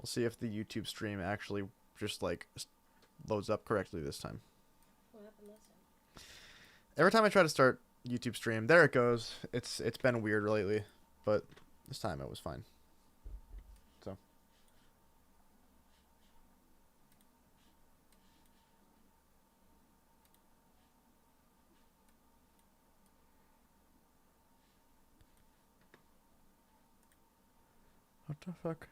We'll see if the YouTube stream actually just like loads up correctly this time. What happened this time? Every time I try to start YouTube stream, there it goes. It's been weird lately, but this time it was fine. So. What the fuck?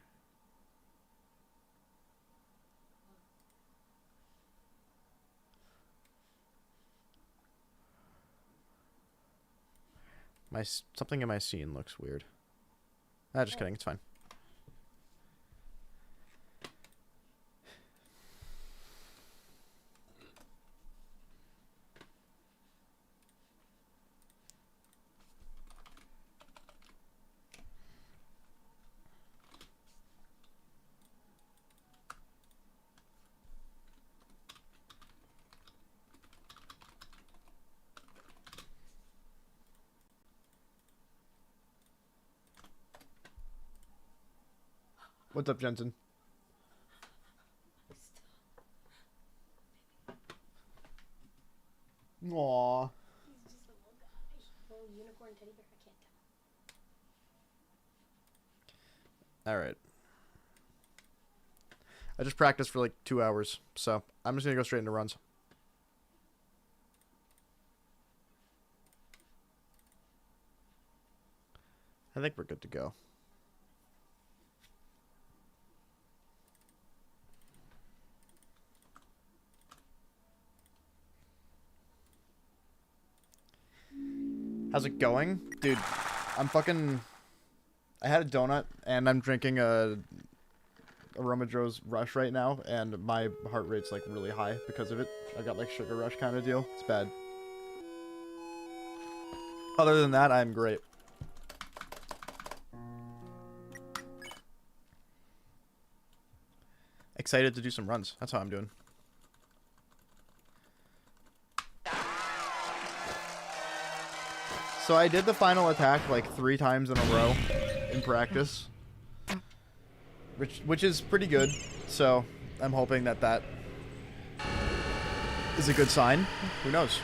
Something in my scene looks weird. Ah, just kidding. It's fine. What's up, Jensen? Aww. He's just a little guy. Little unicorn teddy bear. I can't tell. Alright. I just practiced for like 2 hours, so I'm just gonna go straight into runs. I think we're good to go. How's it going? Dude, I'm fucking... I had a donut, and I'm drinking a Aroma Joe's Rush right now, and my heart rate's like really high because of it. I got like sugar rush kind of deal. It's bad. Other than that, I'm great. Excited to do some runs. That's how I'm doing. So I did the final attack like 3 times in a row in practice, which is pretty good. So I'm hoping that that is a good sign. Who knows?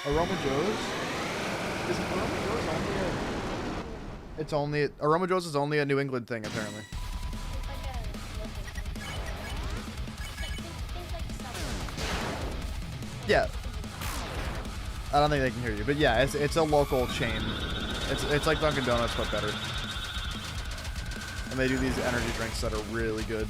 Aroma Joe's? Is Aroma Joe's only a... It's only... Aroma Joe's is only a New England thing, apparently. Yeah. I don't think they can hear you, but yeah, it's a local chain. It's like Dunkin' Donuts, but better. And they do these energy drinks that are really good.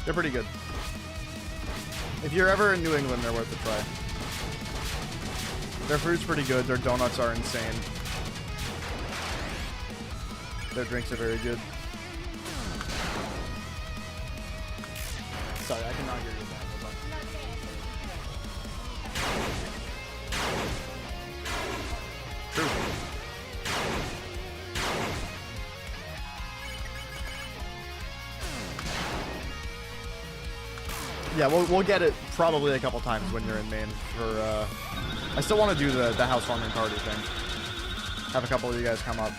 They're pretty good. If you're ever in New England, they're worth a try. Their food's pretty good. Their donuts are insane. Their drinks are very good. Sorry, I cannot hear you back. Hold on. True. Yeah, we'll get it probably a couple times when you're in Maine for, I still want to do the house farming party thing. Have a couple of you guys come up.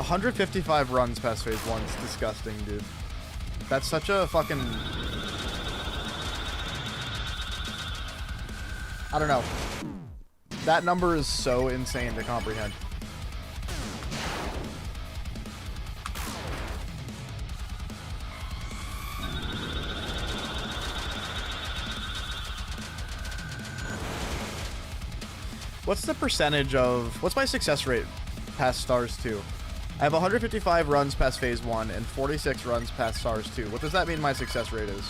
$155 runs past phase 1 is disgusting, dude. That's such a fucking... I don't know. That number is so insane to comprehend. What's the percentage of... What's my success rate past Stars 2? I have 155 runs past Phase 1 and 46 runs past Stars 2. What does that mean my success rate is?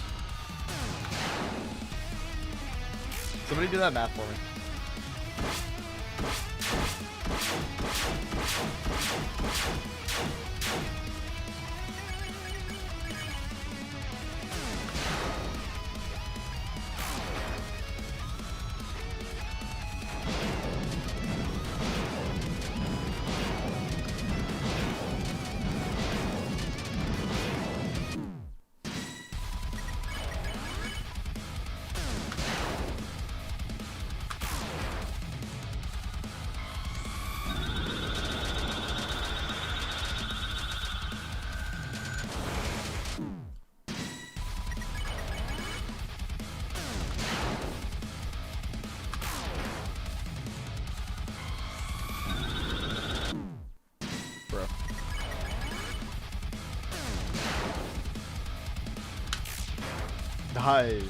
Somebody do that math for me. Bro. Nice.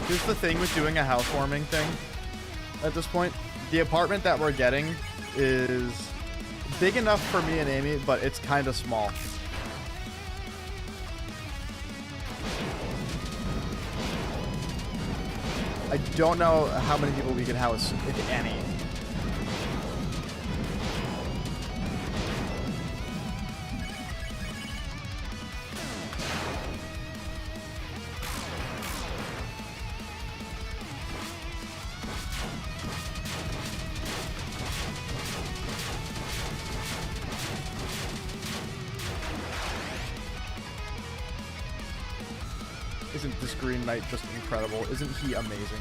Here's the thing with doing a housewarming thing at this point. The apartment that we're getting is big enough for me and Amy, but it's kind of small. I don't know how many people we can house, if any. Isn't this Green Knight just incredible? Isn't he amazing?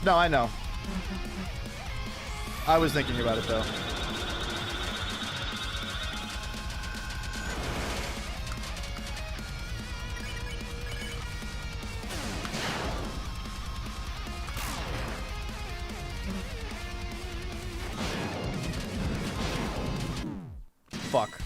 No, I know. I was thinking about it though. Fuck.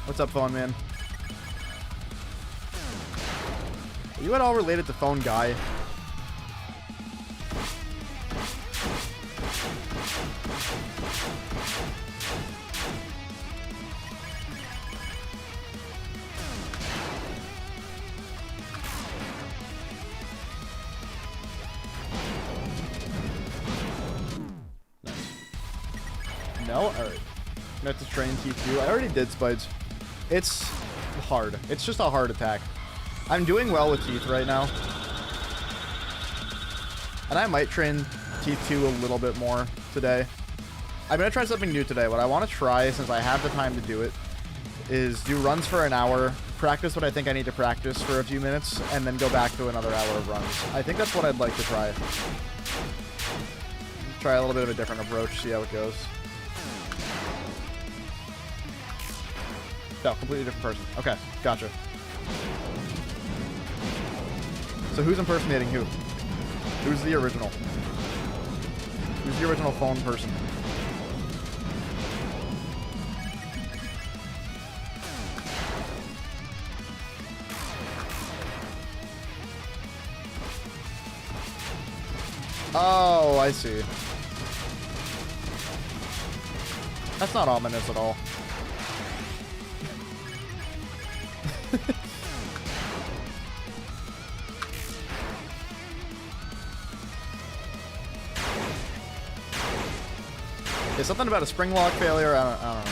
What's up, Phone Man? Are you at all related to Phone Guy? No? Alright. I have to train T2. I already did Spides. It's hard. It's just a hard attack. I'm doing well with Teeth right now. And I might train T2 a little bit more today. I'm going to try something new today. What I want to try, since I have the time to do it, is do runs for an hour, practice what I think I need to practice for a few minutes, and then go back to another hour of runs. I think that's what I'd like to try. Try a little bit of a different approach, see how it goes. No, completely different person. Okay, gotcha. So who's impersonating who? Who's the original? Who's the original phone person? Oh, I see. That's not ominous at all. Is something about a spring lock failure? I don't know.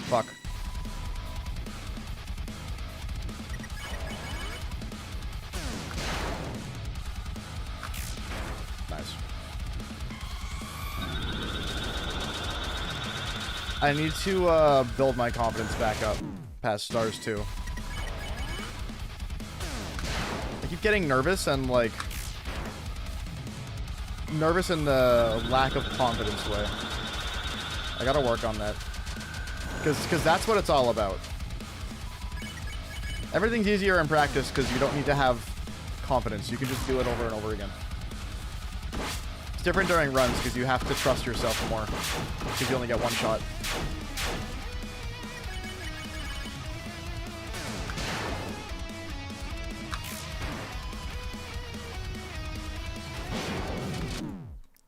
Fuck. Nice. I need to build my confidence back up past stars 2. I keep getting nervous and like nervous in the lack of confidence way. I gotta work on that. Cause that's what it's all about. Everything's easier in practice because you don't need to have confidence. You can just do it over and over again. It's different during runs because you have to trust yourself more. Because you only get one shot.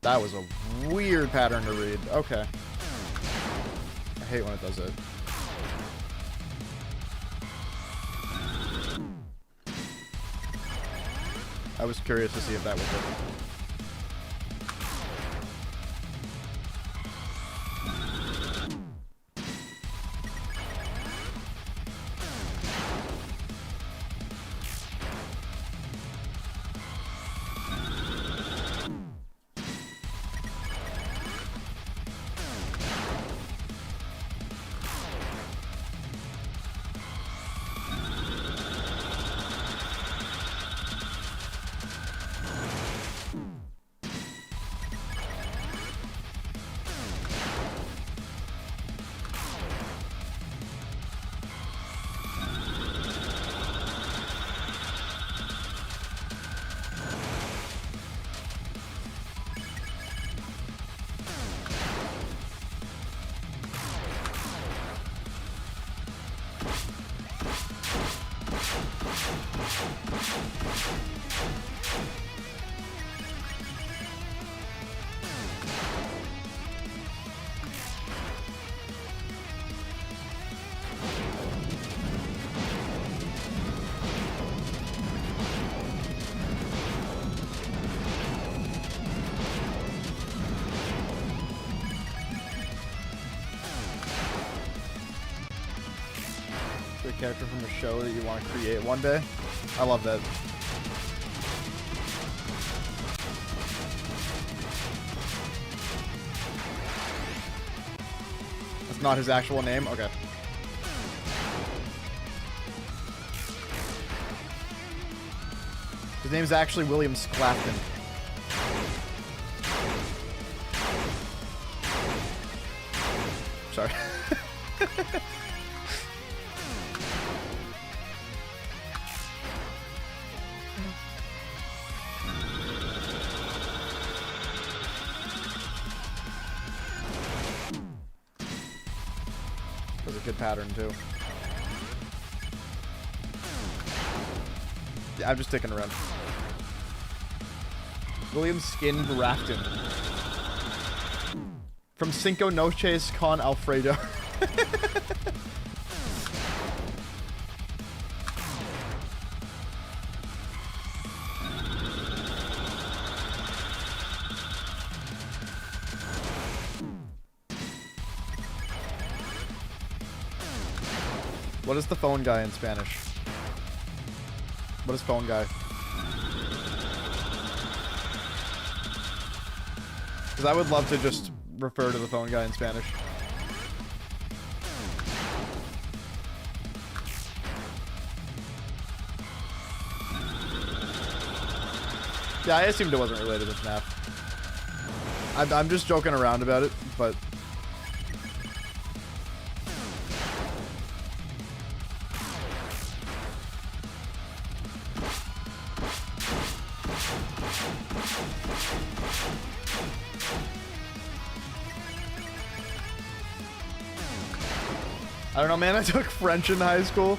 That was a weird pattern to read. Okay. I hate when it does it. I was curious to see if that was it. Character from a show that you want to create one day. I love that. That's not his actual name? Okay. His name's actually William Sclafton. Sorry. Good pattern too. Yeah, I'm just sticking around. William Skin Grafton. From Cinco Noches con Alfredo. What is the phone guy in Spanish? What is phone guy? Because I would love to just refer to the phone guy in Spanish. Yeah, I assumed it wasn't related to FNAF. I'm just joking around about it, but... I don't know, man. I took French in high school.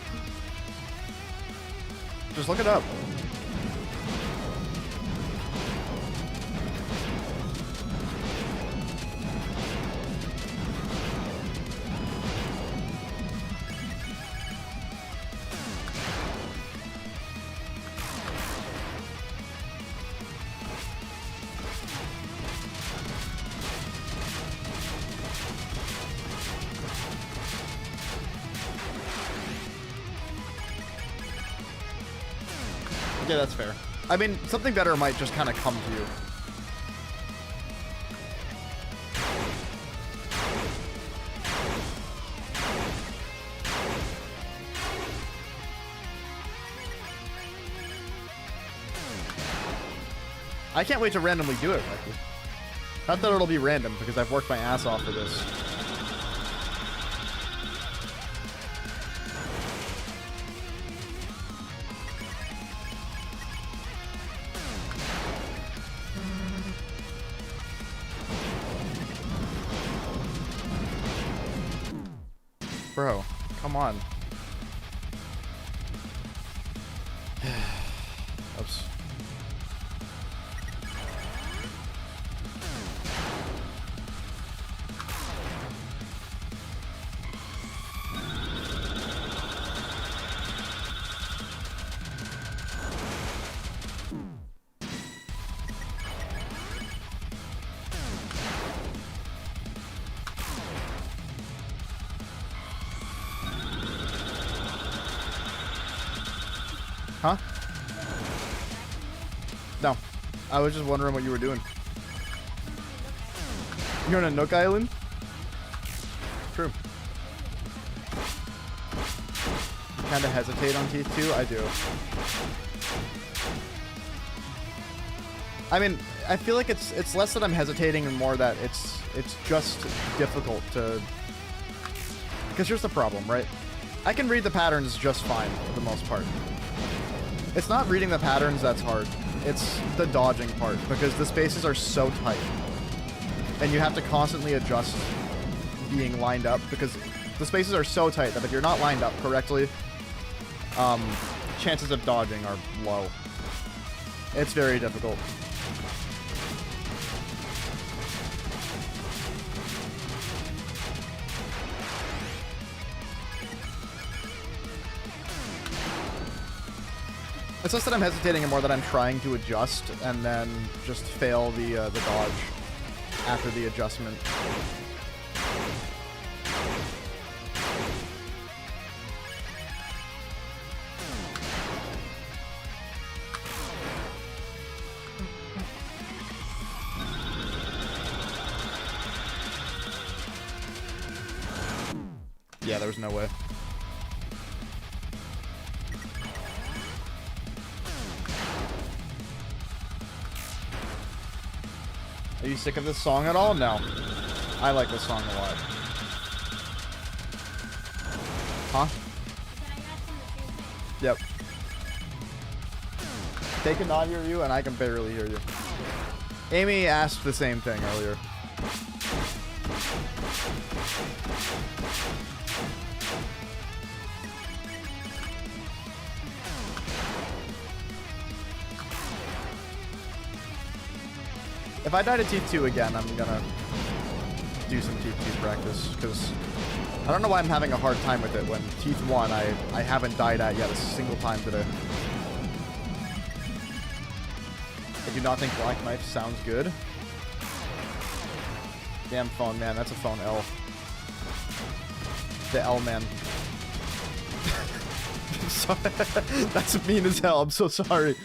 Just look it up. Yeah, that's fair. I mean, something better might just kind of come to you. I can't wait to randomly do it, Becky. Not that it'll be random, because I've worked my ass off for this. Bro, come on. Oops. Huh? No. I was just wondering what you were doing. You're on a Nook Island? True. Kinda hesitate on Teeth 2? I do. I mean, I feel like it's less that I'm hesitating and more that it's just difficult to... Because here's the problem, right? I can read the patterns just fine for the most part. It's not reading the patterns that's hard. It's the dodging part, because the spaces are so tight. And you have to constantly adjust being lined up, because the spaces are so tight that if you're not lined up correctly, chances of dodging are low. It's very difficult. It's less that I'm hesitating and more that I'm trying to adjust and then just fail the dodge after the adjustment. Yeah, there was no way. Are you sick of this song at all? No. I like this song a lot. Huh? Yep. They cannot hear you, and I can barely hear you. Amy asked the same thing earlier. If I die to Teeth 2 again, I'm gonna do some Teeth 2 practice, because I don't know why I'm having a hard time with it when Teeth 1 I haven't died at yet a single time today. I do not think Black Knife sounds good. Damn phone, man. That's a phone L. The L, man. Sorry. That's mean as hell. I'm so sorry.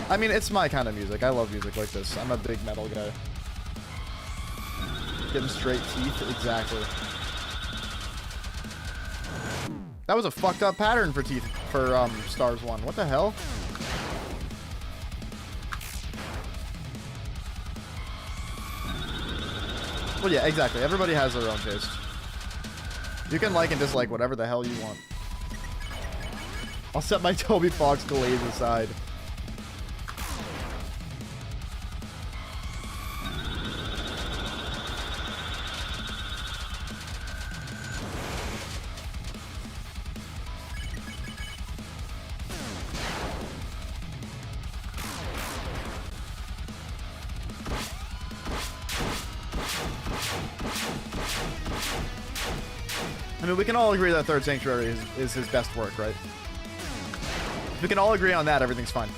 I mean, it's my kind of music. I love music like this. I'm a big metal guy. Getting straight teeth, exactly. That was a fucked up pattern for teeth, for Stars 1. What the hell? Well, yeah, exactly. Everybody has their own taste. You can like and dislike whatever the hell you want. I'll set my Toby Fox glaze aside. I mean, we can all agree that Third Sanctuary is his best work, right? If we can all agree on that, everything's fine.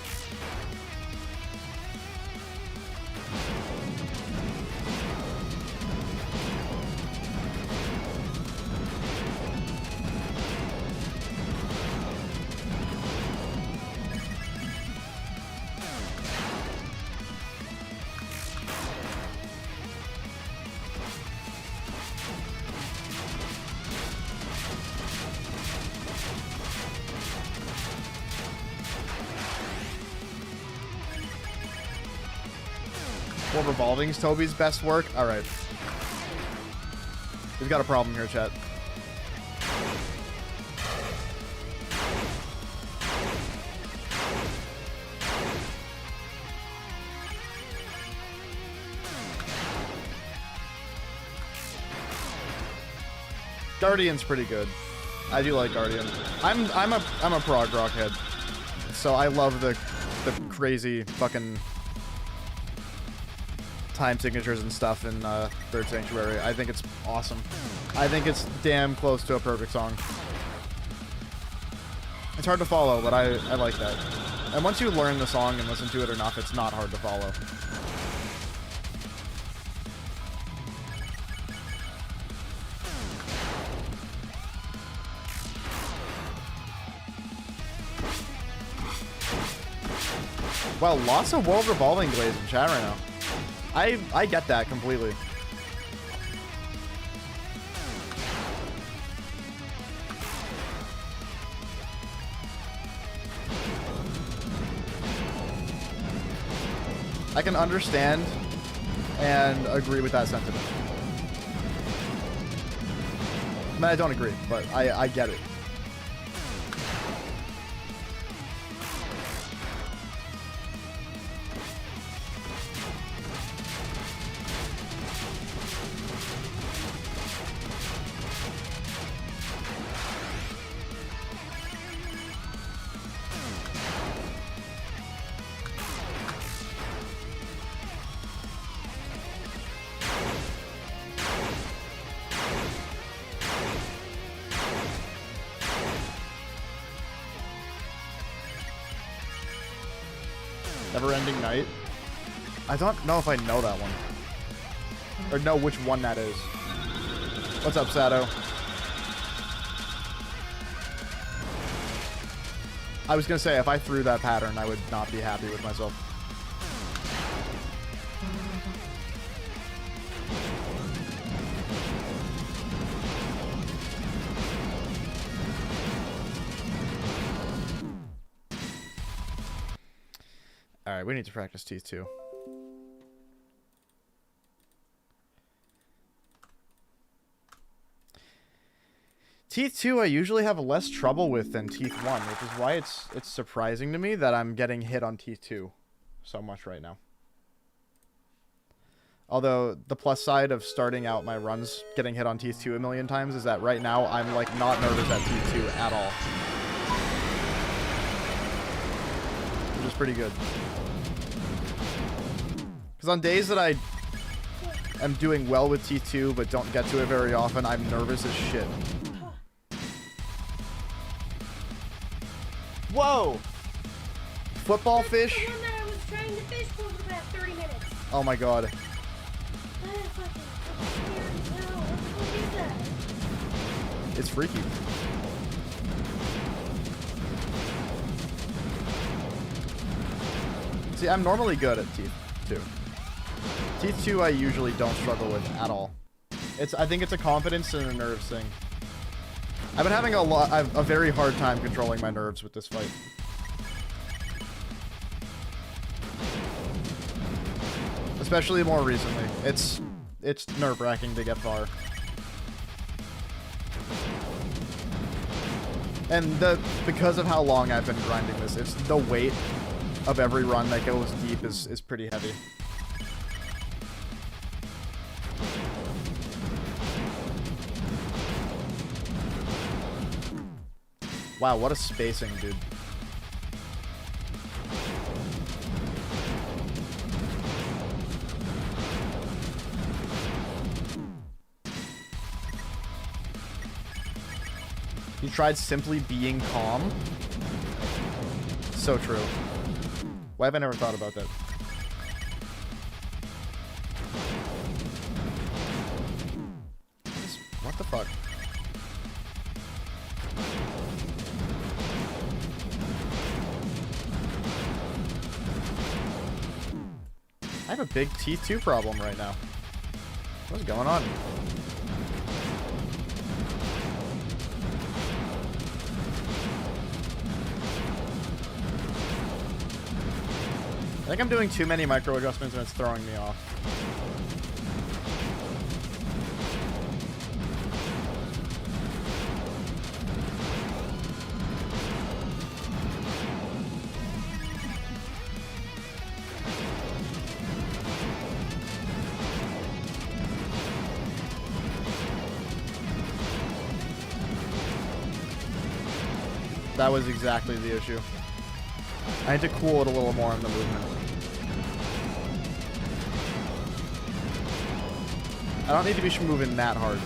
Well, Revolving's Toby's best work? Alright. We've got a problem here, chat. Guardian's pretty good. I do like Guardian. I'm a prog rock head, so I love the crazy fucking time signatures and stuff in Third Sanctuary. I think it's awesome. I think it's damn close to a perfect song. It's hard to follow, but I like that. And once you learn the song and listen to it enough, it's not hard to follow. Wow, lots of World Revolving Glaze in chat right now. I get that completely. I can understand and agree with that sentiment. I mean, I don't agree, but I get it. Never-ending Night? I don't know if I know that one. Or know which one that is. What's up, Sato? I was gonna say, if I threw that pattern, I would not be happy with myself. Alright, we need to practice Teeth 2. Teeth 2 I usually have less trouble with than Teeth 1, which is why it's surprising to me that I'm getting hit on Teeth 2 so much right now. Although, the plus side of starting out my runs getting hit on Teeth 2 a million times is that right now I'm, like, not nervous at Teeth 2 at all. Which is pretty good. Because on days that I am doing well with Teeth 2 but don't get to it very often, I'm nervous as shit. Whoa! Football fish? The one that I was trying to fish for the past 30 minutes. Oh my god. That is fucking scary. No, what the fuck is that? It's freaky. See, I'm normally good at Teeth 2. Teeth 2 I usually don't struggle with at all. I think it's a confidence and a nerves thing. I've been having a very hard time controlling my nerves with this fight. Especially more recently. It's nerve-wracking to get far. And because of how long I've been grinding this, it's the weight of every run that goes deep is pretty heavy. Wow, what a spacing, dude. He tried simply being calm. So true. Why have I never thought about that? What the fuck? I have a big Teeth 2 problem right now. What's going on? think I'm doing too many micro adjustments and it's throwing me off. That was exactly the issue. I had to cool it a little more in the movement. I don't need to be moving that hard.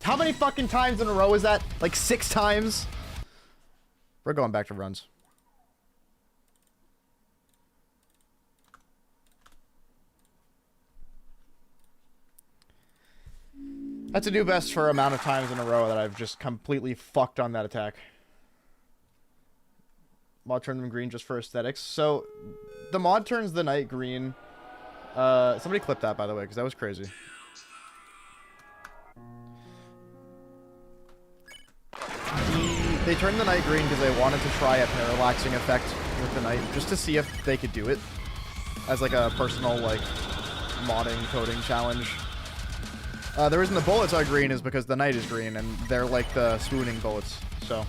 How many fucking times in a row is that? Like 6 times? We're going back to runs. That's a new best for amount of times in a row that I've just completely fucked on that attack. Mod turned them green just for aesthetics. So, the mod turns the knight green. Somebody clip that, by the way, because that was crazy. They turned the knight green because they wanted to try a parallaxing effect with the knight, just to see if they could do it as like a personal like modding coding challenge. The reason the bullets are green is because the knight is green and they're like the swooning bullets. So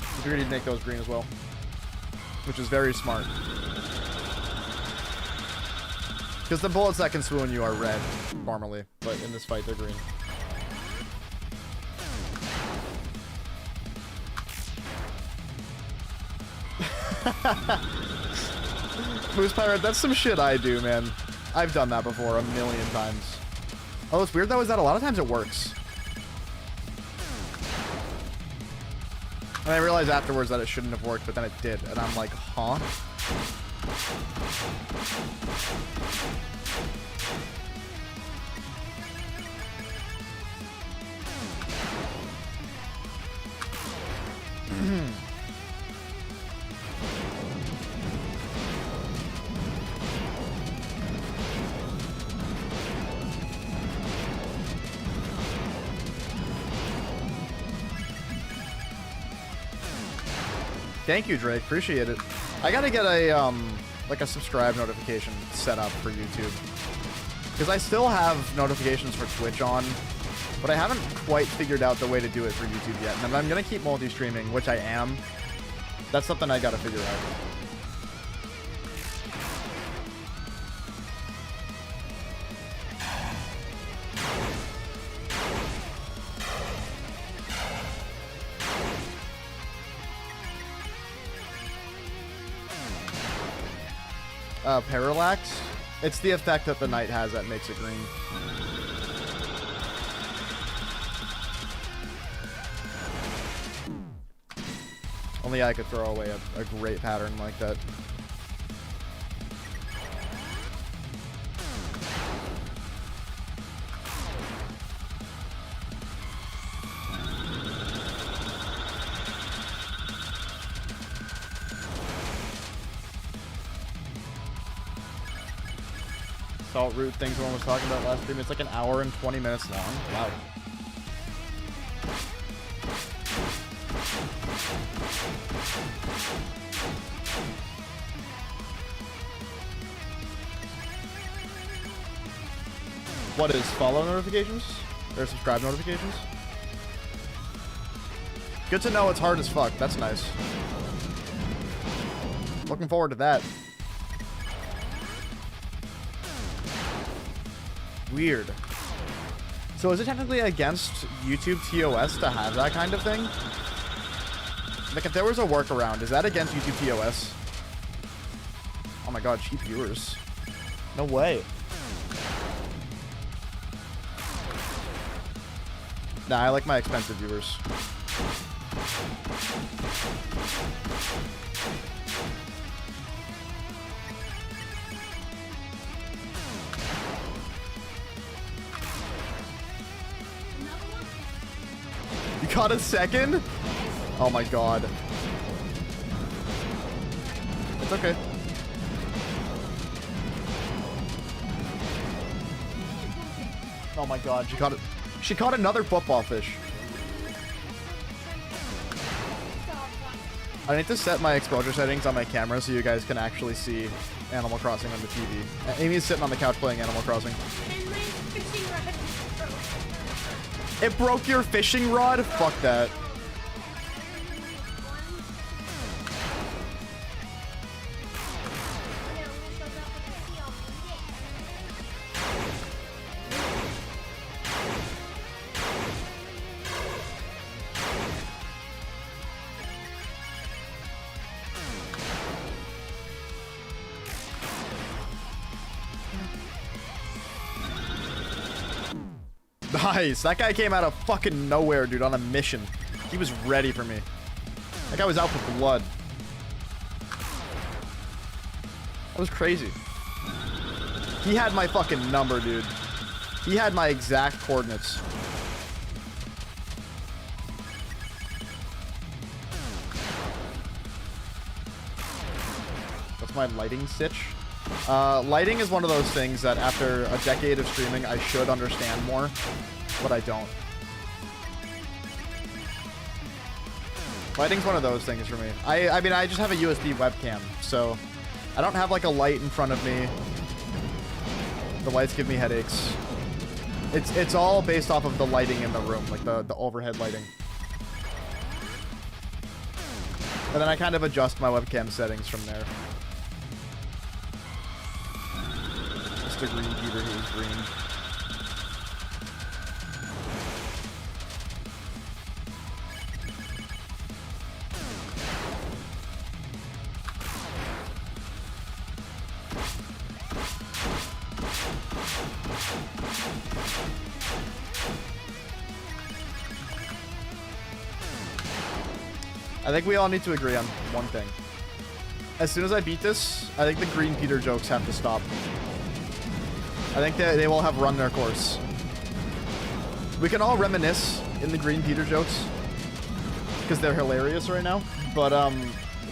we figured he'd make those green as well, which is very smart. Because the bullets that can swoon you are red normally, but in this fight they're green. Moose Pirate, that's some shit I do, man. I've done that before a million times. Oh, it's weird though, is that a lot of times it works. And I realized afterwards that it shouldn't have worked, but then it did. And I'm like, huh? Thank you, Drake. Appreciate it. I gotta get a, like a subscribe notification set up for YouTube. Because I still have notifications for Twitch on, but I haven't quite figured out the way to do it for YouTube yet. And I'm gonna keep multi-streaming, which I am. That's something I gotta figure out. Parallax? It's the effect that the knight has that makes it green. Only I could throw away a great pattern like that. Salt root thing someone was talking about last stream. It's like an hour and 20 minutes long. Wow. What is follow notifications? Or subscribe notifications? Good to know it's hard as fuck. That's nice. Looking forward to that. Weird. So is it technically against YouTube TOS to have that kind of thing? Like if there was a workaround, is that against YouTube TOS? my god, cheap viewers. No way. Nah, I like my expensive viewers. You caught a second? Oh my god. It's okay. Oh my god, she caught it. She caught another football fish. I need to set my exposure settings on my camera so you guys can actually see Animal Crossing on the TV. Amy's sitting on the couch playing Animal Crossing. And my fishing rod broke. It broke your fishing rod? Fuck that. Nice. That guy came out of fucking nowhere, dude, on a mission. He was ready for me. That guy was out for blood. That was crazy. He had my fucking number, dude. He had my exact coordinates. That's my lighting stitch. Lighting is one of those things that after a decade of streaming, I should understand more, but I don't. Lighting's one of those things for me. I mean, I just have a USB webcam, so I don't have like a light in front of me. The lights give me headaches. It's all based off of the lighting in the room, like the overhead lighting. And then I kind of adjust my webcam settings from there. Mr. Green Peter, who is green. I think we all need to agree on one thing. As soon as I beat this, I think the Green Peter jokes have to stop. I think they will have run their course. We can all reminisce in the Green Peter jokes because they're hilarious right now. But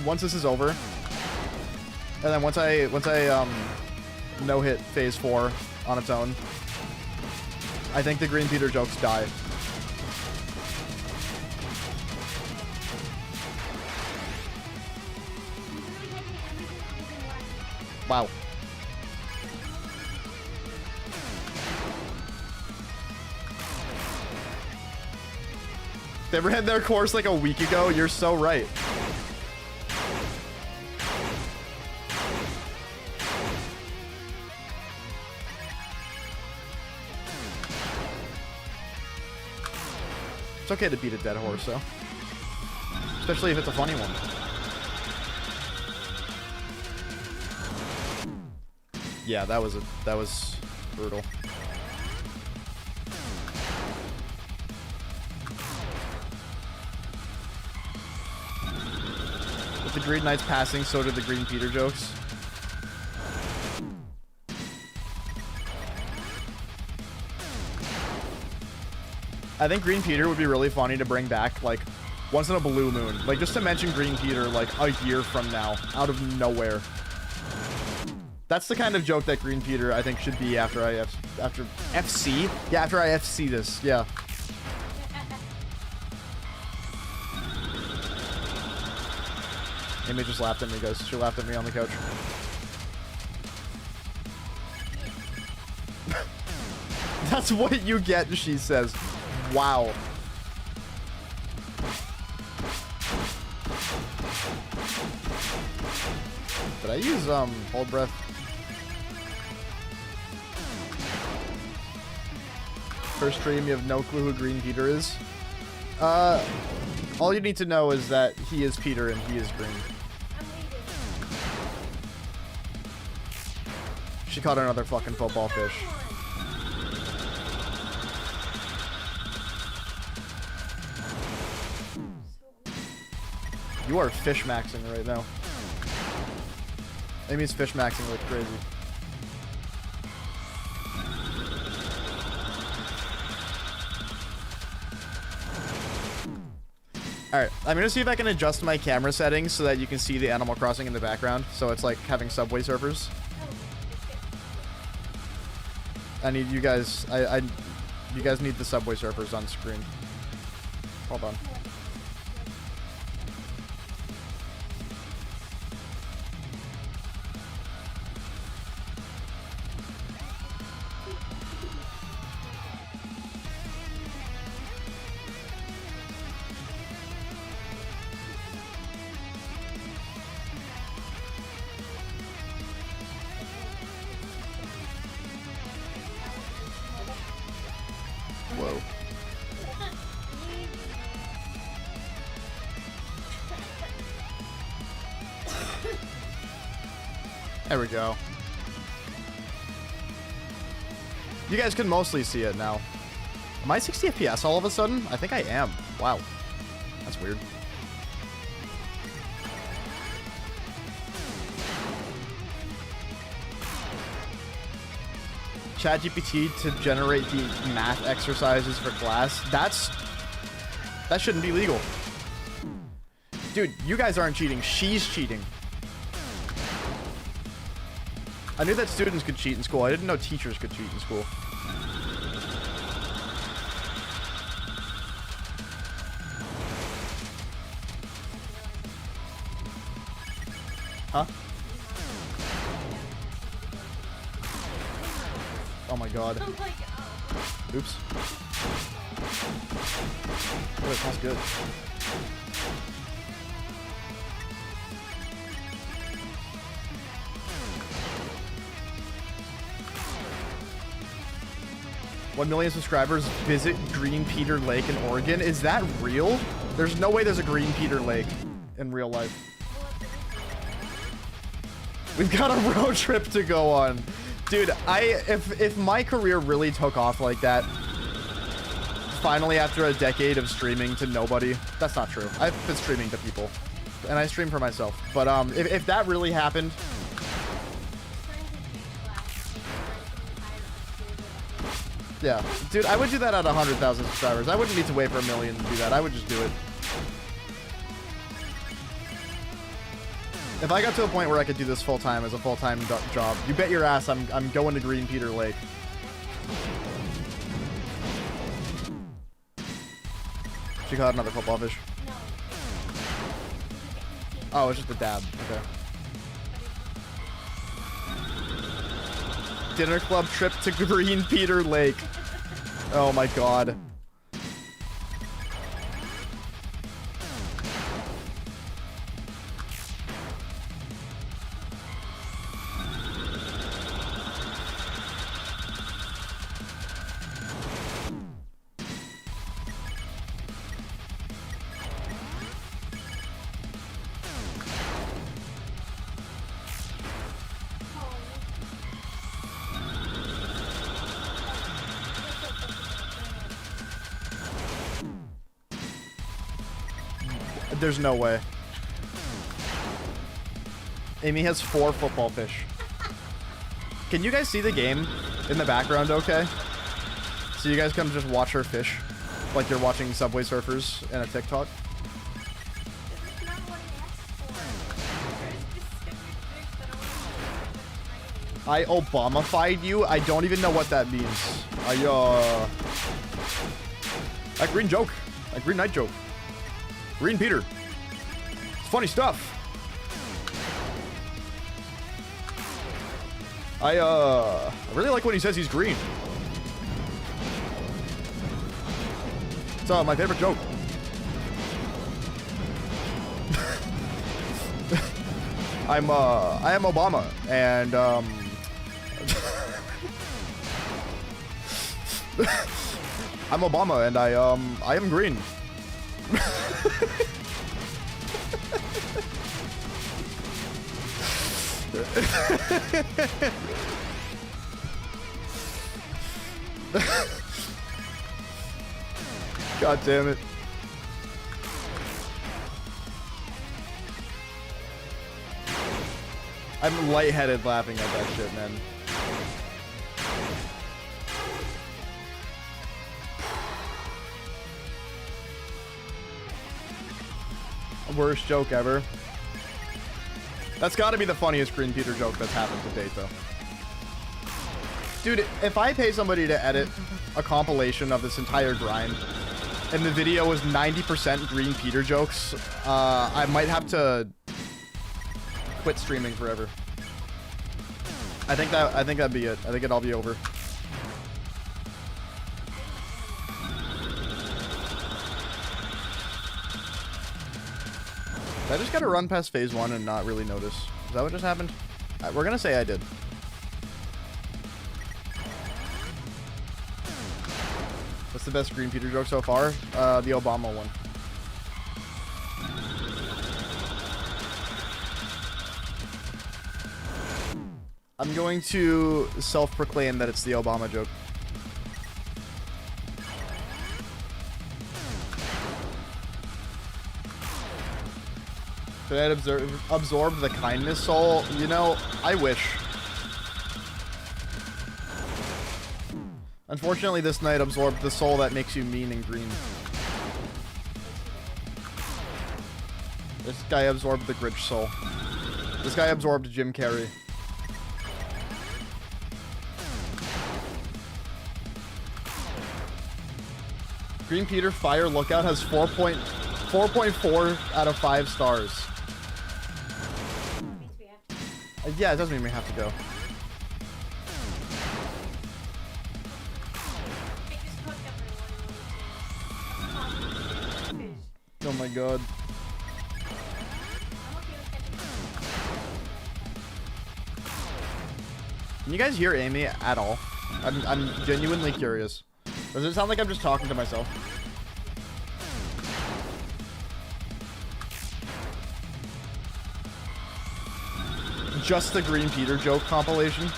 once this is over, and then once I no hit phase 4 on its own, I think the Green Peter jokes die. Wow. They ran their course like a week ago. You're so right. It's okay to beat a dead horse, though. Especially if it's a funny one. Yeah, that was brutal. With the Green Knights passing, so did the Green Peter jokes. I think Green Peter would be really funny to bring back, like, once in a blue moon. Like, just to mention Green Peter, like, a year from now, out of nowhere. That's the kind of joke that Green Peter, I think, should be after after FC? Yeah, after I FC this, yeah. Amy just laughed at me, guys. She laughed at me on the couch. That's what you get, she says. Wow. Did I use, hold breath? First stream, you have no clue who Green Peter is? All you need to know is that he is Peter and he is green. She caught another fucking football fish. You are fish maxing right now. Amy's fish maxing like crazy. Alright, I'm gonna see if I can adjust my camera settings so that you can see the Animal Crossing in the background. So it's like having Subway Surfers. I need you guys, you guys need the Subway Surfers on screen. Hold on. Whoa. There we go. You guys can mostly see it now. Am I 60 FPS all of a sudden? I think I am. Wow. That's weird. ChatGPT to generate the math exercises for class. That shouldn't be legal. Dude, you guys aren't cheating. She's cheating. I knew that students could cheat in school. I didn't know teachers could cheat in school. Huh? Oh my god. Oh my god. Oops. Oh, it smells good. $1 million subscribers visit Green Peter Lake in Oregon. Is that real? There's no way there's a Green Peter Lake in real life. We've got a road trip to go on. Dude, if my career really took off like that, finally after a decade of streaming to nobody, that's not true. I've been streaming to people, and I stream for myself. But if that really happened, yeah, dude, I would do that at 100,000 subscribers. I wouldn't need to wait for 1 million to do that. I would just do it. If I got to a point where I could do this full-time as a full-time job, you bet your ass I'm going to Green Peter Lake. She caught another football fish. Oh, it's just a dab. Okay. Dinner club trip to Green Peter Lake. Oh my god. There's no way. Amy has 4 football fish. Can you guys see the game in the background okay? So you guys can just watch her fish like you're watching Subway Surfers in a TikTok? I Obama-fied you? I don't even know what that means. That green joke. That green knight joke. Green Peter. It's funny stuff. I really like when he says he's green. It's my favorite joke. I am Obama, and I'm Obama, and I am green. God damn it. I'm lightheaded laughing at that shit, man. Worst joke ever. That's gotta be the funniest Green Peter joke that's happened to date, though. Dude, if I pay somebody to edit a compilation of this entire grind, and the video was 90% Green Peter jokes, I might have to quit streaming forever. I think that'd be it. I think it'd all be over. I just gotta run past phase 1 and not really notice. Is that what just happened? We're gonna say I did. What's the best Green Peter joke so far? The Obama one. I'm going to self-proclaim that it's the Obama joke. Did I absorb the kindness soul? You know, I wish. Unfortunately, this night absorbed the soul that makes you mean and green. This guy absorbed the Grinch soul. This guy absorbed Jim Carrey. Green Peter Fire Lookout has 4.4 out of 5 stars. Yeah, it doesn't mean we have to go. Oh my god. Can you guys hear Amy at all? I'm genuinely curious. Does it sound like I'm just talking to myself? Just the Green Peter joke compilation?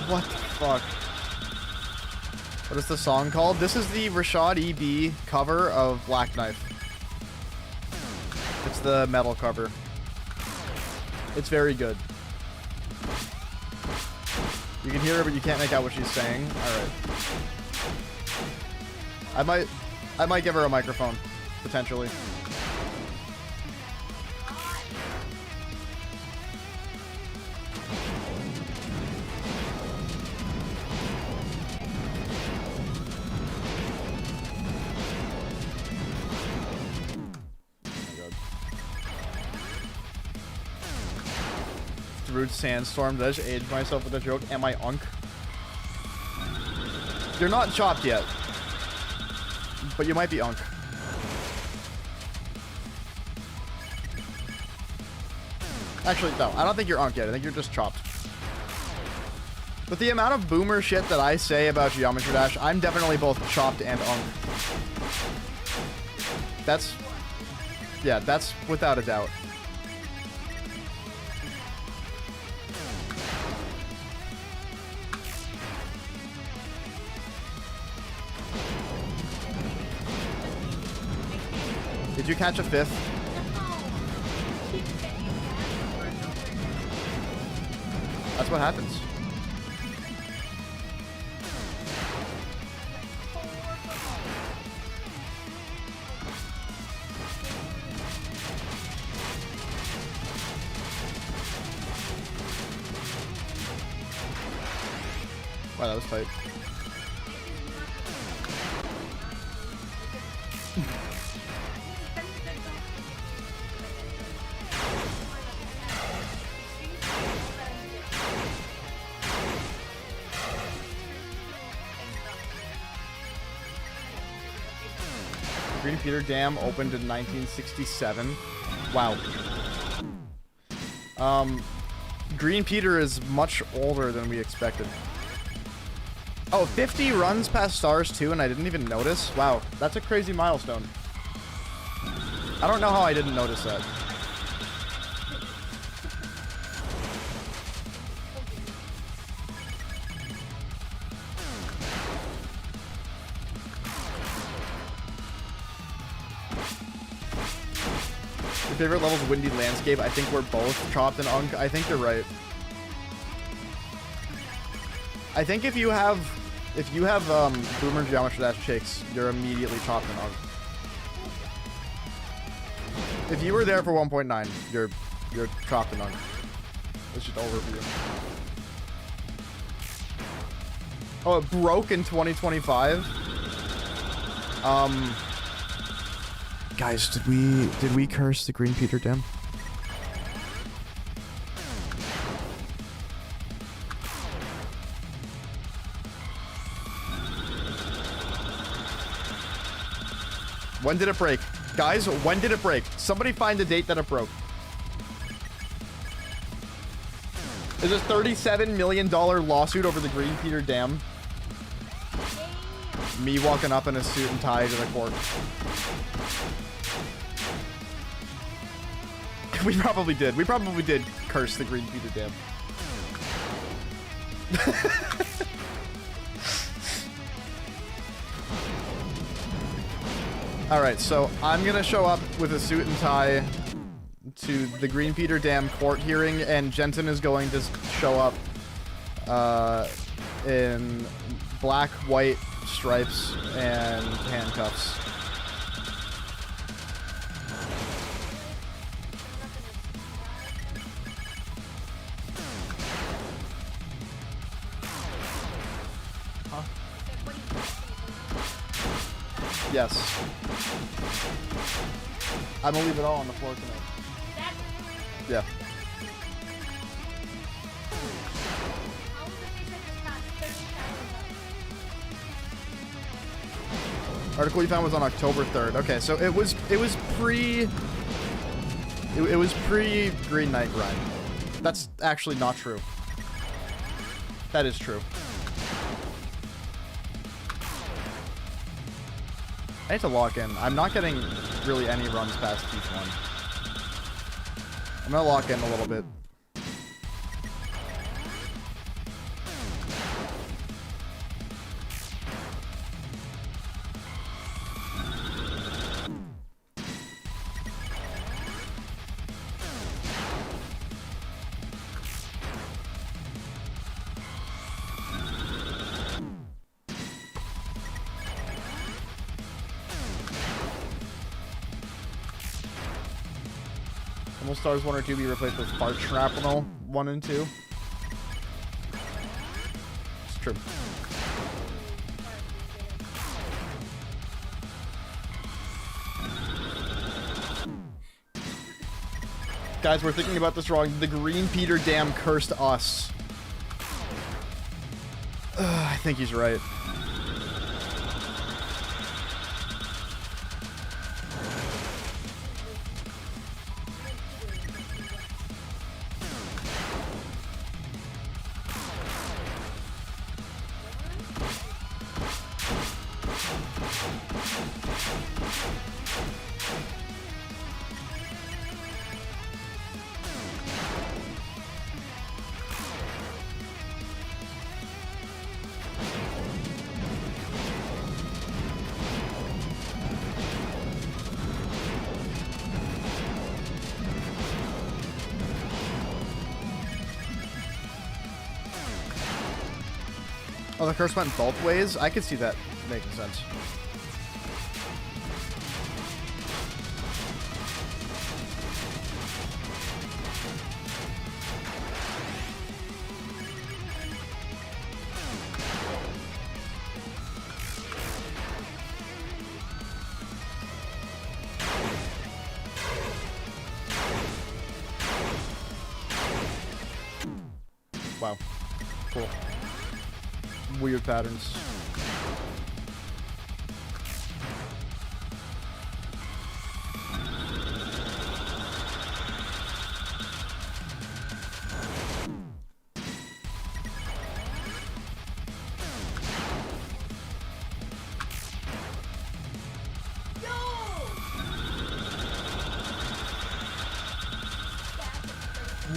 What the fuck? What is the song called? This is the Rashad E.B. cover of Black Knife. It's the metal cover. It's very good. You can hear her, but you can't make out what she's saying. Alright. I might give her a microphone, potentially. Rude Sandstorm. Did I just age myself with a joke? Am I unk? You're not chopped yet. But you might be unk. Actually, no. I don't think you're unk yet. I think you're just chopped. With the amount of boomer shit that I say about Geometry Dash, I'm definitely both chopped and unk. That's... yeah, that's without a doubt. Did you catch a fifth? That's what happens. Wow, that was tight. Green Peter Dam opened in 1967. Wow. Green Peter is much older than we expected. Oh, 50 runs past stars too, and I didn't even notice? Wow, that's a crazy milestone. I don't know how I didn't notice that. Your favorite level's Windy Landscape? I think we're both Chopped and Unk. I think you're right. I think if you have Boomer Geometry Dash Chicks, you're immediately Chopped and Unk. If you were there for 1.9, you're Chopped and Unk. It's just over for you. Oh, it broke in 2025. Guys, did we curse the Green Peter Dam? When did it break? Guys, when did it break? Somebody find the date that it broke. There's a $37 million lawsuit over the Green Peter Dam. Me walking up in a suit and tie to the court. We probably did. We probably did curse the Green Peter Dam. Alright, so I'm gonna show up with a suit and tie to the Green Peter Dam court hearing, and Jensen is going to show up in black, white stripes and handcuffs. Huh? Yes. I'm gonna leave it all on the floor tonight. Yeah. Article you found was on October 3rd. Okay, so it was pre Green Knight grind. That's actually not true. That is true. I need to lock in. I'm not getting really any runs past each one. I'm gonna lock in a little bit. Will Stars 1 or 2 be replaced with Fart Shrapnel 1 and 2? It's true. Guys, we're thinking about this wrong. The Green Peter Dam cursed us. I think he's right. Oh, the curse went both ways? I could see that making sense. Wow. Cool. Weird patterns.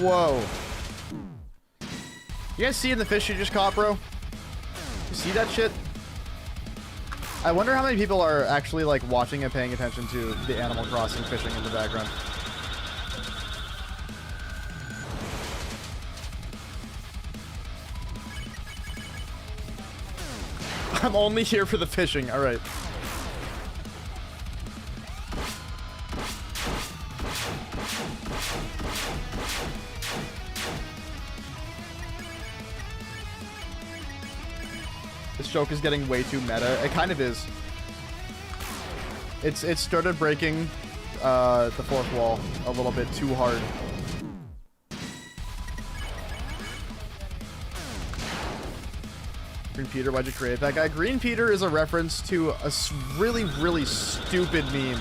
Whoa. You guys seeing the fish you just caught, bro? You see that shit? I wonder how many people are actually like watching and paying attention to the Animal Crossing fishing in the background. I'm only here for the fishing. All right. This joke is getting way too meta. It kind of is. It started breaking the fourth wall a little bit too hard. Green Peter, why'd you create that guy? Green Peter is a reference to a really, really stupid meme,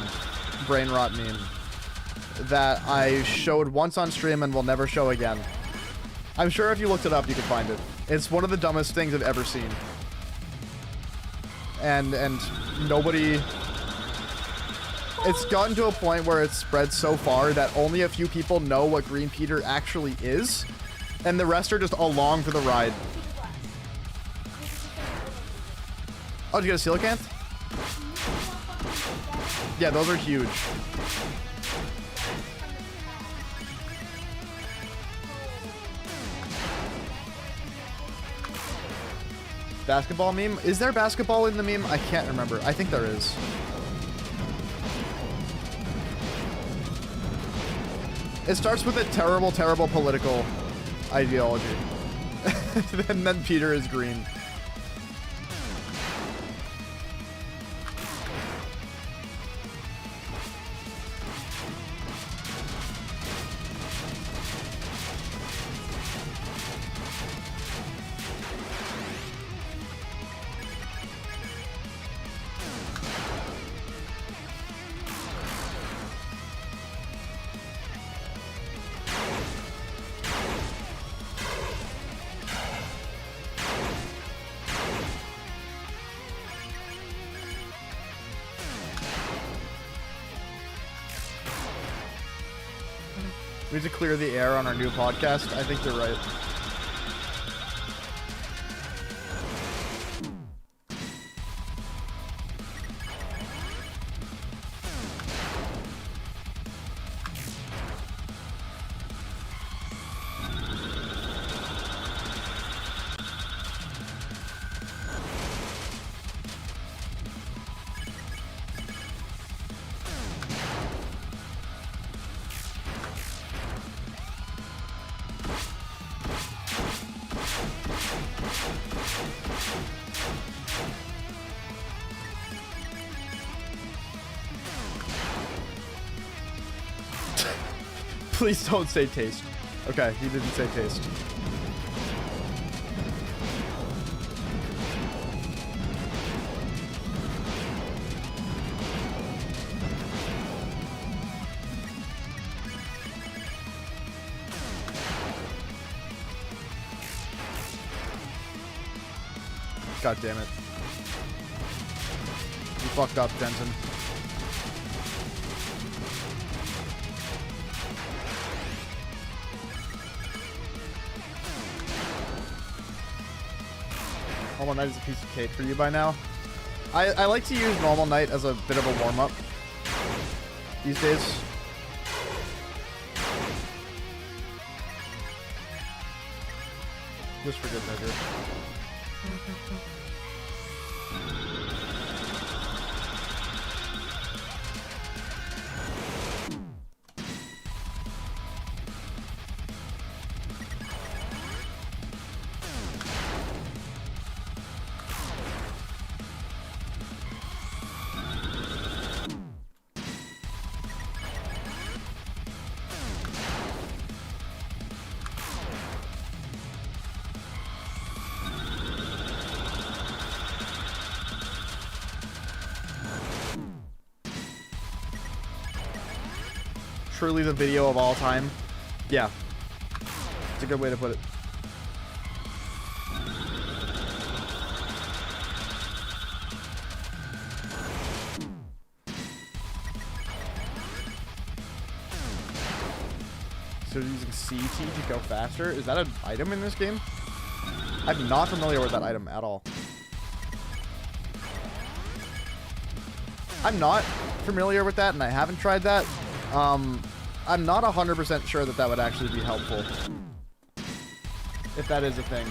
brain rot meme, that I showed once on stream and will never show again. I'm sure if you looked it up, you could find it. It's one of the dumbest things I've ever seen. And nobody... It's gotten to a point where it's spread so far that only a few people know what Green Peter actually is, and the rest are just along for the ride. Oh, did you get a coelacanth? Yeah, those are huge. Basketball meme? Is there basketball in the meme? I can't remember. I think there is. It starts with a terrible, terrible political ideology. And then Peter is green. We need to clear the air on our new podcast. I think you're right. Please don't say taste. Okay, he didn't say taste. God damn it. You fucked up, Denton. Normal Night is a piece of cake for you by now. I like to use Normal Night as a bit of a warm-up these days. Just for good measure. Truly the video of all time. Yeah. It's a good way to put it. So using CT to go faster. Is that an item in this game? I'm not familiar with that item at all. I'm not familiar with that, and I haven't tried that. I'm not 100% sure that that would actually be helpful. If that is a thing.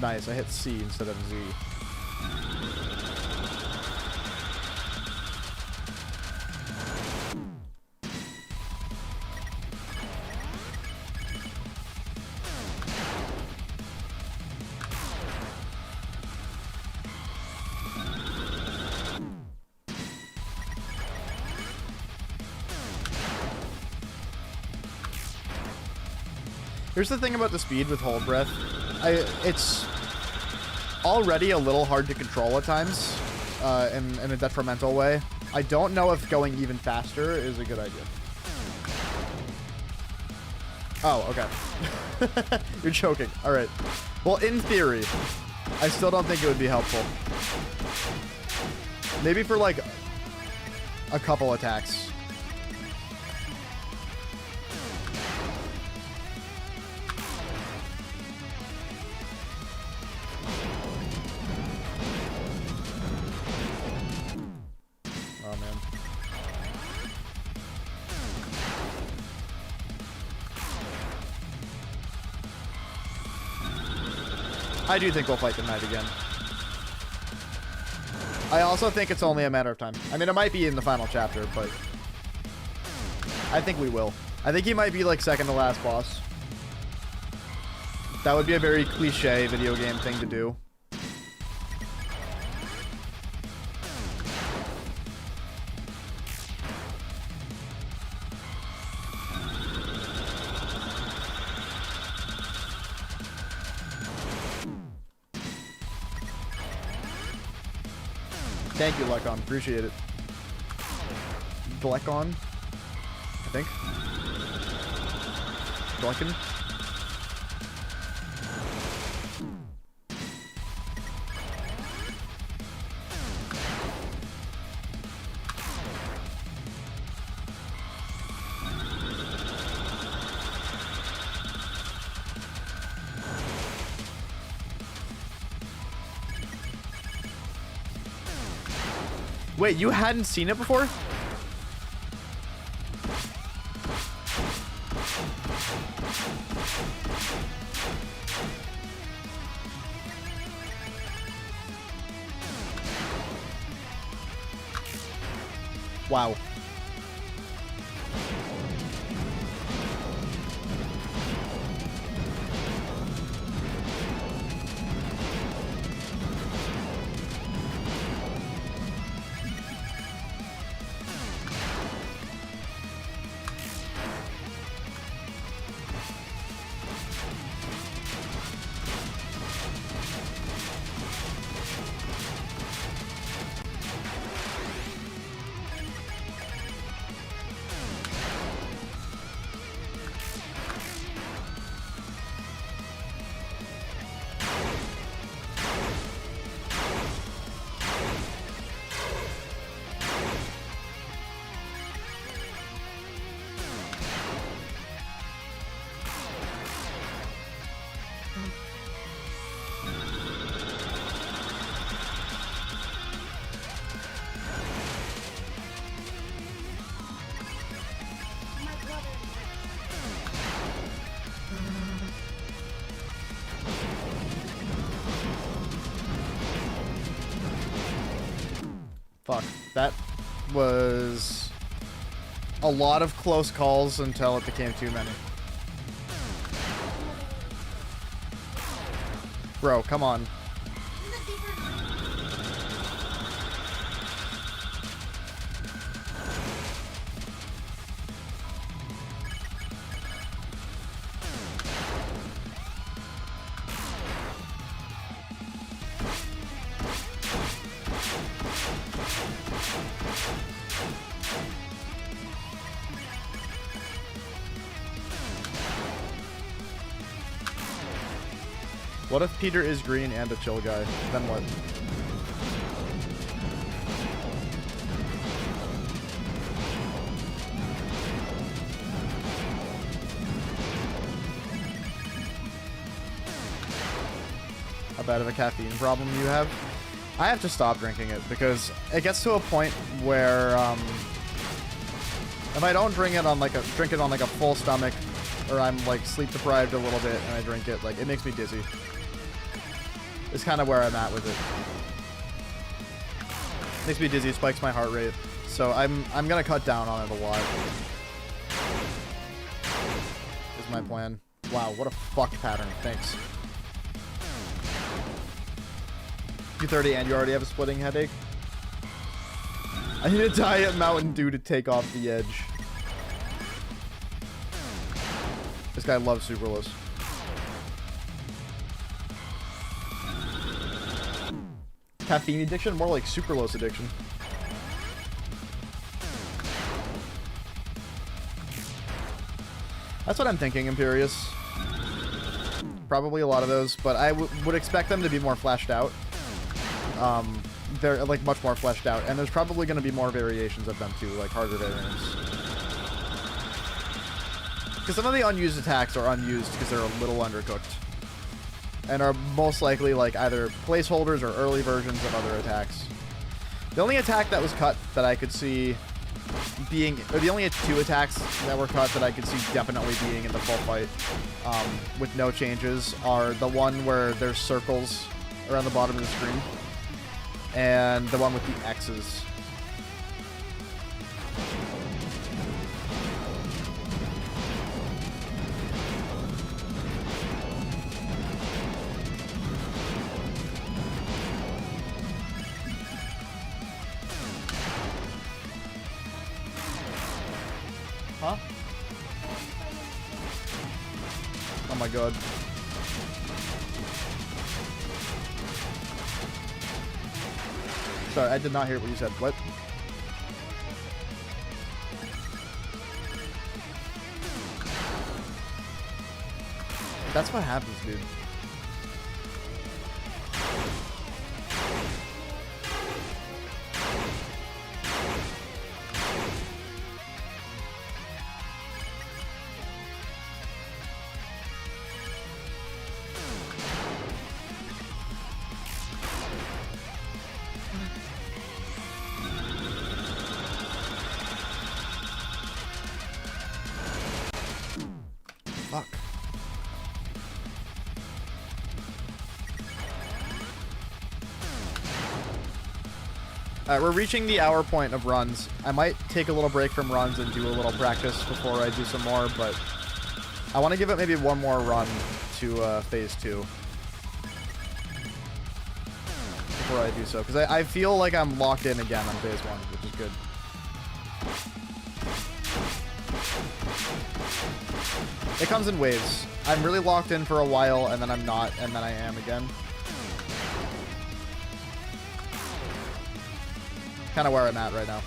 Nice, I hit C instead of Z. Here's the thing about the speed with Hold Breath. It's already a little hard to control at times, in a detrimental way. I don't know if going even faster is a good idea. Oh, okay. You're joking. Alright. Well, in theory, I still don't think it would be helpful. Maybe for, like, a couple attacks. I do think we'll fight the knight again. I also think it's only a matter of time. I mean, it might be in the final chapter, but I think we will. I think he might be like second to last boss. That would be a very cliche video game thing to do. Thank you, Lekon. Appreciate it. Glekon? I think. Glekin? Wait, you hadn't seen it before? Wow. Fuck. That was a lot of close calls until it became too many. Bro, come on. What if Peter is green and a chill guy? Then what? bad of a caffeine problem you have. I have to stop drinking it because it gets to a point where if I don't drink it on like a full stomach, or I'm like sleep deprived a little bit and I drink it, like it makes me dizzy. It's kind of where I'm at with it. Makes me dizzy, spikes my heart rate. So I'm gonna cut down on it a lot. Is my plan. Wow, what a fucked pattern. Thanks. 2:30 and you already have a splitting headache? I need a Diet Mountain Dew to take off the edge. This guy loves sucralose. Caffeine addiction? More like sucralose addiction. That's what I'm thinking, Imperious. Probably a lot of those, but I would expect them to be more fleshed out. They're like much more fleshed out, and there's probably going to be more variations of them too, like harder variants. Because some of the unused attacks are unused because they're a little undercooked. And are most likely like either placeholders or early versions of other attacks. The only attack that was cut that I could see being, or the only two attacks that were cut that I could see definitely being in the full fight with no changes are the one where there's circles around the bottom of the screen and the one with the X's. Huh? Oh my god. Sorry, I did not hear what you said. What? That's what happens, dude. Fuck. Alright, we're reaching the hour point of runs. I might take a little break from runs and do a little practice before I do some more, but I want to give it maybe one more run to phase 2 before I do so, because I feel like I'm locked in again on phase 1, which is good. It comes in waves. I'm really locked in for a while, and then I'm not, and then I am again. Kind of where I'm at right now.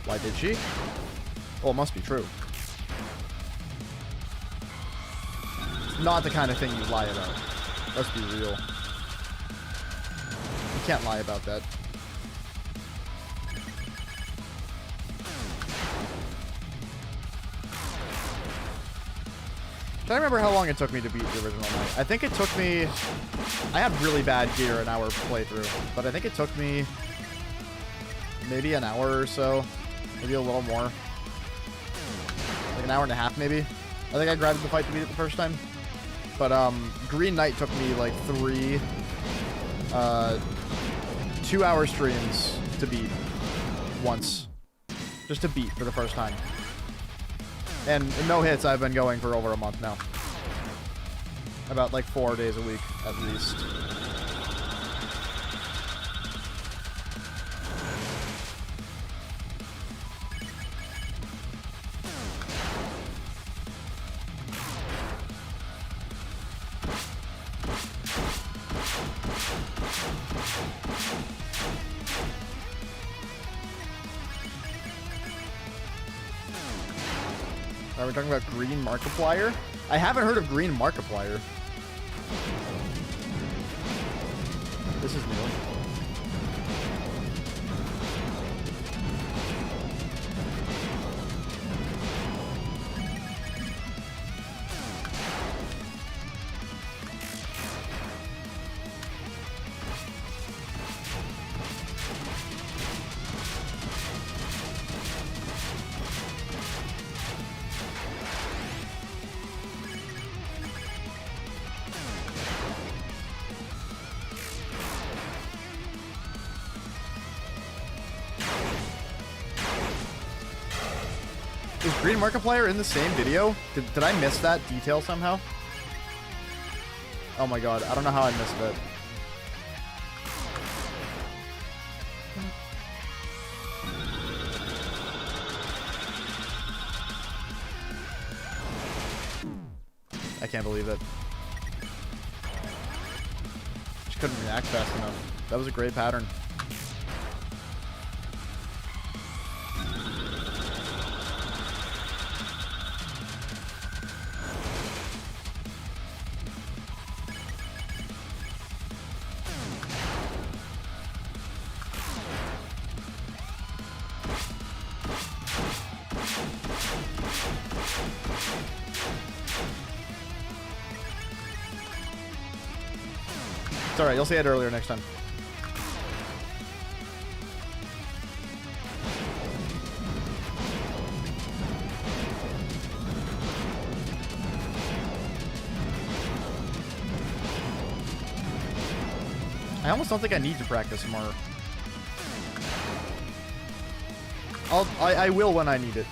Why did she? Well, it must be true. It's not the kind of thing you lie about. Let's be real. You can't lie about that. I'm trying to remember how long it took me to beat the original night. I think it took me... I had really bad gear an hour playthrough, but I think it took me maybe an hour or so. Maybe a little more. Like an hour and a half, maybe. I think I grabbed the fight to beat it the first time. But, Green Knight took me, like, 3 2-hour streams to beat once. Just to beat for the first time. And no hits, I've been going for over a month now. About, like, 4 days a week, at least. Are we talking about Green Markiplier? I haven't heard of Green Markiplier. This is new. Is Green Markiplier in the same video? Did I miss that detail somehow? Oh my god, I don't know how I missed it. I can't believe it. Just couldn't react fast enough. That was a great pattern. It's alright, you'll see it earlier next time. I almost don't think I need to practice more. I will when I need it.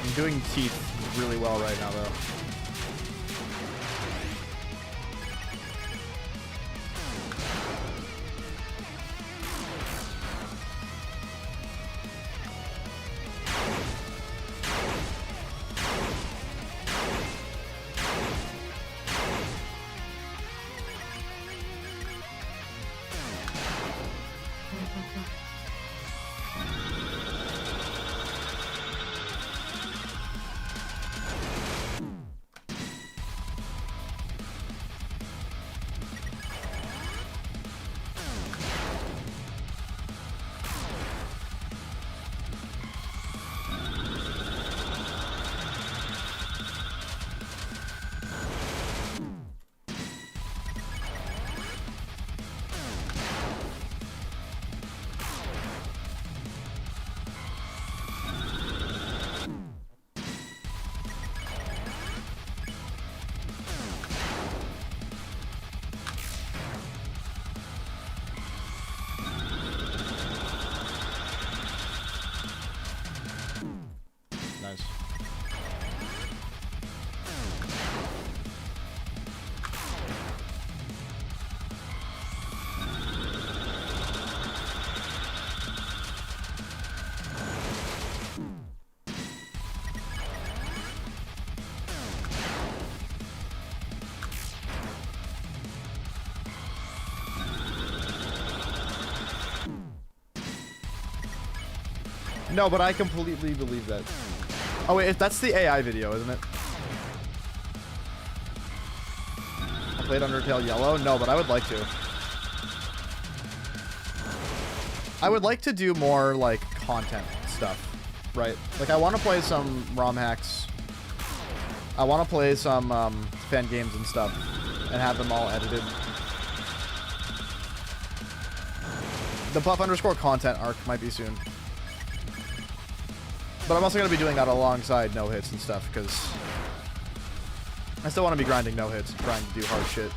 I'm doing teeth really well right now, though. Nice. No, but I completely believe that. Oh wait, that's the AI video, isn't it? I played Undertale Yellow? No, but I would like to. I would like to do more, like, content stuff, right? Like, I want to play some ROM hacks. I want to play some fan games and stuff, and have them all edited. The Puff_content arc might be soon. But I'm also going to be doing that alongside no-hits and stuff, because I still want to be grinding no-hits and trying to do hard shit.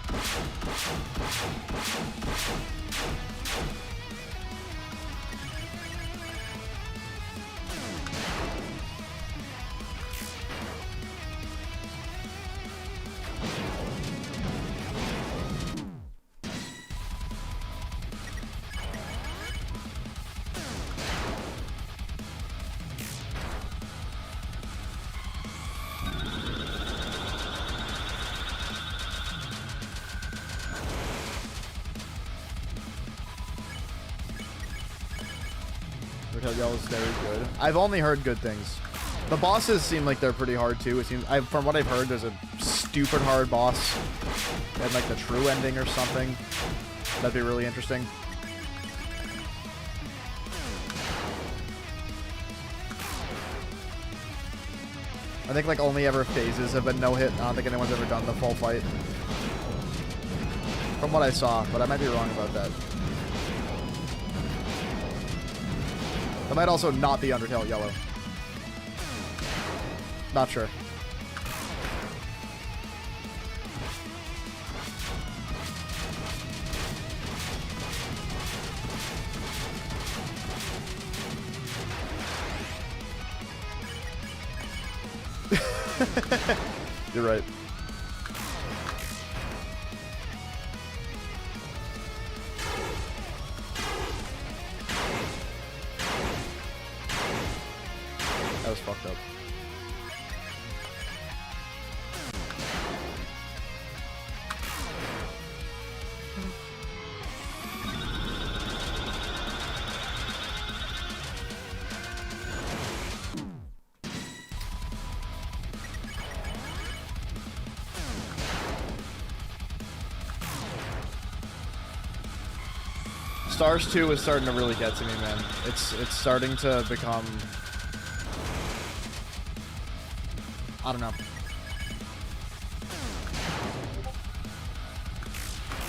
Undertale Yellow is very good. I've only heard good things. The bosses seem like they're pretty hard too. It seems, from what I've heard, there's a stupid hard boss and like the true ending or something. That'd be really interesting. I think like only ever phases have been no hit. I don't think anyone's ever done the full fight. From what I saw, but I might be wrong about that. That might also not be Undertale Yellow. Not sure. You're right. That was fucked up. Stars 2 is starting to really get to me, man. It's starting to become... I don't know.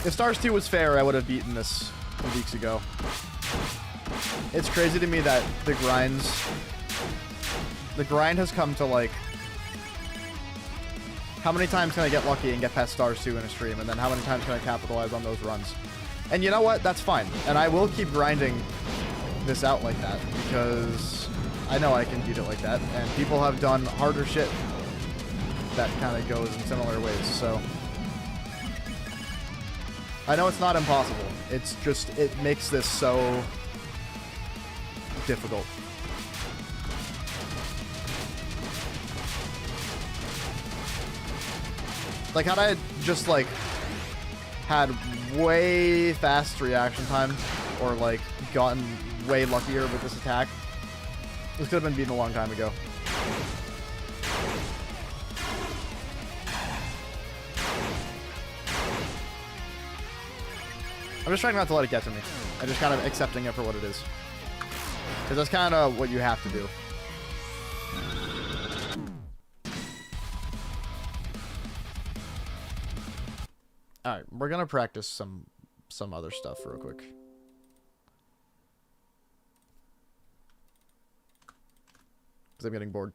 If Stars 2 was fair, I would have beaten this weeks ago. It's crazy to me that the grind has come to, like... How many times can I get lucky and get past Stars 2 in a stream, and then how many times can I capitalize on those runs? And you know what? That's fine. And I will keep grinding this out like that, because I know I can beat it like that, and people have done harder shit that kind of goes in similar ways, so... I know it's not impossible. It's just, it makes this so difficult. Like, had I just, like, had way fast reaction time, or, like, gotten way luckier with this attack, this could have been beaten a long time ago. I'm just trying not to let it get to me. I'm just kind of accepting it for what it is. Because that's kind of what you have to do. Alright, we're gonna practice some other stuff real quick. Because I'm getting bored.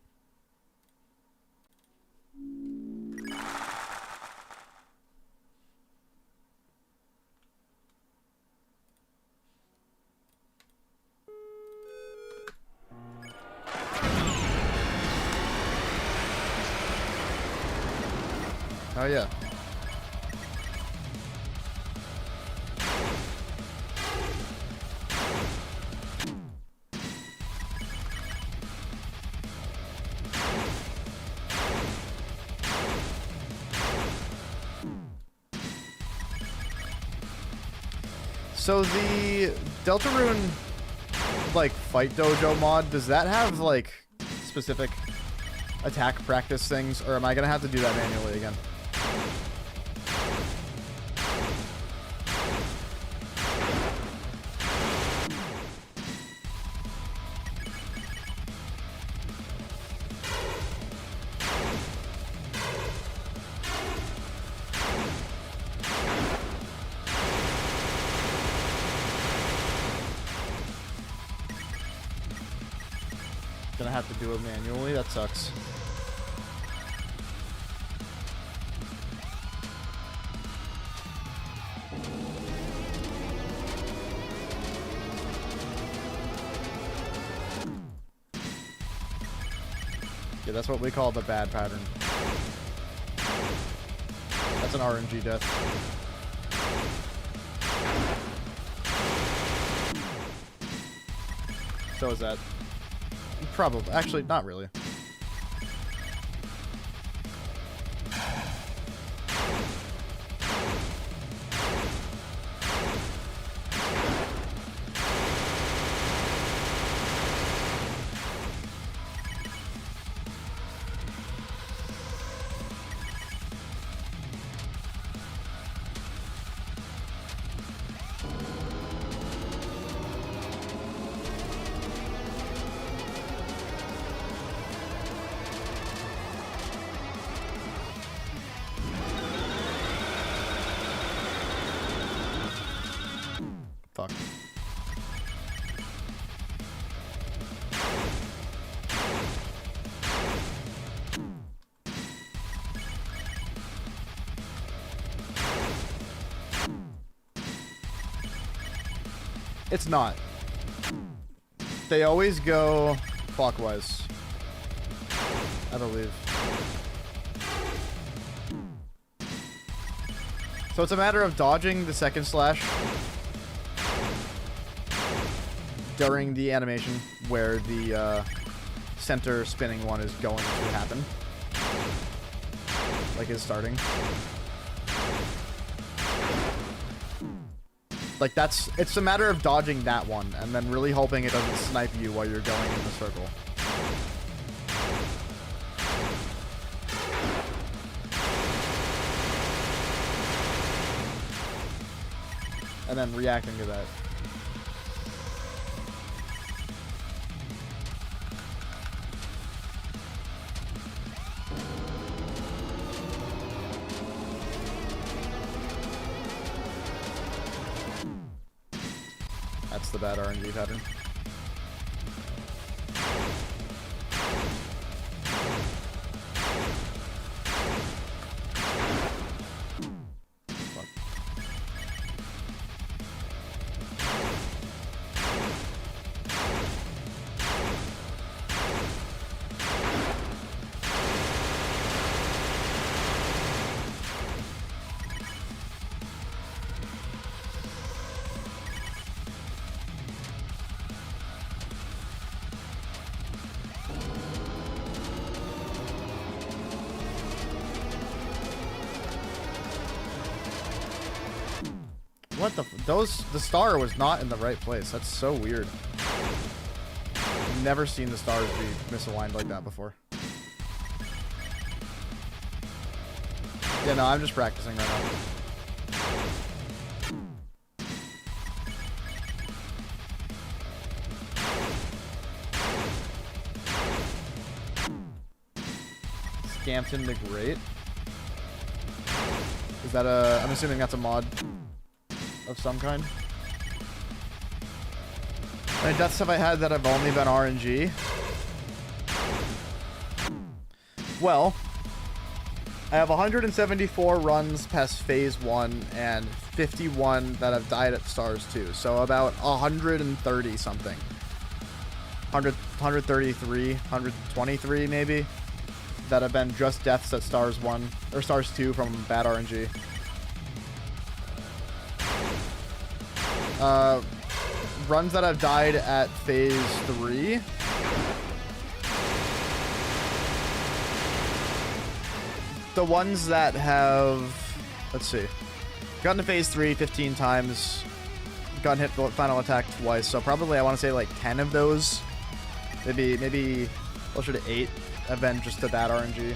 Oh yeah. So the Deltarune, like, Fight Dojo mod, does that have, like, specific attack practice things, or am I gonna have to do that manually again? Gonna have to do it manually. That sucks. Yeah, that's what we call the bad pattern. That's an RNG death. So is that. Probably. Actually, not really. It's not. They always go clockwise, I believe. So it's a matter of dodging the second slash during the animation where the center spinning one is going to happen. Like is starting. Like it's a matter of dodging that one and then really hoping it doesn't snipe you while you're going in the circle. And then reacting to that. That's the bad RNG pattern. Fuck. What the the star was not in the right place. That's so weird. Never seen the stars be misaligned like that before. Yeah, no, I'm just practicing right now. Scampton the Great. Is that I'm assuming that's a mod of some kind. How many deaths have I had that have only been RNG? Well, I have 174 runs past phase 1 and 51 that have died at stars 2. So about 130 something. 133, 123 maybe that have been just deaths at stars 1 or stars 2 from bad RNG. Runs that have died at phase 3. The ones that have, let's see, gotten to phase 3 15 times, gotten hit the final attack twice, so probably I want to say like 10 of those, maybe closer to 8 have been just to bad RNG.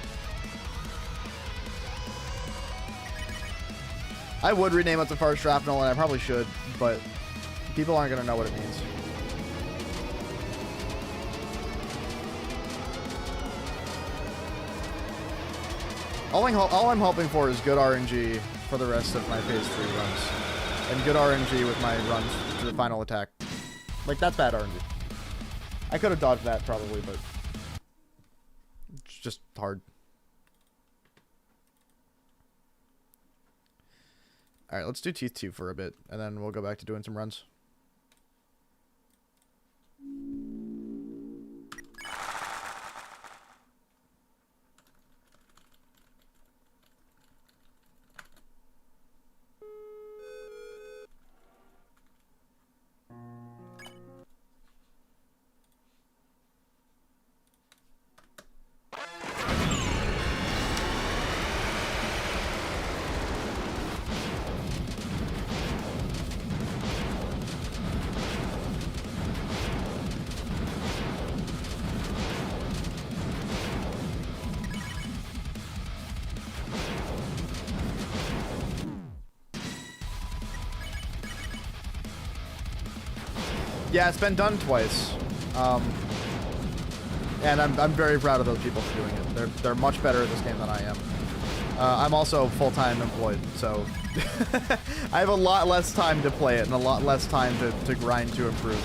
I would rename it the Far Shrapnel, and I probably should, but people aren't going to know what it means. All I'm hoping for is good RNG for the rest of my phase 3 runs. And good RNG with my runs to the final attack. Like, that's bad RNG. I could have dodged that probably, but it's just hard. Alright, let's do Teeth 2 for a bit, and then we'll go back to doing some runs. Yeah, it's been done twice, and I'm very proud of those people for doing it. They're much better at this game than I am. I'm also full-time employed, so I have a lot less time to play it and a lot less time to grind to improve.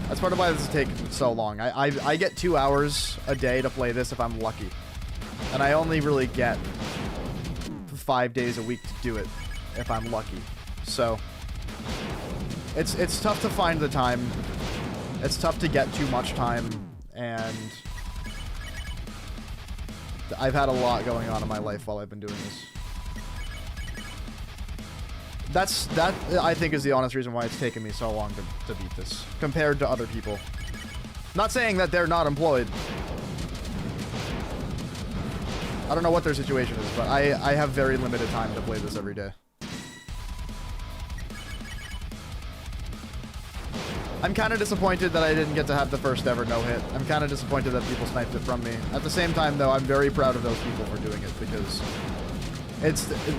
That's part of why this is taking so long. I get 2 hours a day to play this if I'm lucky, and I only really get 5 days a week to do it if I'm lucky. So It's tough to find the time. It's tough to get too much time, and I've had a lot going on in my life while I've been doing this. That I think is the honest reason why it's taken me so long to beat this compared to other people. Not saying that they're not employed. I don't know what their situation is, but I have very limited time to play this every day. I'm kind of disappointed that I didn't get to have the first ever no-hit. I'm kind of disappointed that people sniped it from me. At the same time, though, I'm very proud of those people for doing it, because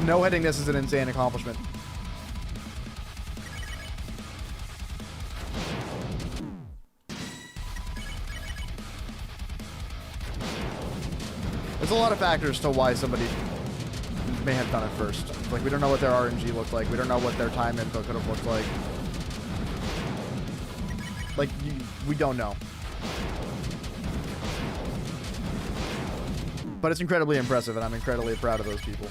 no-hitting this is an insane accomplishment. There's a lot of factors to why somebody may have done it first. Like, we don't know what their RNG looked like. We don't know what their time info could have looked like. Like, we don't know. But it's incredibly impressive, and I'm incredibly proud of those people.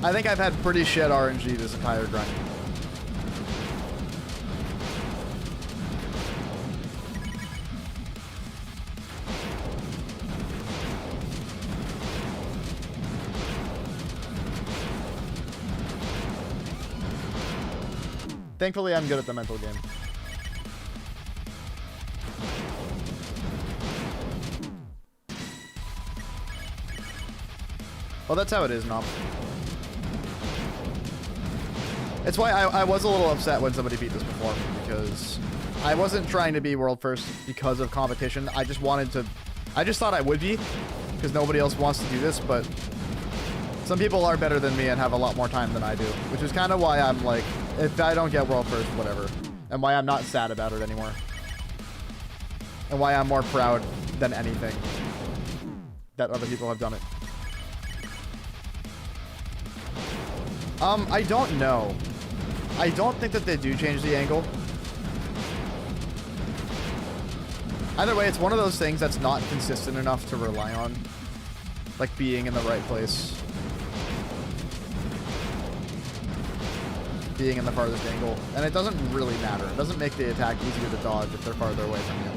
I think I've had pretty shit RNG this entire grind. Thankfully, I'm good at the mental game. Well, that's how it is, Nom. It's why I was a little upset when somebody beat this before, because I wasn't trying to be world first because of competition. I just wanted to... I just thought I would be, because nobody else wants to do this, but some people are better than me and have a lot more time than I do, which is kind of why I'm like, if I don't get world first, whatever, and why I'm not sad about it anymore, and why I'm more proud than anything that other people have done it. I don't know. I don't think that they do change the angle. Either way, it's one of those things that's not consistent enough to rely on. Like being in the right place. Being in the farthest angle. And it doesn't really matter. It doesn't make the attack easier to dodge if they're farther away from you.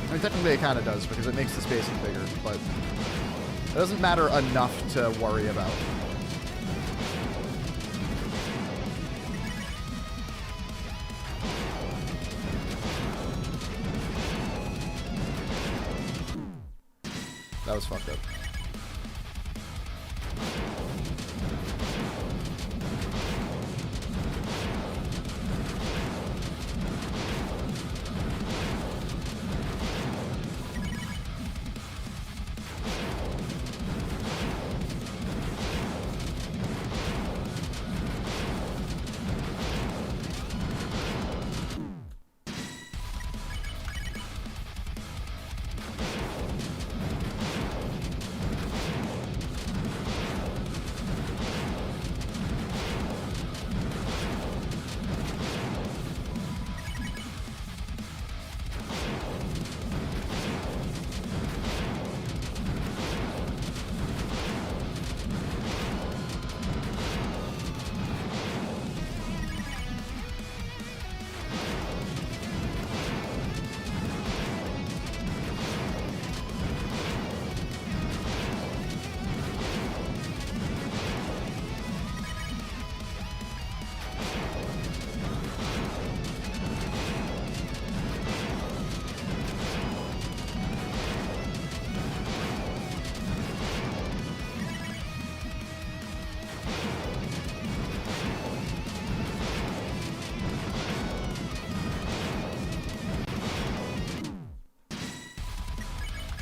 I mean, technically it kind of does, because it makes the spacing bigger, but it doesn't matter enough to worry about. That was fucked up.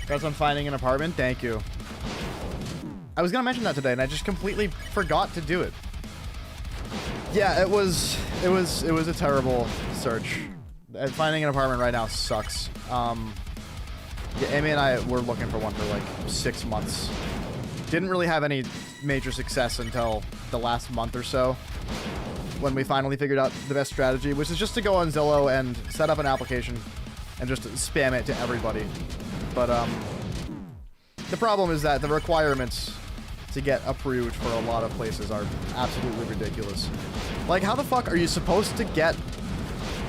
Congrats on finding an apartment. Thank you. I was gonna mention that today, and I just completely forgot to do it. Yeah, it was a terrible search. Finding an apartment right now sucks. Yeah, Amy and I were looking for one for like 6 months. Didn't really have any major success until the last month or so, when we finally figured out the best strategy, which is just to go on Zillow and set up an application and just spam it to everybody. But The problem is that the requirements to get approved for a lot of places are absolutely ridiculous. Like, how the fuck are you supposed to get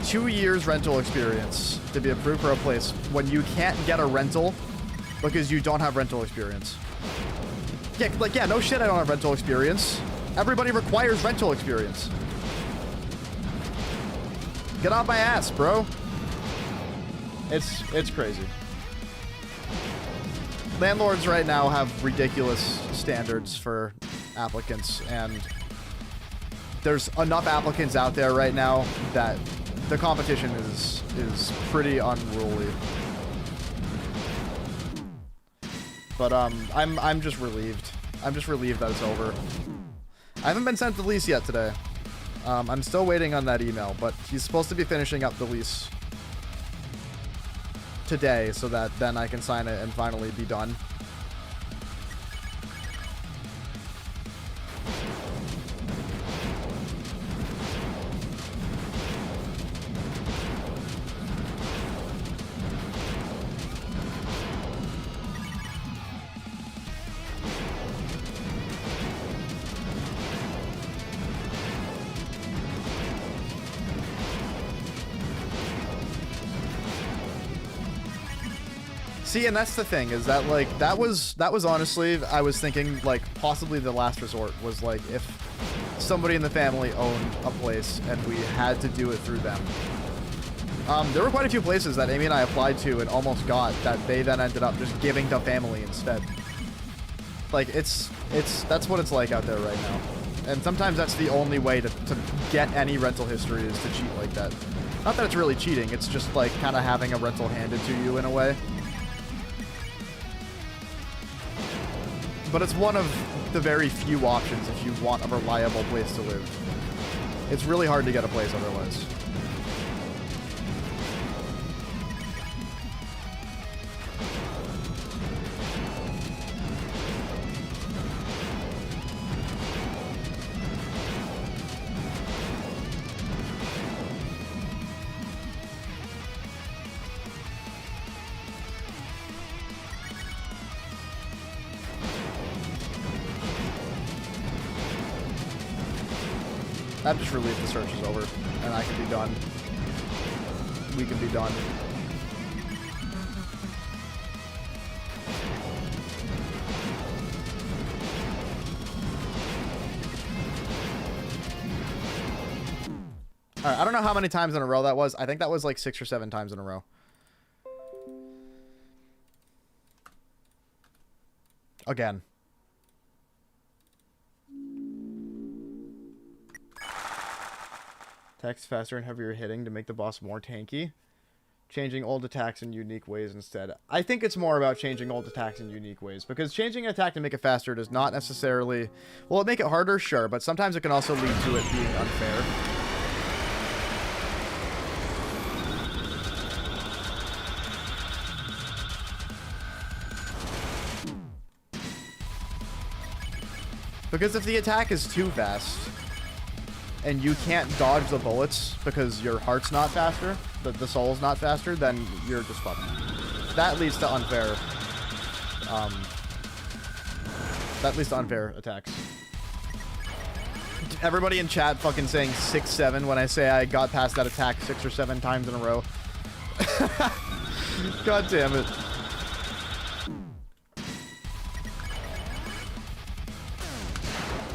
2 years rental experience to be approved for a place when you can't get a rental because you don't have rental experience? Yeah, like, yeah, no shit, I don't have rental experience. Everybody requires rental experience. Get off my ass, bro. It's crazy. Landlords right now have ridiculous standards for applicants, and there's enough applicants out there right now that the competition is pretty unruly. But I'm just relieved. I'm just relieved that it's over. I haven't been sent the lease yet today. I'm still waiting on that email, but he's supposed to be finishing up the lease today so that then I can sign it and finally be done. See, and that's the thing, is that, like, that was honestly, I was thinking, like, possibly the last resort was, like, if somebody in the family owned a place and we had to do it through them. There were quite a few places that Amy and I applied to and almost got that they then ended up just giving to family instead. Like, that's what it's like out there right now. And sometimes that's the only way to get any rental history is to cheat like that. Not that it's really cheating, it's just, like, kind of having a rental handed to you in a way. But it's one of the very few options if you want a reliable place to live. It's really hard to get a place otherwise. I'm just relieved the search is over, and I can be done. We can be done. Alright, I don't know how many times in a row that was. I think that was like 6 or 7 times in a row. Again. Attacks faster and heavier hitting to make the boss more tanky. Changing old attacks in unique ways instead. I think it's more about changing old attacks in unique ways, because changing an attack to make it faster does not necessarily... Will it make it harder? Sure, but sometimes it can also lead to it being unfair. Because if the attack is too fast, and you can't dodge the bullets because your heart's not faster, the soul's not faster, then you're just fucked. That leads to unfair. That leads to unfair attacks. Everybody in chat fucking saying 6-7 when I say I got past that attack 6 or 7 times in a row. God damn it.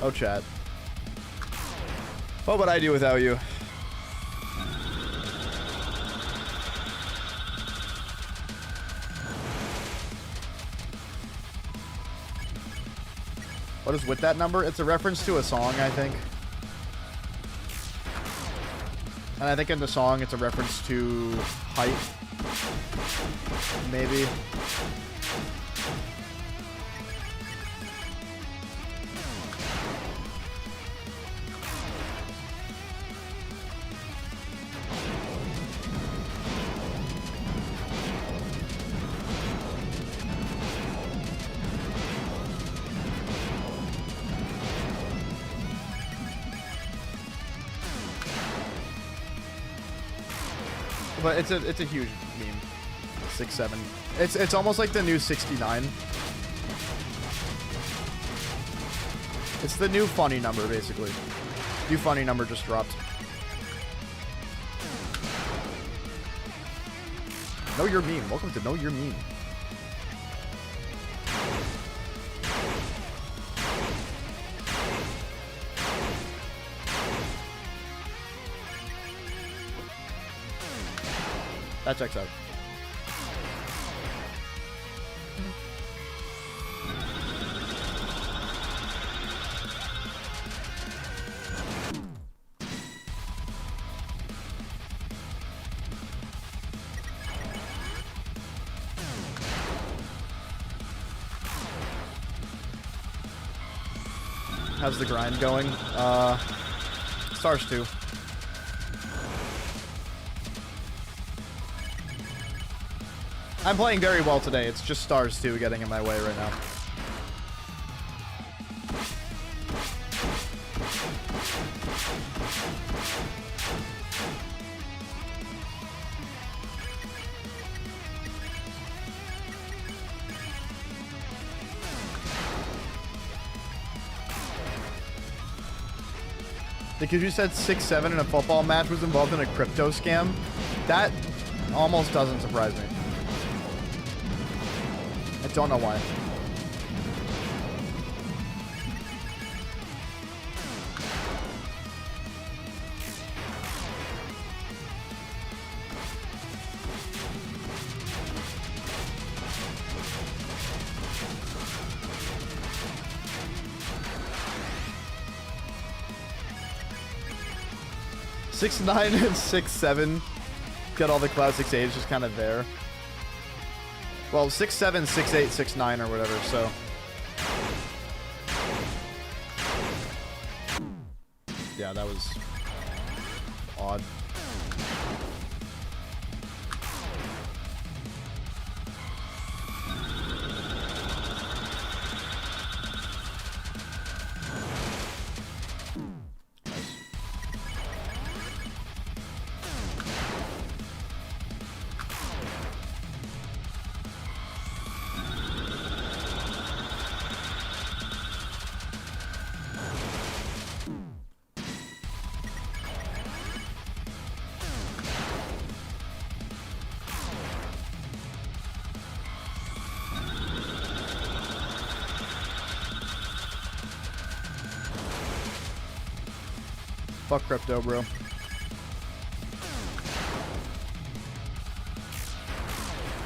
Oh, chat. What would I do without you? What is with that number? It's a reference to a song, I think. And I think in the song it's a reference to height. Maybe. But it's a huge meme. 6-7. It's almost like the new 69. It's the new funny number, basically. New funny number just dropped. Know Your Meme. Welcome to Know Your Meme. That checks out. How's the grind going? Stars 2. I'm playing very well today. It's just Stars 2 getting in my way right now. Because you said 6-7 in a football match was involved in a crypto scam, that almost doesn't surprise me. I don't know why. Six nine and 6-7 got all the classic age just kind of there. Well, 6-7, 6-8, 6-9 or whatever, so. Yeah, that was odd. Fuck crypto, bro.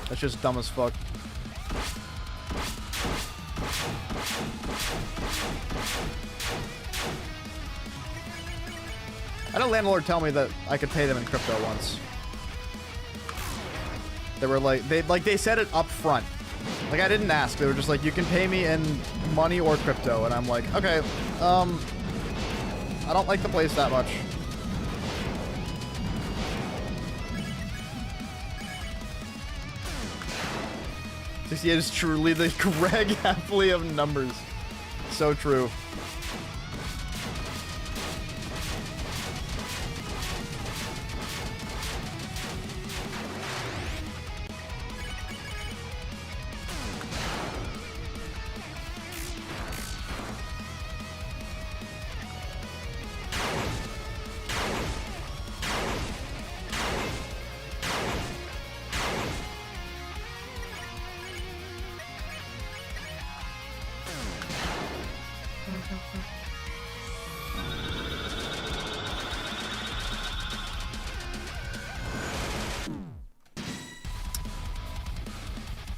That's just dumb as fuck. I had a landlord tell me that I could pay them in crypto once. They were like, they said it up front. Like, I didn't ask. They were just like, you can pay me in money or crypto. And I'm like, okay, I don't like the place that much. It is truly the Greg Heffley of numbers. So true.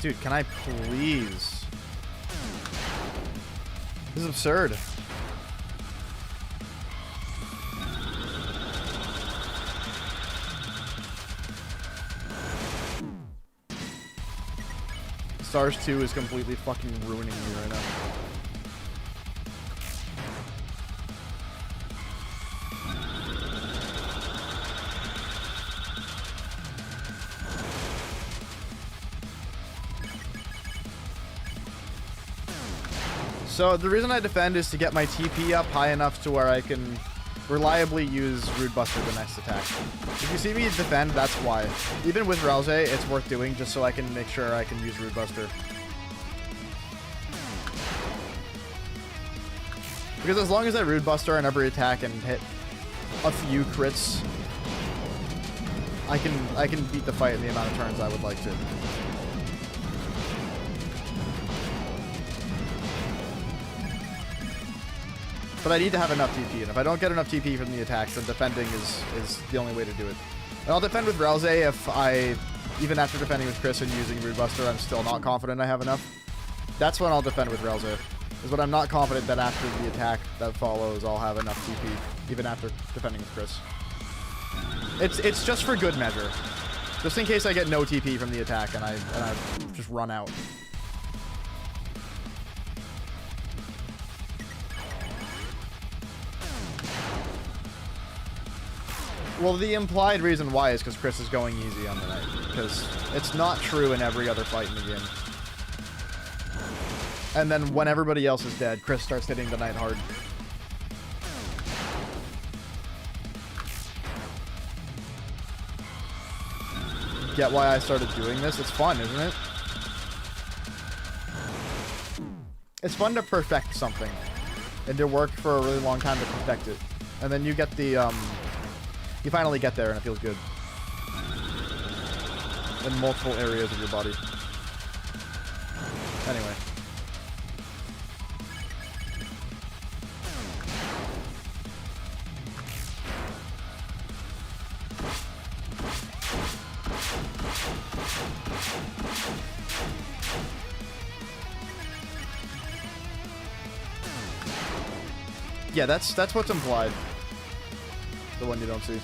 Dude, can I please? This is absurd. Stars 2 is completely fucking ruining me right now. So the reason I defend is to get my TP up high enough to where I can reliably use Rude Buster the next attack. If you see me defend, that's why. Even with Rouse, it's worth doing just so I can make sure I can use Rude Buster. Because as long as I Rude Buster on every attack and hit a few crits, I can beat the fight in the amount of turns I would like to. But I need to have enough TP, and if I don't get enough TP from the attacks, then defending is the only way to do it. And I'll defend with Ralze if I, even after defending with Chris and using Rude Buster, I'm still not confident I have enough. That's when I'll defend with Ralze, is when I'm not confident that after the attack that follows, I'll have enough TP, even after defending with Chris. It's just for good measure. Just in case I get no TP from the attack and I just run out. Well, the implied reason why is because Chris is going easy on the knight. Because it's not true in every other fight in the game. And then when everybody else is dead, Chris starts hitting the knight hard. Get why I started doing this? It's fun, isn't it? It's fun to perfect something. And to work for a really long time to perfect it. And then you get the, you finally get there and it feels good. In multiple areas of your body. Anyway. Yeah, that's what's implied. The one you don't see.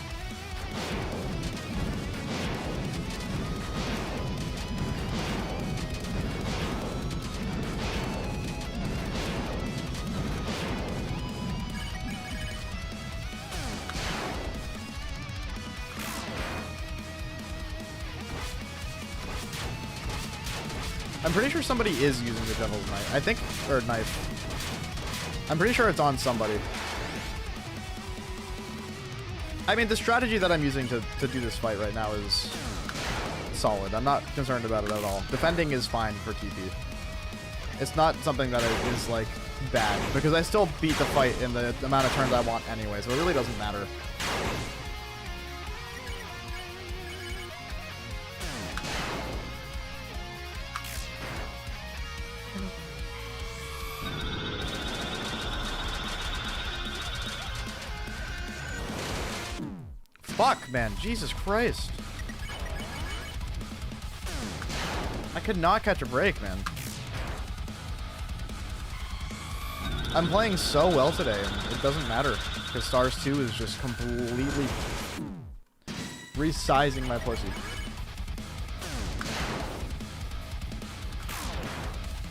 I'm pretty sure somebody is using the Devil's Knight. I think, or knife. I'm pretty sure it's on somebody. I mean, the strategy that I'm using to do this fight right now is solid. I'm not concerned about it at all. Defending is fine for TP. It's not something that is, like, bad, because I still beat the fight in the amount of turns I want anyway, so it really doesn't matter. Fuck, man. Jesus Christ. I could not catch a break, man. I'm playing so well today, and it doesn't matter. Because Stars 2 is just completely resizing my pussy.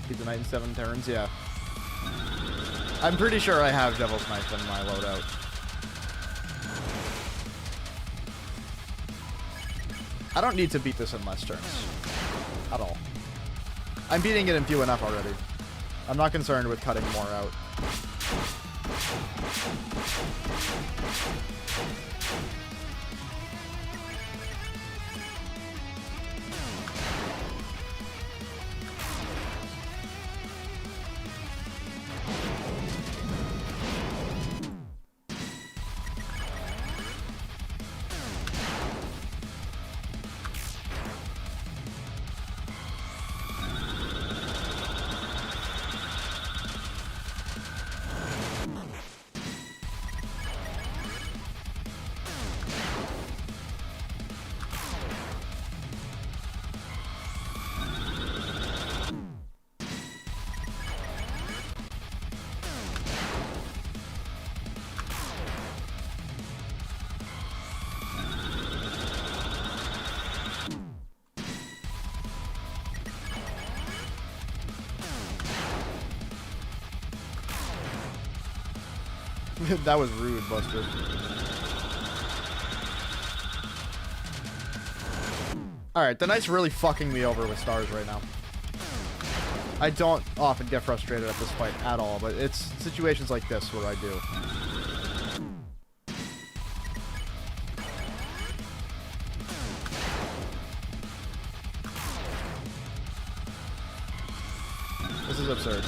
Beat the knight in 7 turns, yeah. I'm pretty sure I have Devil's Knife in my loadout. I don't need to beat this in less turns. At all. I'm beating it in few enough already. I'm not concerned with cutting more out. That was rude, Buster. Alright, the knight's really fucking me over with stars right now. I don't often get frustrated at this fight at all, but it's situations like this where I do. This is absurd.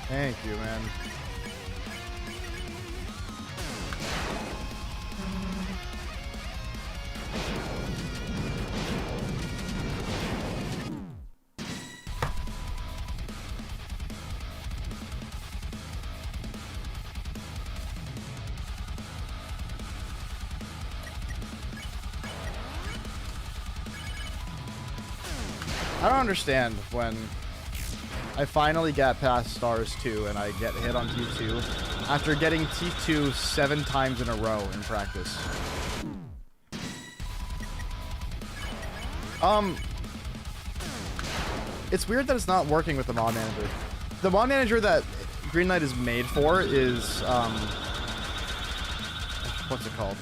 Thank you, man. I don't understand when I finally get past Stars 2 and I get hit on T2 after getting T2 7 times in a row in practice. It's weird that it's not working with the mod manager. The mod manager that Green Knight is made for is, what's it called?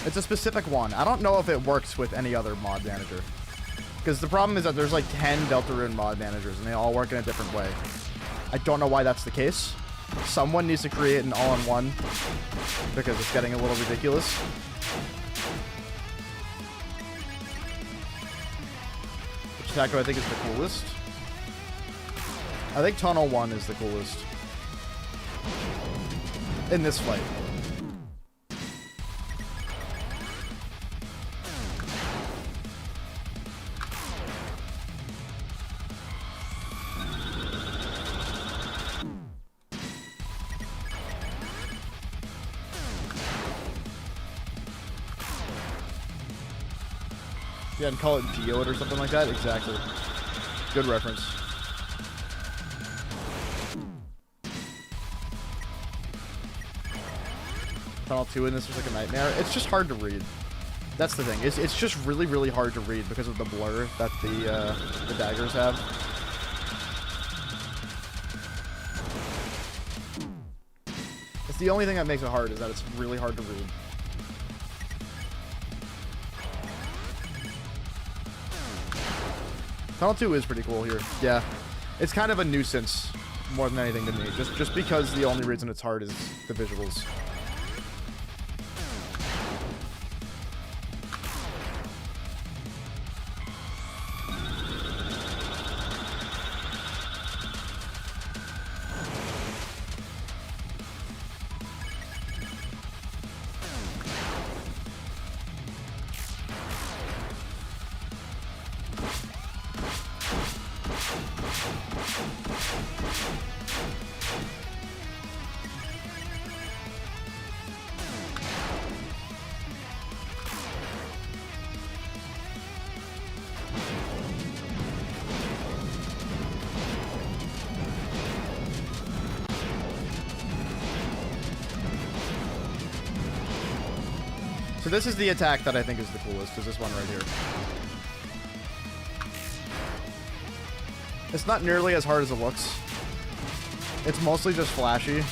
It's a specific one. I don't know if it works with any other mod manager. Because the problem is that there's like 10 Deltarune mod managers and they all work in a different way. I don't know why that's the case. Someone needs to create an all-in-one because it's getting a little ridiculous. Which attack do I think is the coolest? I think Tunnel 1 is the coolest. In this fight. Yeah, and call it Geode or something like that? Exactly. Good reference. Tunnel 2 in this was like a nightmare. It's just hard to read. That's the thing. It's just really, really hard to read because of the blur that the daggers have. It's the only thing that makes it hard is that it's really hard to read. Tunnel 2 is pretty cool here. Yeah. It's kind of a nuisance more than anything to me. Just because the only reason it's hard is the visuals. So this is the attack that I think is the coolest, is this one right here. It's not nearly as hard as it looks. It's mostly just flashy,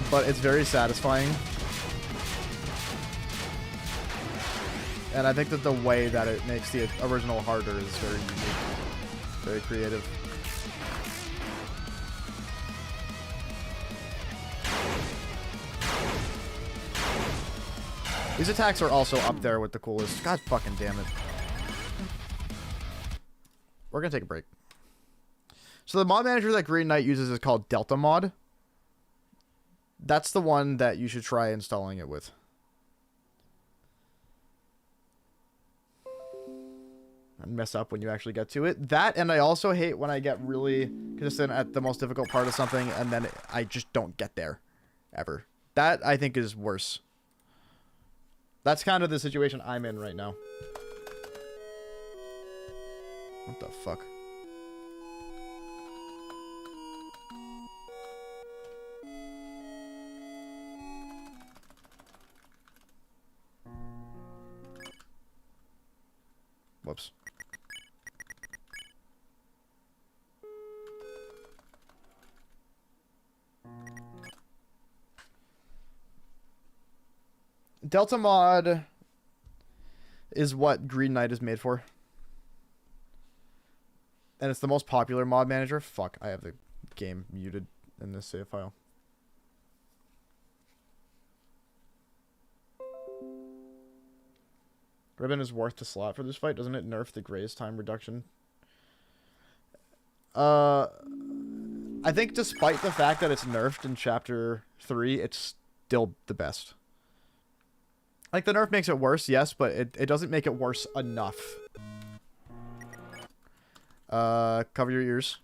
but it's very satisfying. And I think that the way that it makes the original harder is very unique. Very creative. These attacks are also up there with the coolest. God fucking damn it. We're gonna take a break. So the mod manager that Green Knight uses is called Delta Mod. That's the one that you should try installing it with. And mess up when you actually get to it. That, and I also hate when I get really consistent at the most difficult part of something and then I just don't get there. Ever. That, I think, is worse. That's kind of the situation I'm in right now. What the fuck? Whoops. Delta Mod is what Green Knight is made for. And it's the most popular mod manager. Fuck, I have the game muted in this save file. Ribbon is worth the slot for this fight. Doesn't it nerf the graze time reduction? I think despite the fact that it's nerfed in Chapter 3, it's still the best. Like, the nerf makes it worse, yes, but it doesn't make it worse enough. Cover your ears.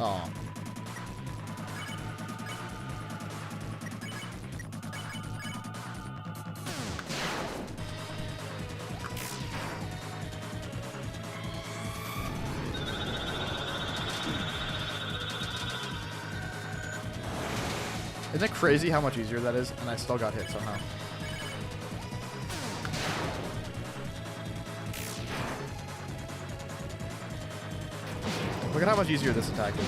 Oh. Isn't it crazy how much easier that is? And I still got hit somehow. Look at how much easier this attack is.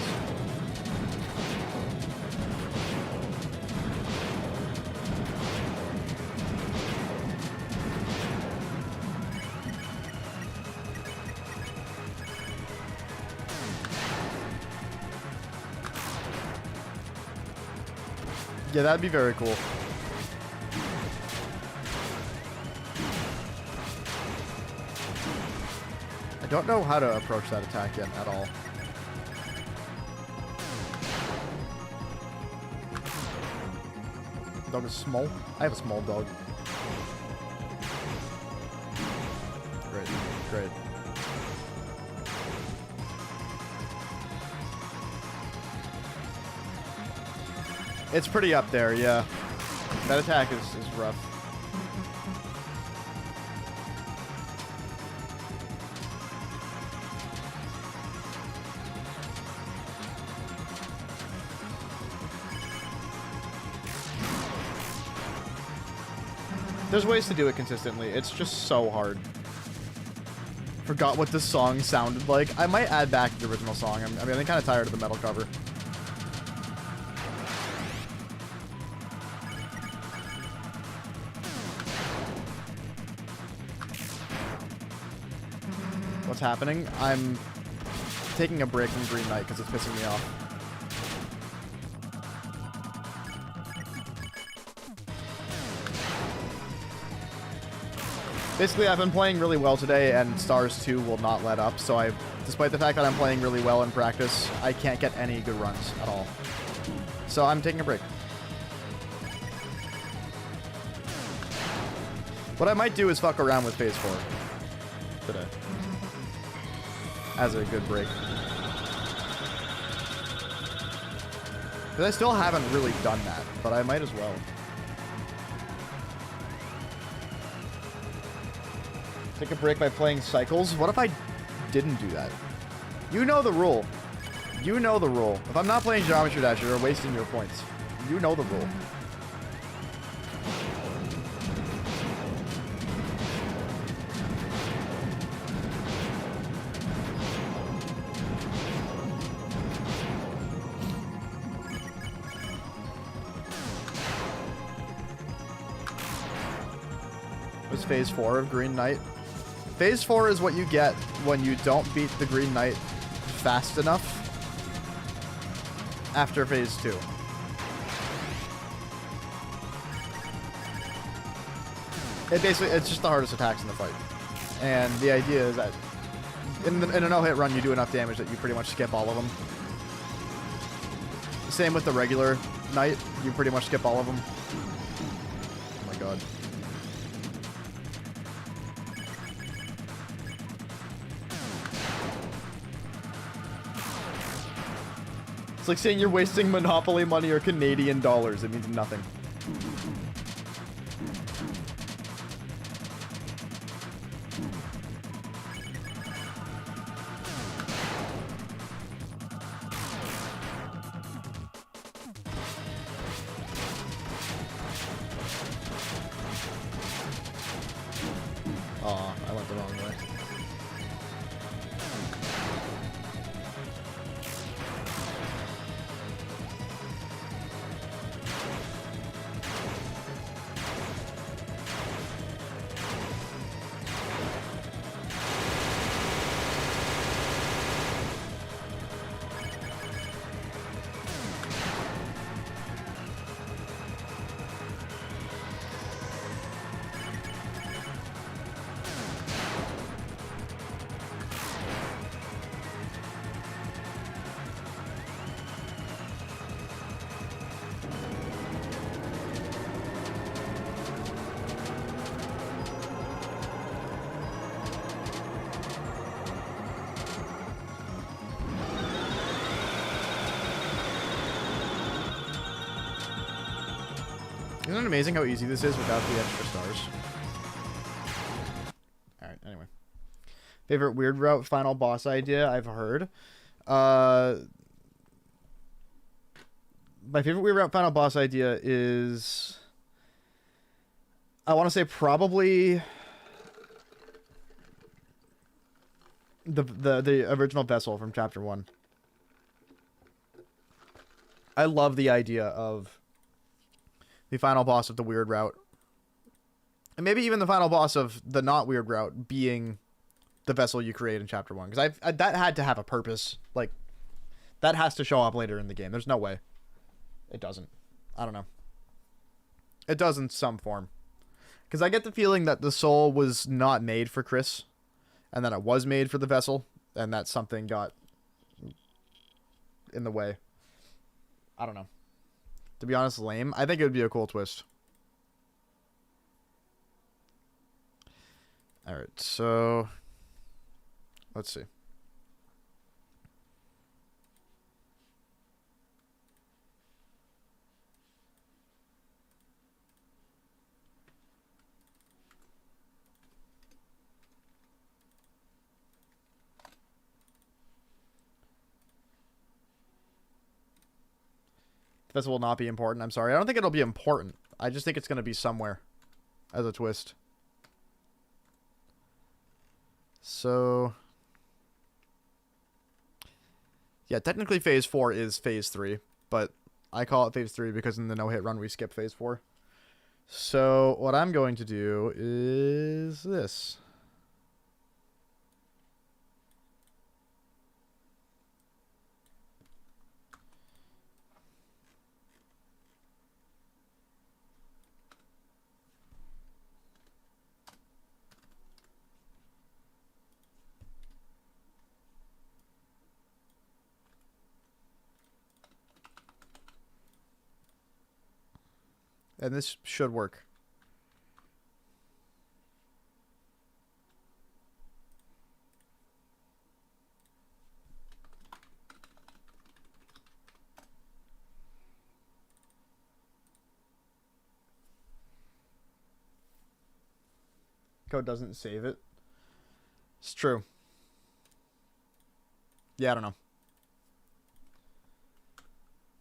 Yeah, that'd be very cool. I don't know how to approach that attack yet at all. Dog is small. I have a small dog. Great, great. It's pretty up there, yeah. That attack is rough. There's ways to do it consistently. It's just so hard. Forgot what this song sounded like. I might add back the original song. I'm kind of tired of the metal cover. What's happening? I'm taking a break from Green Knight because it's pissing me off. Basically, I've been playing really well today, and Stars 2 will not let up, so despite the fact that I'm playing really well in practice, I can't get any good runs at all. So I'm taking a break. What I might do is fuck around with Phase 4 today. As a good break. Because I still haven't really done that, but I might as well. Take a break by playing Cycles? What if I didn't do that? You know the rule. You know the rule. If I'm not playing Geometry Dash, you're wasting your points. You know the rule. Was Phase 4 of Green Knight? Phase 4 is what you get when you don't beat the Green Knight fast enough after Phase 2. It's just the hardest attacks in the fight. And the idea is that in a no-hit run, you do enough damage that you pretty much skip all of them. Same with the regular Knight. You pretty much skip all of them. Oh my god. It's like saying you're wasting Monopoly money or Canadian dollars. It means nothing. Aw, I went the wrong way. it amazing how easy this is without the extra stars? Alright, anyway. Favorite weird route final boss idea I've heard. My favorite weird route final boss idea is... I want to say probably... The original vessel from chapter 1. I love the idea of the final boss of the weird route. And maybe even the final boss of the not weird route being the vessel you create in chapter 1. Because that had to have a purpose. Like, that has to show up later in the game. There's no way. It doesn't. I don't know. It does in some form. Because I get the feeling that the soul was not made for Chris. And that it was made for the vessel. And that something got in the way. I don't know. To be honest, lame. I think it would be a cool twist. Alright, so... let's see. This will not be important. I'm sorry. I don't think it'll be important. I just think it's going to be somewhere as a twist. So... yeah, technically Phase 4 is Phase 3. But I call it Phase 3 because in the no-hit run we skip Phase 4. So what I'm going to do is this. And this should work. Code doesn't save it. It's true. Yeah, I don't know.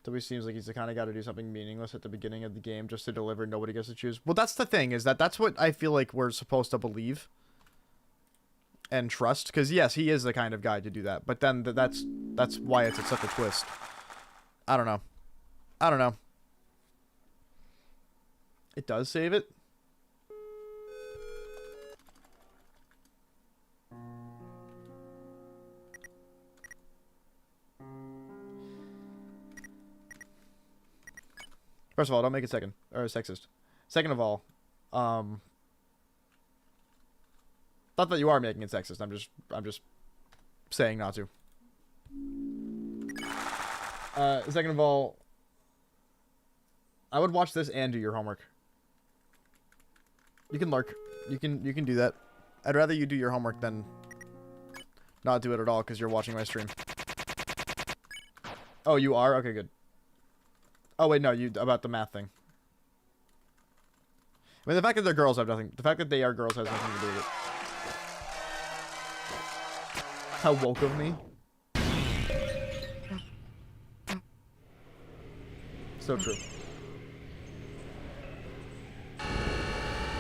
Toby seems like he's the kind of guy to do something meaningless at the beginning of the game just to deliver. Nobody gets to choose. Well, that's the thing, is that's what I feel like we're supposed to believe and trust. Because yes, he is the kind of guy to do that. But then that's why it's such a twist. I don't know. I don't know. It does save it. First of all, don't make it second or sexist. Second of all, not that you are making it sexist. I'm just saying not to. Second of all, I would watch this and do your homework. You can lurk. You can do that. I'd rather you do your homework than not do it at all because you're watching my stream. Oh, you are? Okay, good. Oh, wait, no, you about the math thing. I mean, the fact that they're girls have nothing... the fact that they are girls has nothing to do with it. How woke of me. So true.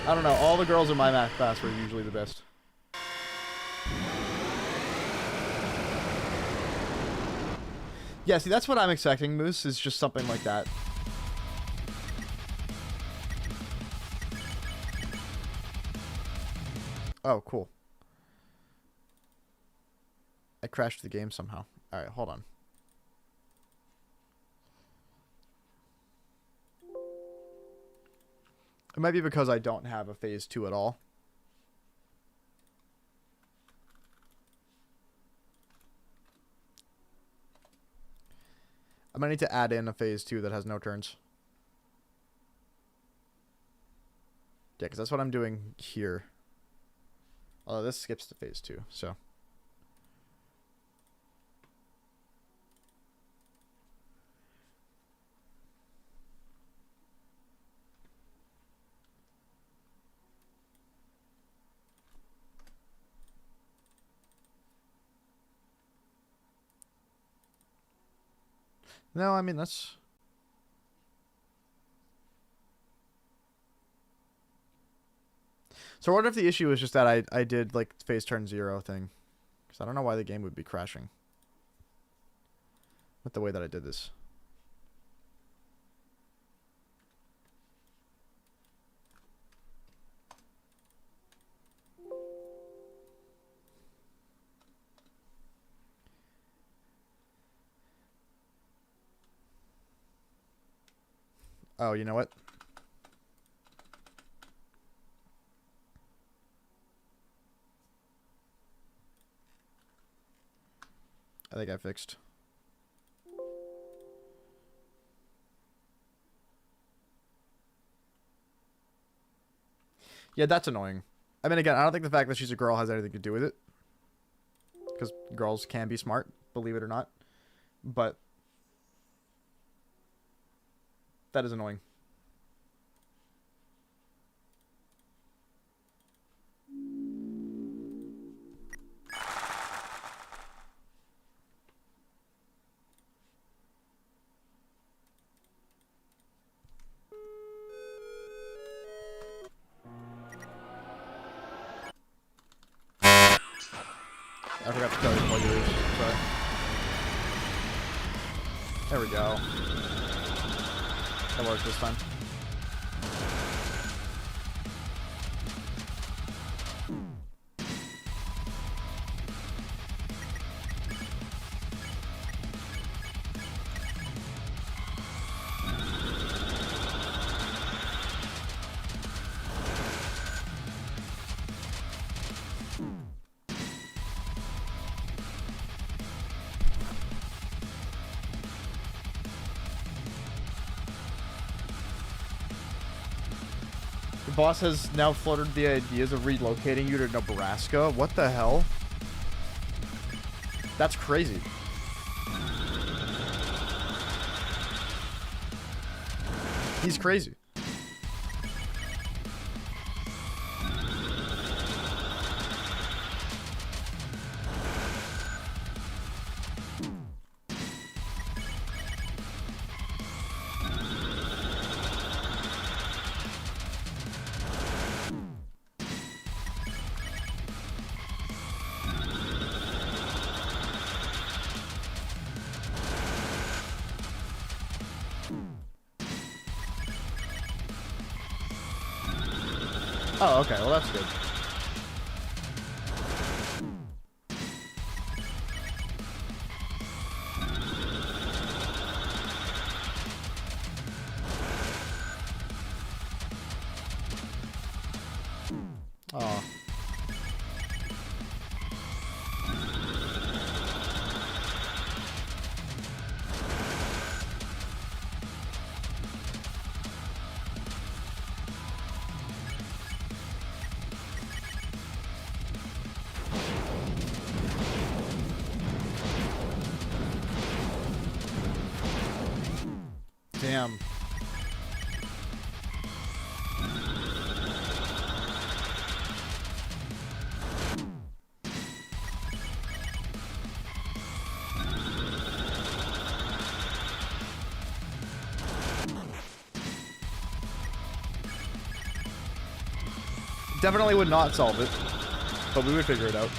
I don't know, all the girls in my math class were usually the best. Yeah, see, that's what I'm expecting, Moose, is just something like that. Oh, cool. I crashed the game somehow. Alright, hold on. It might be because I don't have a phase 2 at all. I might need to add in a phase 2 that has no turns. Yeah, because that's what I'm doing here. Although this skips to phase 2, so. No, I mean, that's... So I wonder if the issue is just that I did, like, phase turn 0 thing. Because I don't know why the game would be crashing. With the way that I did this. Oh, you know what? I think I fixed. Yeah, that's annoying. I mean, again, I don't think the fact that she's a girl has anything to do with it. Because girls can be smart, believe it or not. But that is annoying. I forgot to tell you what you is. Sorry. There we go. That worked this time. The boss has now floated the ideas of relocating you to Nebraska. What the hell? That's crazy. He's crazy. Oh, okay. Well, that's good. Oh. Damn. Definitely would not solve it, but we would figure it out.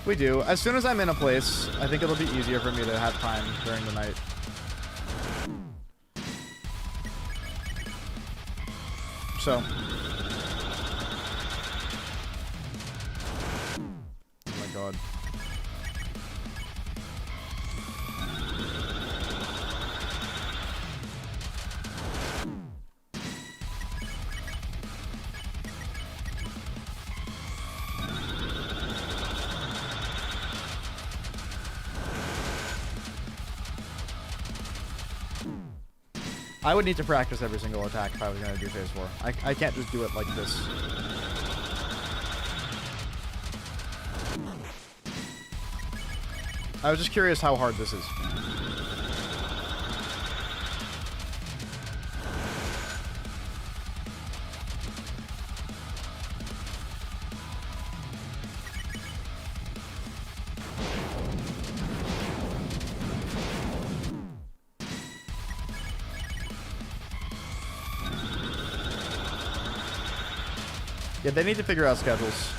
We do. As soon as I'm in a place, I think it'll be easier for me to have time during the night. So. Oh my god. I would need to practice every single attack if I was going to do phase 4. I can't just do it like this. I was just curious how hard this is. Yeah, they need to figure out schedules.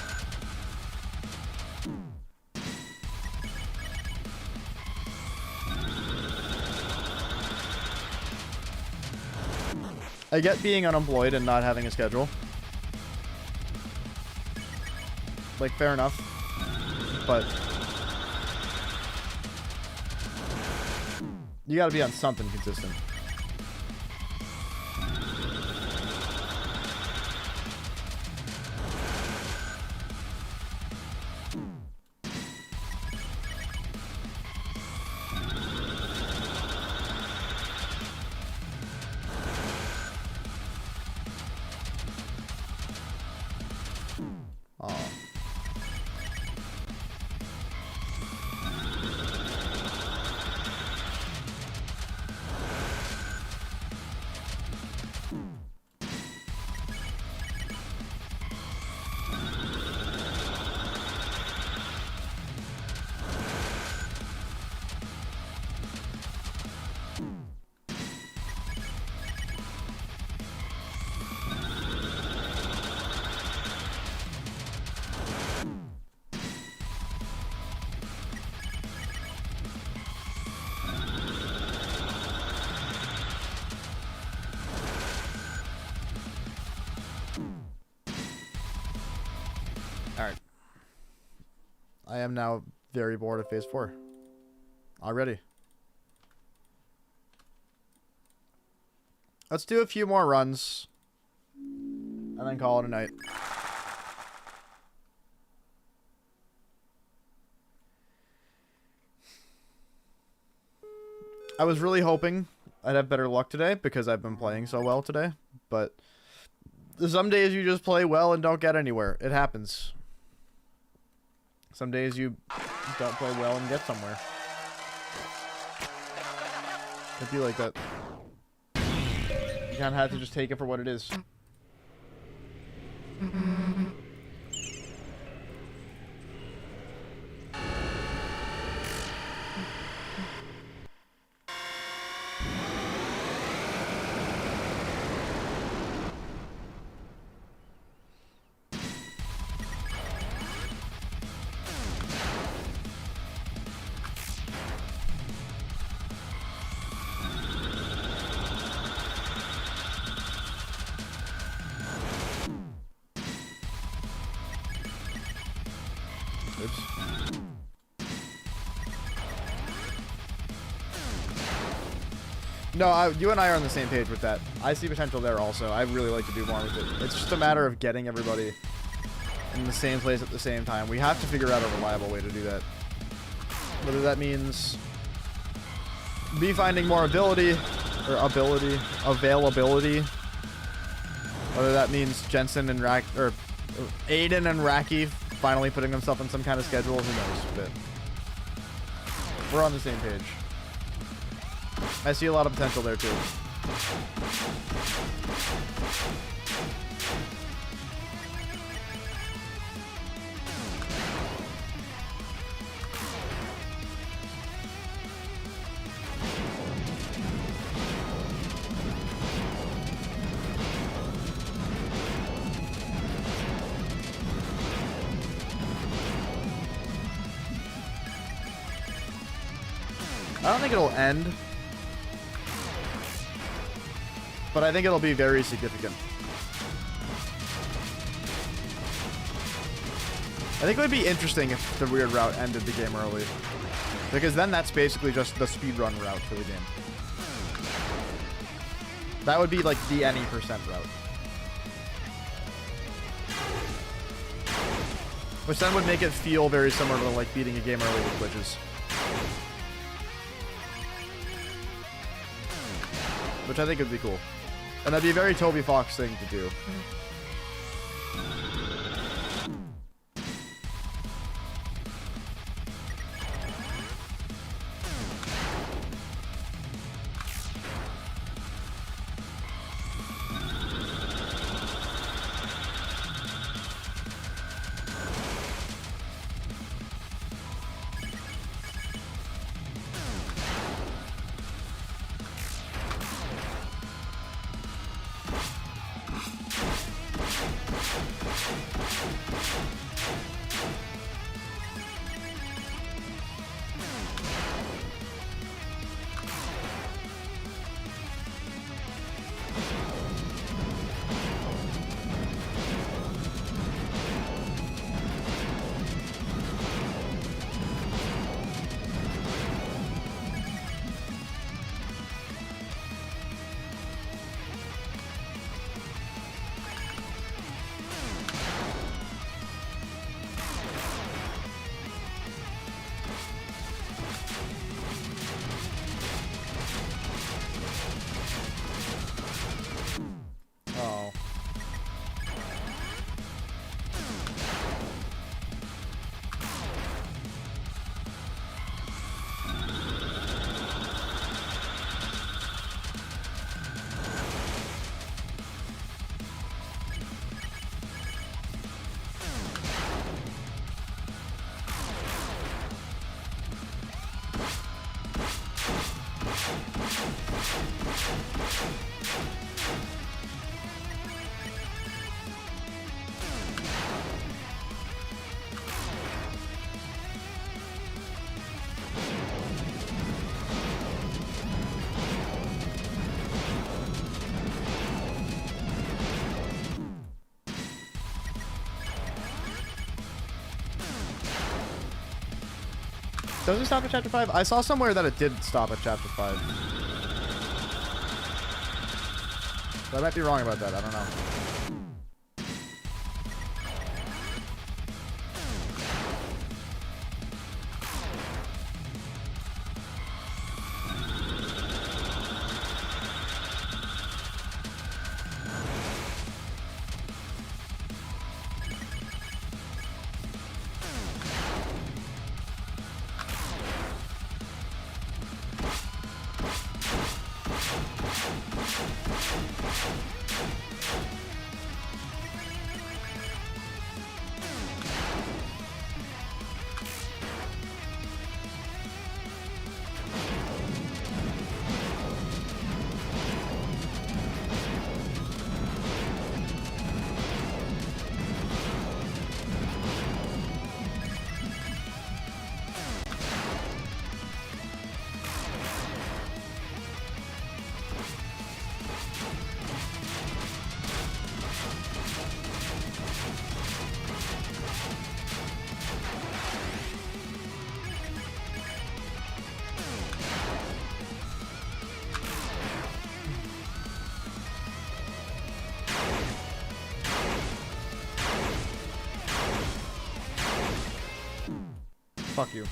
I get being unemployed and not having a schedule. Like, fair enough. But you gotta be on something consistent. Oh. Alright. I am now very bored of phase 4. Already. Let's do a few more runs. And then call it a night. I was really hoping I'd have better luck today because I've been playing so well today. But some days you just play well and don't get anywhere. It happens. Some days you don't play well and get somewhere. It'd be like that. You kind of have to just take it for what it is. Oops. No, you and I are on the same page with that. I see potential there also. I really like to do more with it. It's just a matter of getting everybody in the same place at the same time. We have to figure out a reliable way to do that. Whether that means me finding more availability. Whether that means Jensen and Aiden and Raki finally putting themselves in some kind of schedule, who knows, but we're on the same page. I see a lot of potential there too. I don't think it'll end, but I think it'll be very significant. I think it would be interesting if the weird route ended the game early, because then that's basically just the speedrun route for the game. That would be like the any percent route. Which then would make it feel very similar to like beating a game early with glitches. which I think would be cool. And that'd be a very Toby Fox thing to do. Oh. Does it stop at chapter 5? I saw somewhere that it did stop at chapter 5. But I might be wrong about that. I don't know. Fuck you.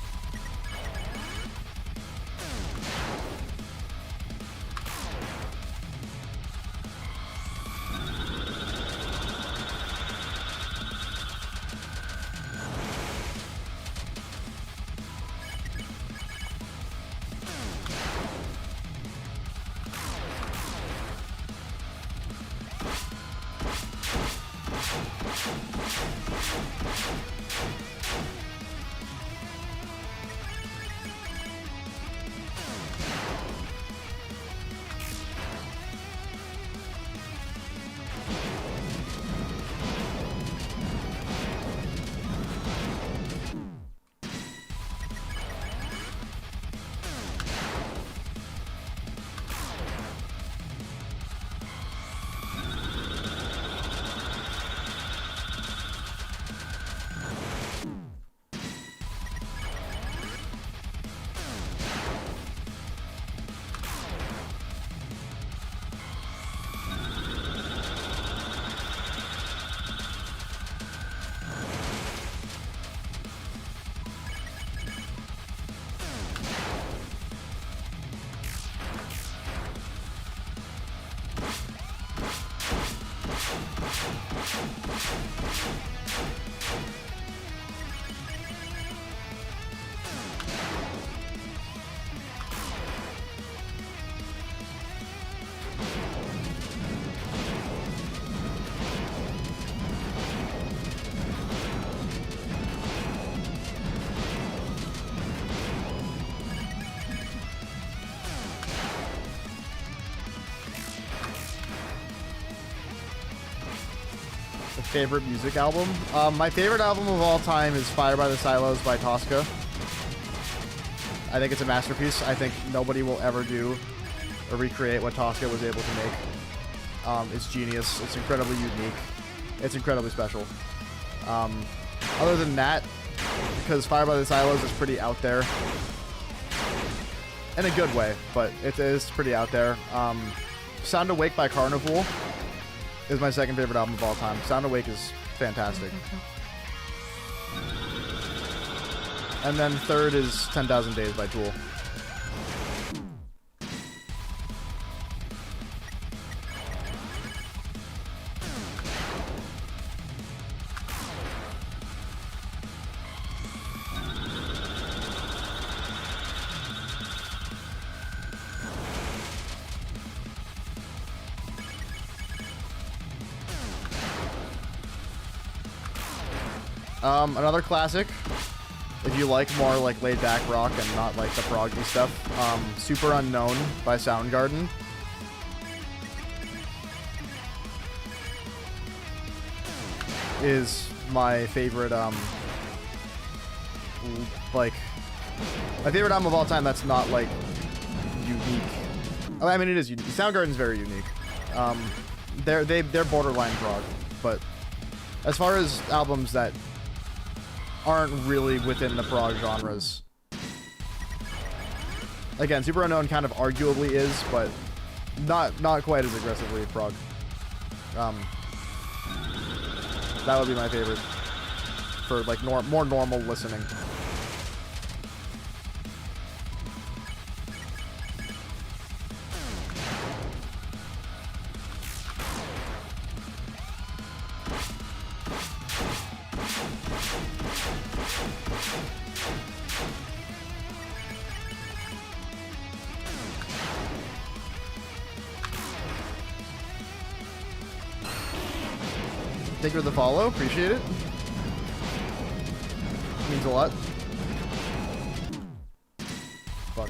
Favorite music album? My favorite album of all time is Fire by the Silos by Tosca. I think it's a masterpiece. I think nobody will ever do or recreate what Tosca was able to make. It's genius. It's incredibly unique. It's incredibly special. Other than that, because Fire by the Silos is pretty out there. In a good way, but it is pretty out there. Sound Awake by Carnival is my second favorite album of all time. Sound Awake is fantastic. And then third is 10,000 Days by Tool. Another classic, if you like more like laid back rock and not like the proggy stuff, Super Unknown by Soundgarden. Is my favorite, like, my favorite album of all time that's not, like, unique. I mean, it is unique. Soundgarden's very unique. They're borderline prog, but as far as albums that aren't really within the prog genres. Again, Super Unknown kind of arguably is, but not quite as aggressively prog. That would be my favorite for like more normal listening. Thank you for the follow. Appreciate it. Means a lot. Fuck.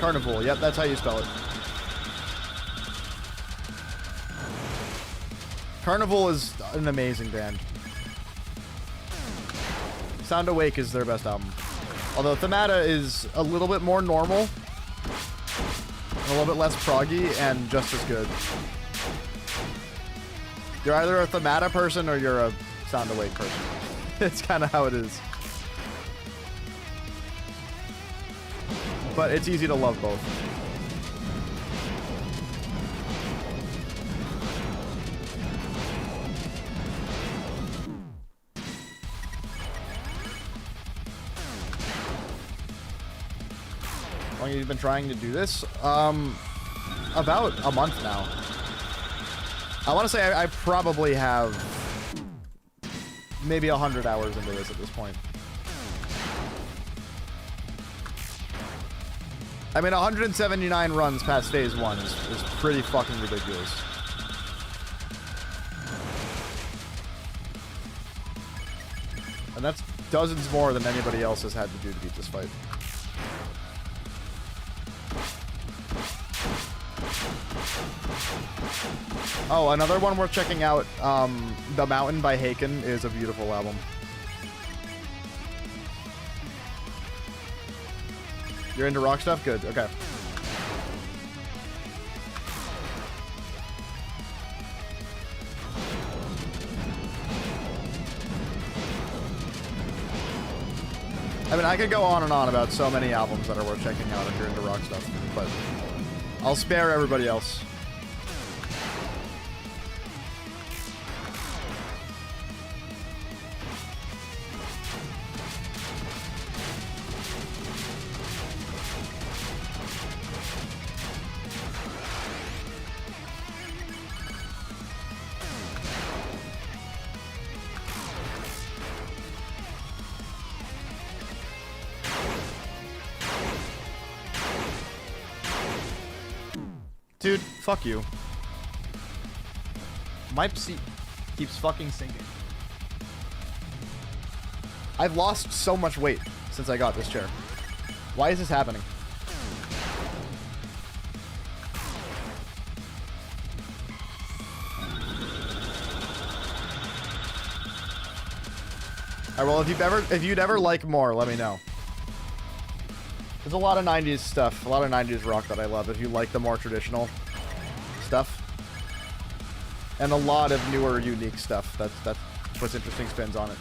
Carnival. Yep, that's how you spell it. Carnival is an amazing band. Sound Awake is their best album. Although Themata is a little bit more normal, a little bit less proggy, and just as good. You're either a Themata person or you're a Sound Awake person. It's kind of how it is. But it's easy to love both. How long have you been trying to do this? About a month now. I want to say I probably have maybe 100 hours into this at this point. I mean, 179 runs past phase 1 is pretty fucking ridiculous. And that's dozens more than anybody else has had to do to beat this fight. Oh, another one worth checking out, The Mountain by Haken is a beautiful album. You're into rock stuff? Good, okay. I mean, I could go on and on about so many albums that are worth checking out if you're into rock stuff, but I'll spare everybody else. Dude, fuck you. My seat keeps fucking sinking. I've lost so much weight since I got this chair. Why is this happening? Alright, well, if you'd ever like more, let me know. There's a lot of 90s stuff, a lot of 90s rock that I love if you like the more traditional stuff. And a lot of newer, unique stuff. That puts interesting spins on it.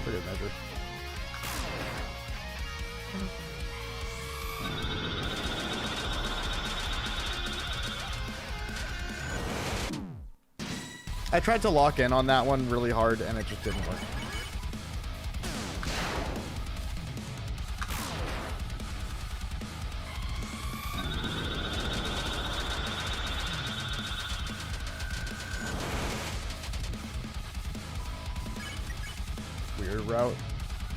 For good measure. I tried to lock in on that one really hard and it just didn't work. Weird route.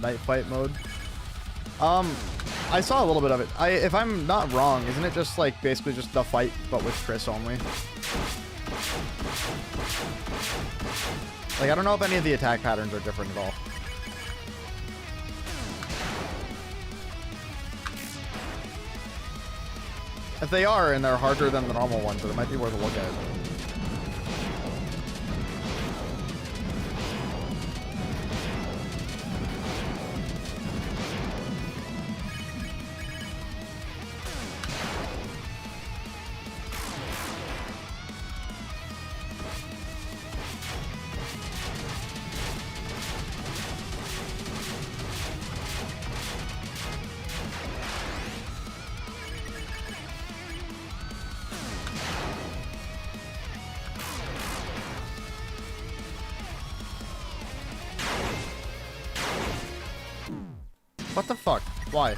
Night fight mode. I saw a little bit of it. If I'm not wrong, isn't it just like basically just the fight but with Chris only? Like, I don't know if any of the attack patterns are different at all. If they are, and they're harder than the normal ones, then it might be worth a look at. What the fuck? Why?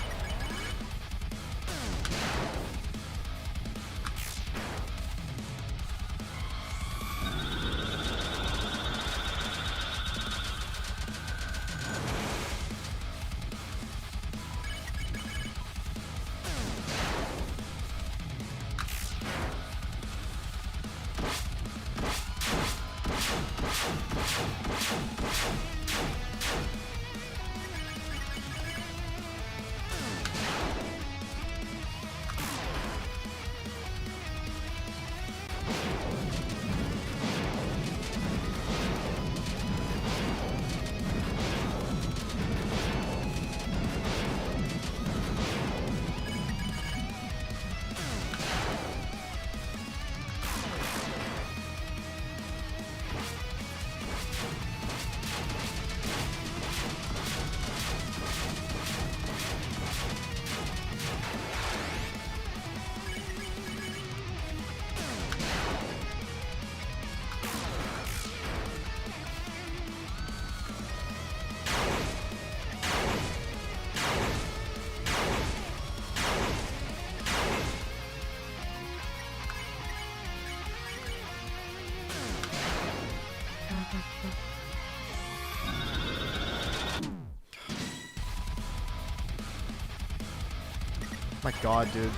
my god, dude.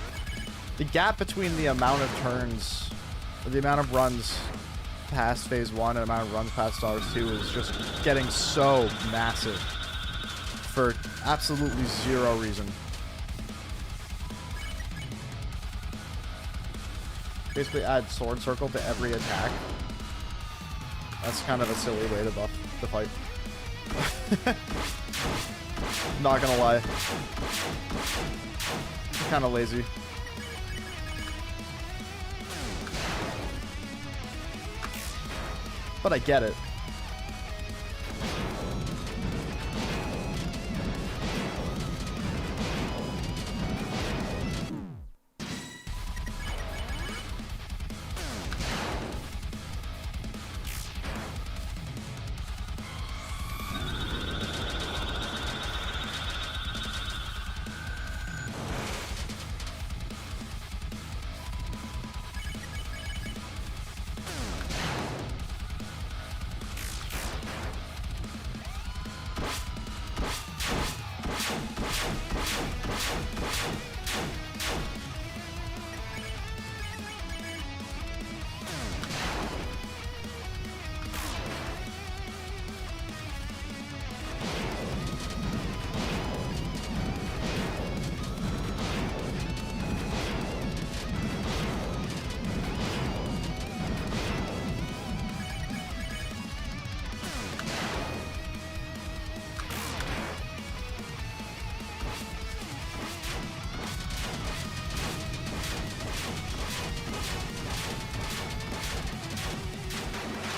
The gap between the amount of turns, or the amount of runs past phase 1 and the amount of runs past Stars 2 is just getting so massive for absolutely zero reason. Basically add Sword Circle to every attack. That's kind of a silly way to buff the fight. Not gonna lie. Kind of lazy. But I get it.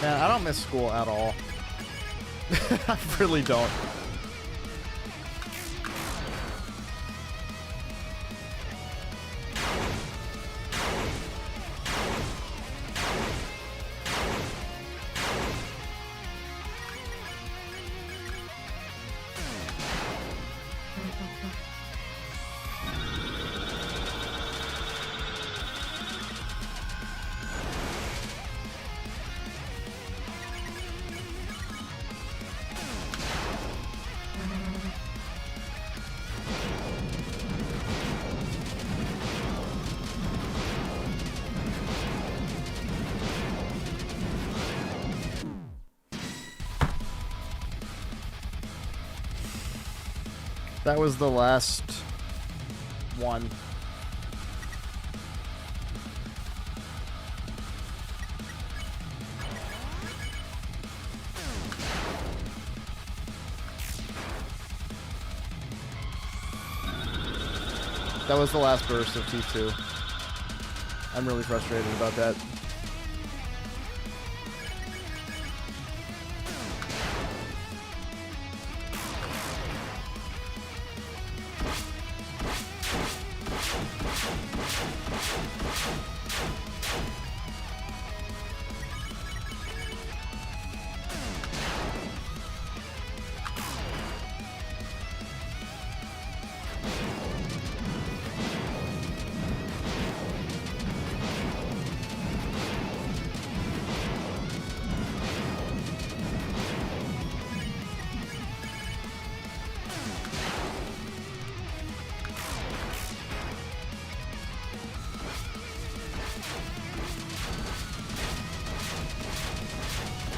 Man, I don't miss school at all. I really don't. That was the last one. That was the last burst of T2. I'm really frustrated about that.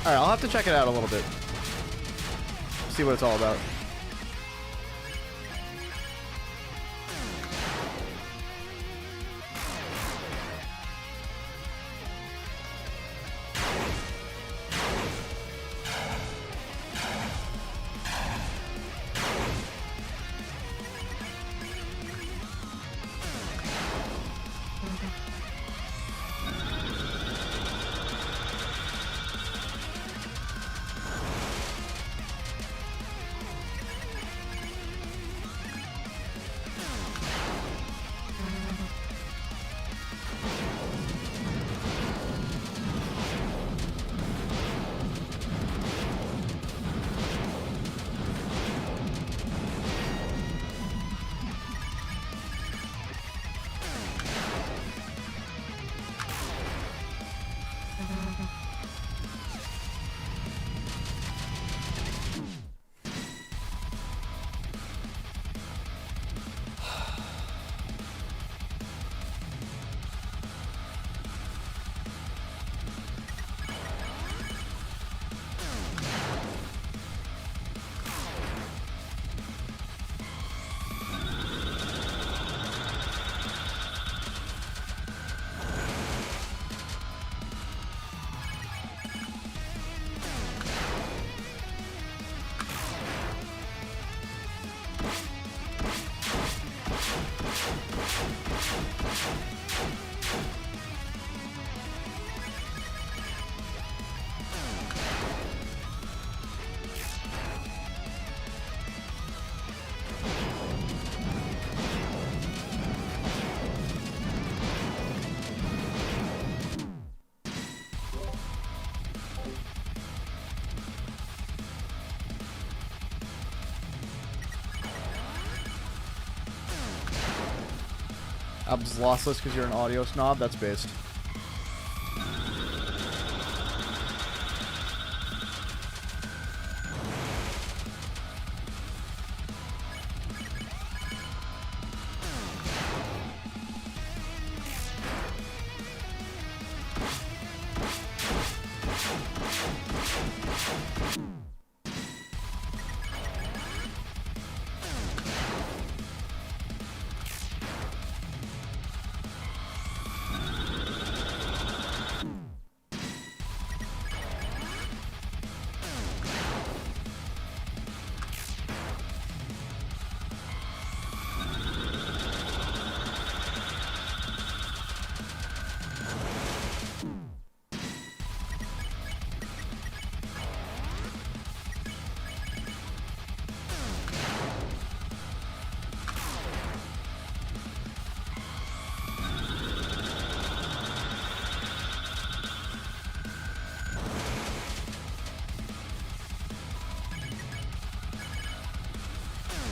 Alright, I'll have to check it out a little bit. See what it's all about. Album's lossless because you're an audio snob. That's based.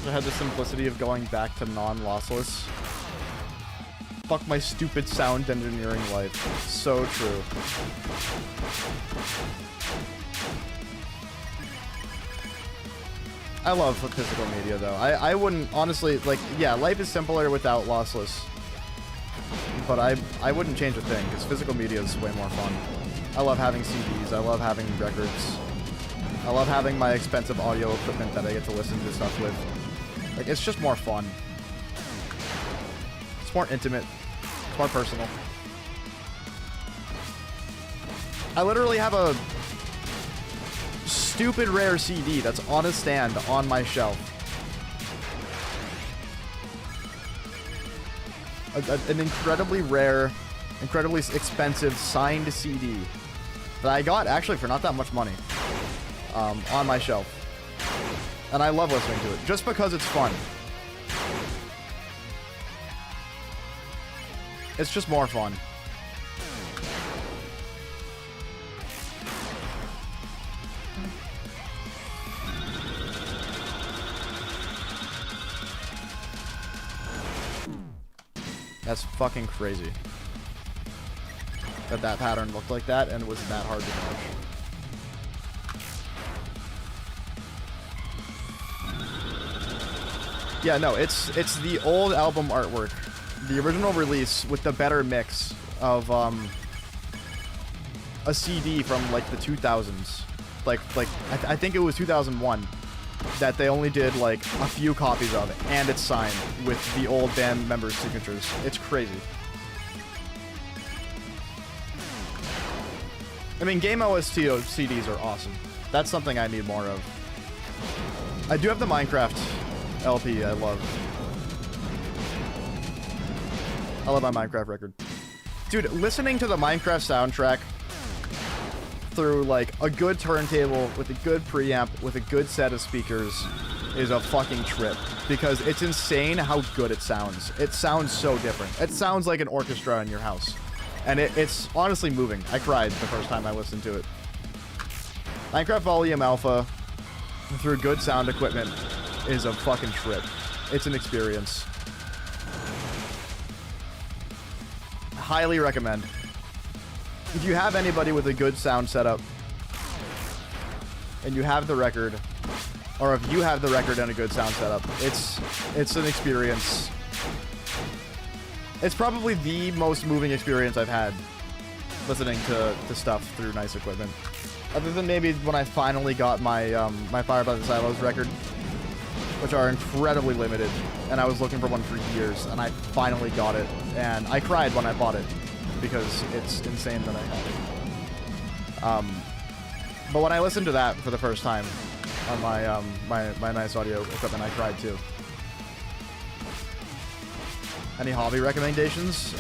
I had the simplicity of going back to non-lossless. Fuck my stupid sound engineering life. So true. I love physical media though. I wouldn't, honestly, like, yeah, life is simpler without lossless. But I wouldn't change a thing, because physical media is way more fun. I love having CDs, I love having records. I love having my expensive audio equipment that I get to listen to stuff with. Like, it's just more fun. It's more intimate. It's more personal. I literally have a stupid rare CD that's on a stand on my shelf. An incredibly rare, incredibly expensive signed CD that I got actually for not that much money on my shelf. And I love listening to it, just because it's fun. It's just more fun. That's fucking crazy. That pattern looked like that and was that hard to dodge. Yeah, no, it's the old album artwork. The original release with the better mix of a CD from like the 2000s. I think it was 2001 that they only did like a few copies of it, and it's signed with the old band members' signatures. It's crazy. I mean, Game OST CDs are awesome. That's something I need more of. I do have the Minecraft LP I love. I love my Minecraft record. Dude, listening to the Minecraft soundtrack through like a good turntable with a good preamp with a good set of speakers is a fucking trip, because it's insane how good it sounds. It sounds so different. It sounds like an orchestra in your house. And it's honestly moving. I cried the first time I listened to it. Minecraft Volume Alpha through good sound equipment is a fucking trip. It's an experience. Highly recommend. If you have anybody with a good sound setup, and you have the record, or if you have the record and a good sound setup, it's an experience. It's probably the most moving experience I've had listening to stuff through nice equipment. Other than maybe when I finally got my my Fire by the Silos record, which are incredibly limited, and I was looking for one for years, and I finally got it, and I cried when I bought it, because it's insane that I have it. But when I listened to that for the first time on my my nice audio equipment, I cried too. Any hobby recommendations?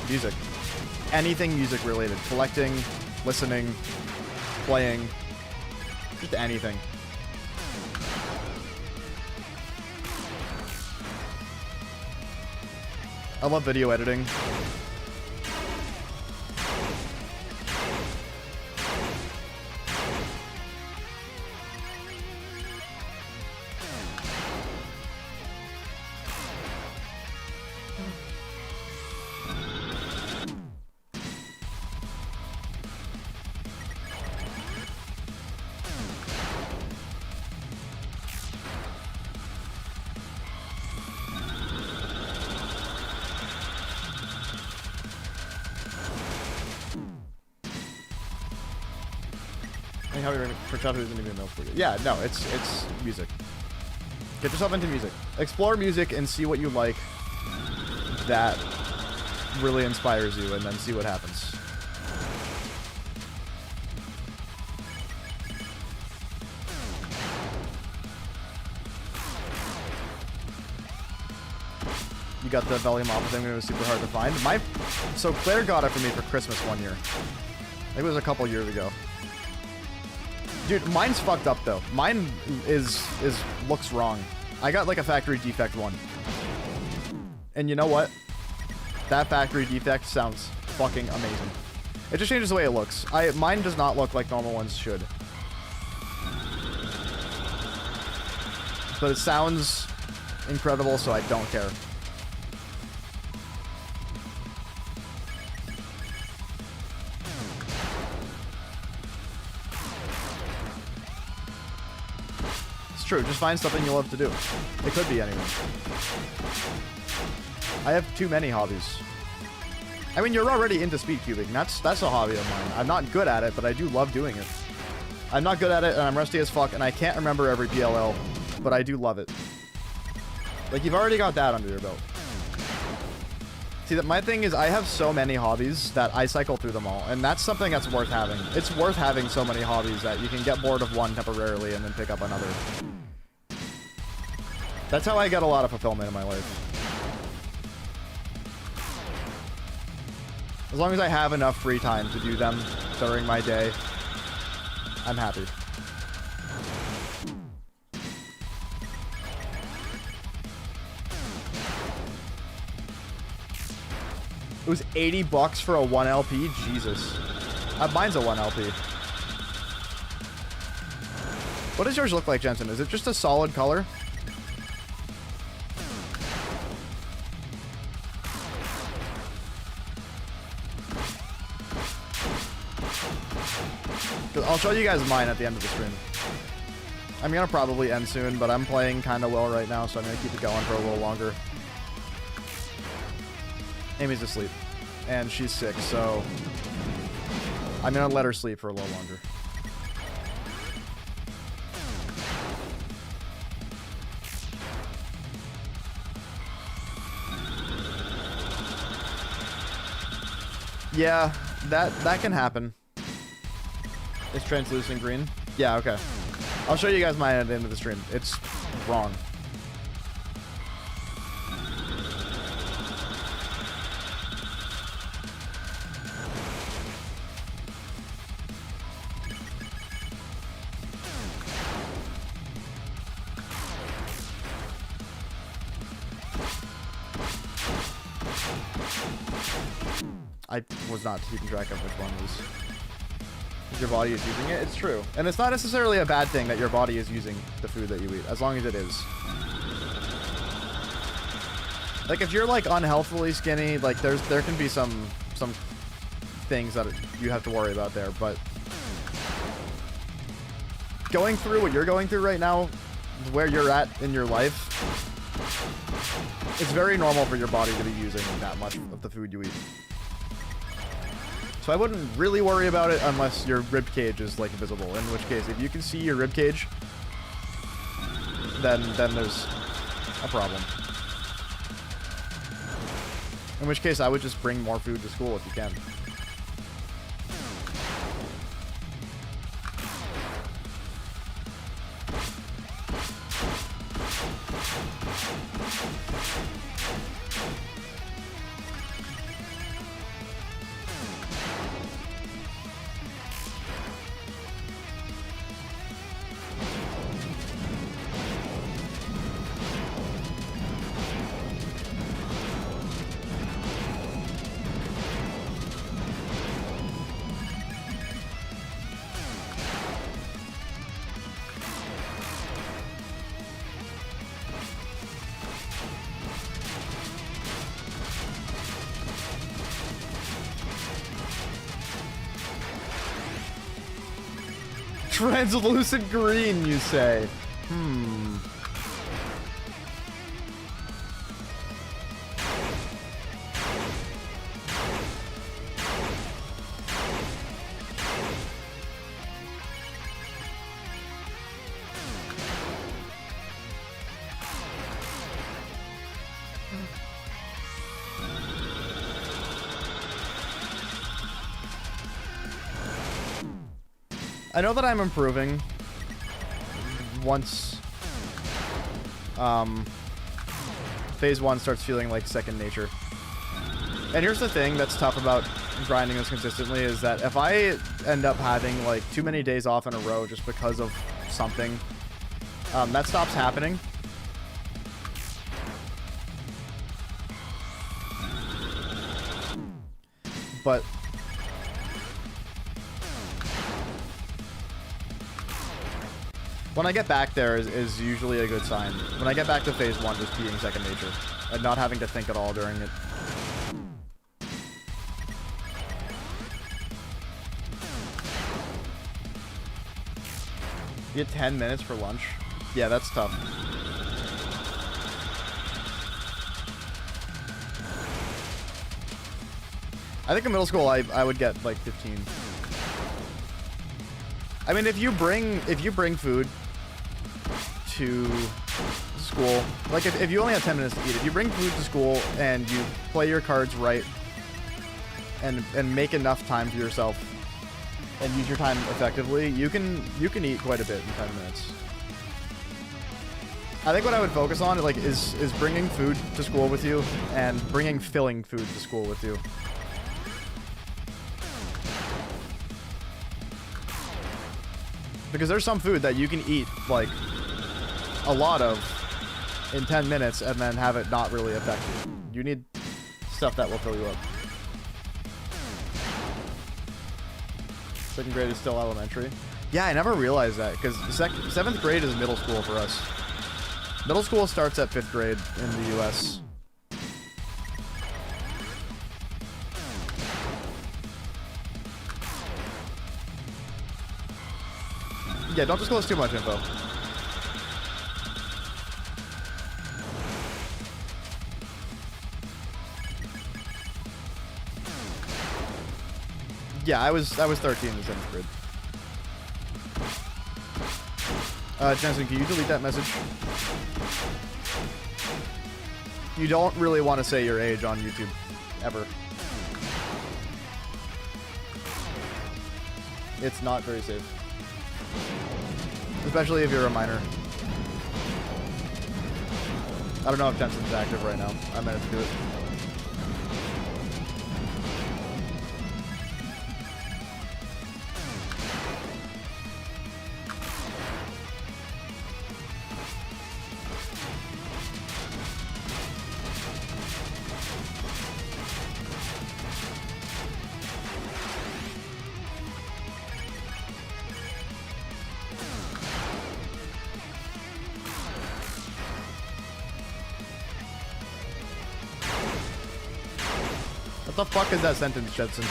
Music. Anything music related. Collecting, listening, playing, just anything. I love video editing. how for childhood isn't even middle school. Yeah, no, it's music. Get yourself into music. Explore music and see what you like that really inspires you, and then see what happens. You got the volume off thing. It was super hard to find. So Claire got it for me for Christmas one year. I think it was a couple years ago. Dude, mine's fucked up though. Mine looks wrong. I got like a factory defect one. And you know what? That factory defect sounds fucking amazing. It just changes the way it looks. Mine does not look like normal ones should. But it sounds incredible, so I don't care. True, just find something you love to do. It could be anything. I have too many hobbies. I mean, you're already into speed cubing. That's a hobby of mine. I'm not good at it, but I do love doing it. I'm not good at it, and I'm rusty as fuck, and I can't remember every PLL, but I do love it. Like, you've already got that under your belt. See, that my thing is I have so many hobbies that I cycle through them all, and that's something that's worth having. It's worth having so many hobbies that you can get bored of one temporarily and then pick up another. That's how I get a lot of fulfillment in my life. As long as I have enough free time to do them during my day, I'm happy. It was 80 bucks for a 1 LP? Jesus. Mine's a 1 LP. What does yours look like, Jensen? Is it just a solid color? I'll show you guys mine at the end of the stream. I'm gonna probably end soon, but I'm playing kind of well right now, so I'm gonna keep it going for a little longer. Amy's asleep, and she's sick, so I'm gonna let her sleep for a little longer. Yeah, that can happen. It's translucent green. Yeah, okay. I'll show you guys mine at the end of the stream. It's wrong. I was not keeping track of which one was. Your body is using it. It's true. And it's not necessarily a bad thing that your body is using the food that you eat, as long as it is. Like, if you're, like, unhealthily skinny, like, there can be some things that you have to worry about there, but going through what you're going through right now, where you're at in your life, it's very normal for your body to be using that much of the food you eat. So I wouldn't really worry about it unless your rib cage is like visible. In which case, if you can see your rib cage, then there's a problem. In which case, I would just bring more food to school if you can. Translucent green, you say? I know that I'm improving once phase 1 starts feeling like second nature. And here's the thing that's tough about grinding this consistently is that if I end up having like too many days off in a row just because of something, that stops happening. But when I get back there is usually a good sign. When I get back to phase 1 just being second nature and not having to think at all during it. You get 10 minutes for lunch? Yeah, that's tough. I think in middle school I would get like 15. I mean, if you bring food to school, like if you only have 10 minutes to eat, if you bring food to school and you play your cards right and make enough time for yourself and use your time effectively, you can eat quite a bit in 10 minutes. I think what I would focus on like is bringing food to school with you and bringing filling food to school with you. Because there's some food that you can eat like a lot of in 10 minutes and then have it not really affect you. You need stuff that will fill you up. Second grade is still elementary. Yeah, I never realized that because 7th grade is middle school for us. Middle school starts at 5th grade in the US. Yeah, don't disclose too much info. Yeah, I was 13 in 7th grade. Jensen, can you delete that message? You don't really want to say your age on YouTube, ever. It's not very safe. Especially if you're a minor. I don't know if Jensen's active right now. I might have to do it. What the fuck is that sentence, Jetson?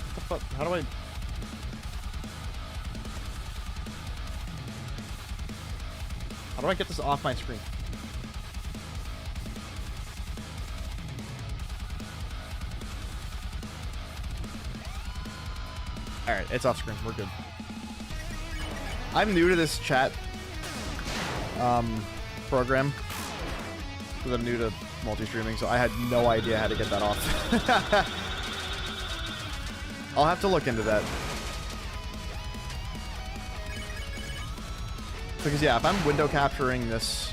What the fuck? How do I... How do I get this off my screen? Alright, it's off screen. We're good. I'm new to this chat program. Because I'm new to multi-streaming, so I had no idea how to get that off. I'll have to look into that. Because yeah, if I'm window capturing this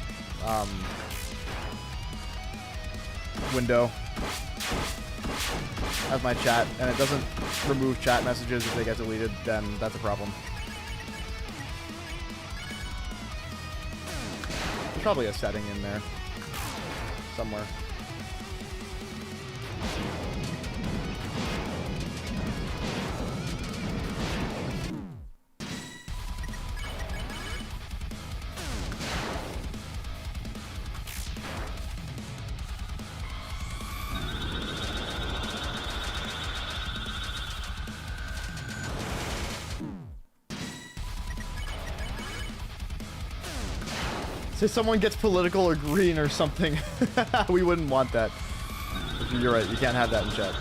window as my chat and it doesn't remove chat messages if they get deleted, then that's a problem. There's probably a setting in there somewhere. Say someone gets political or green or something. We wouldn't want that. You're right, you can't have that in chat.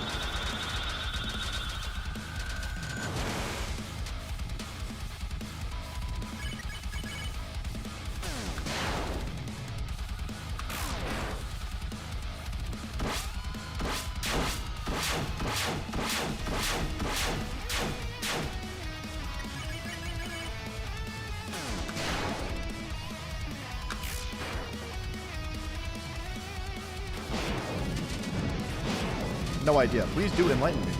No idea. Please do enlighten me.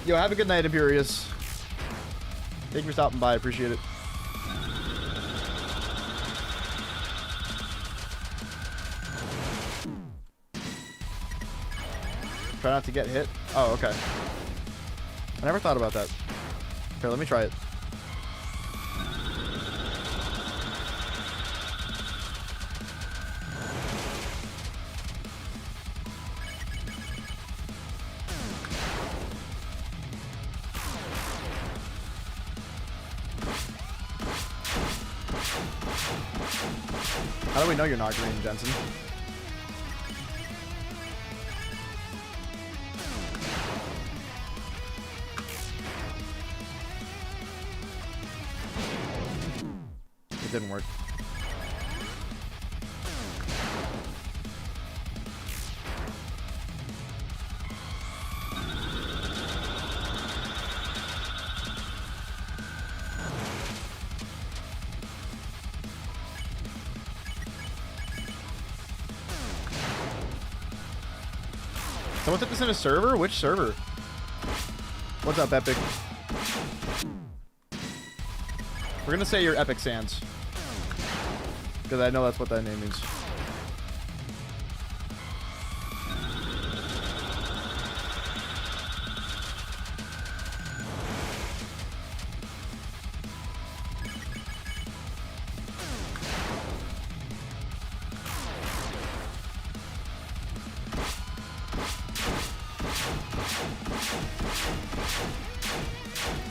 Yo, have a good night, Imperious. Thank you for stopping by. Appreciate it. Try not to get hit. Oh, okay. I never thought about that. Okay, let me try it. How do we know you're not green, Jensen? It didn't work. Someone took this in a server? Which server? What's up, Epic? We're gonna say you're Epic Sans. Because I know that's what that name means.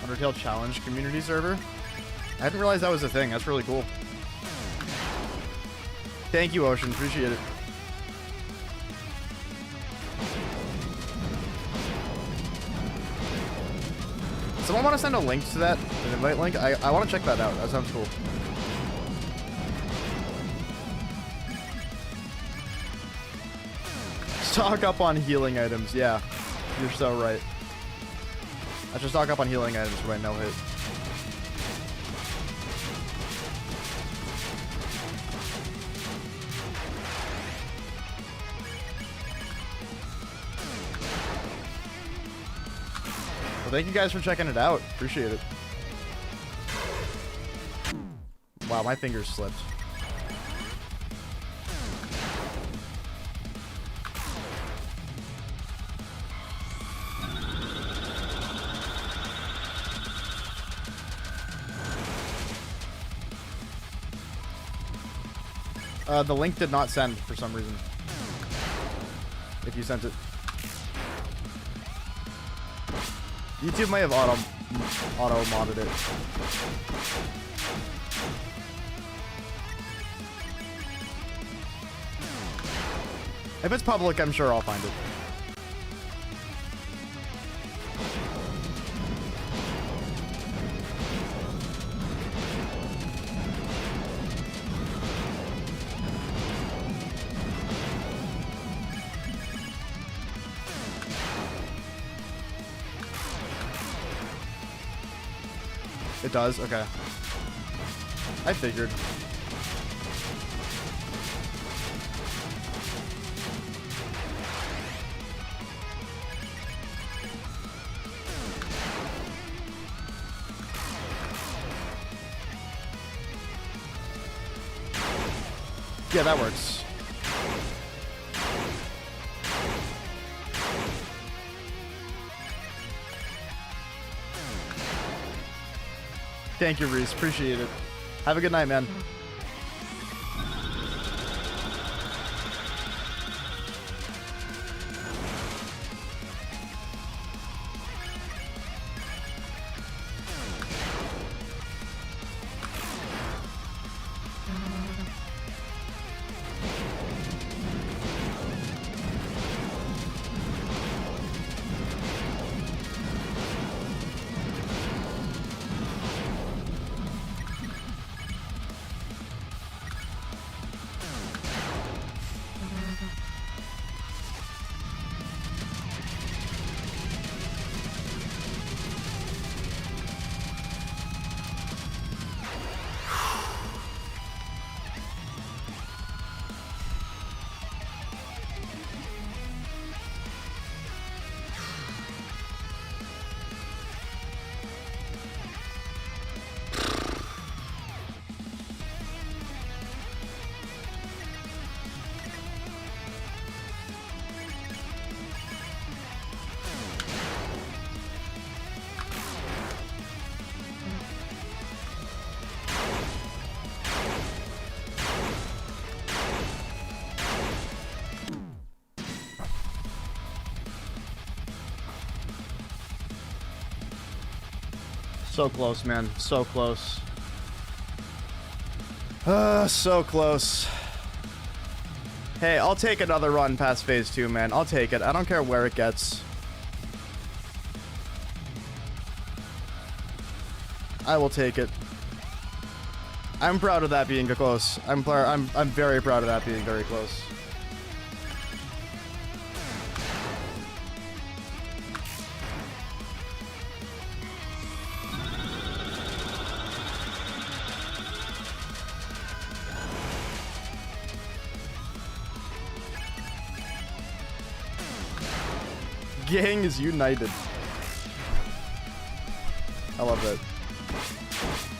Undertale Challenge community server? I didn't realize that was a thing. That's really cool. Thank you, Ocean. Appreciate it. Someone want to send a link to that? An invite link? I want to check that out. That sounds cool. Stock up on healing items. Yeah, you're so right. I should stock up on healing items for my no-hit. Well, thank you guys for checking it out. Appreciate it. Wow, my fingers slipped. The link did not send for some reason. If you sent it. YouTube may have auto-modded it. If it's public, I'm sure I'll find it. It does? Okay. I figured. Yeah, that works. Thank you, Reese. Appreciate it. Have a good night, man. So close, man. So close. So close. Hey, I'll take another run past phase 2, man. I'll take it. I don't care where it gets. I will take it. I'm proud of that being close. I'm very proud of that being very close. Gang is united. I love that.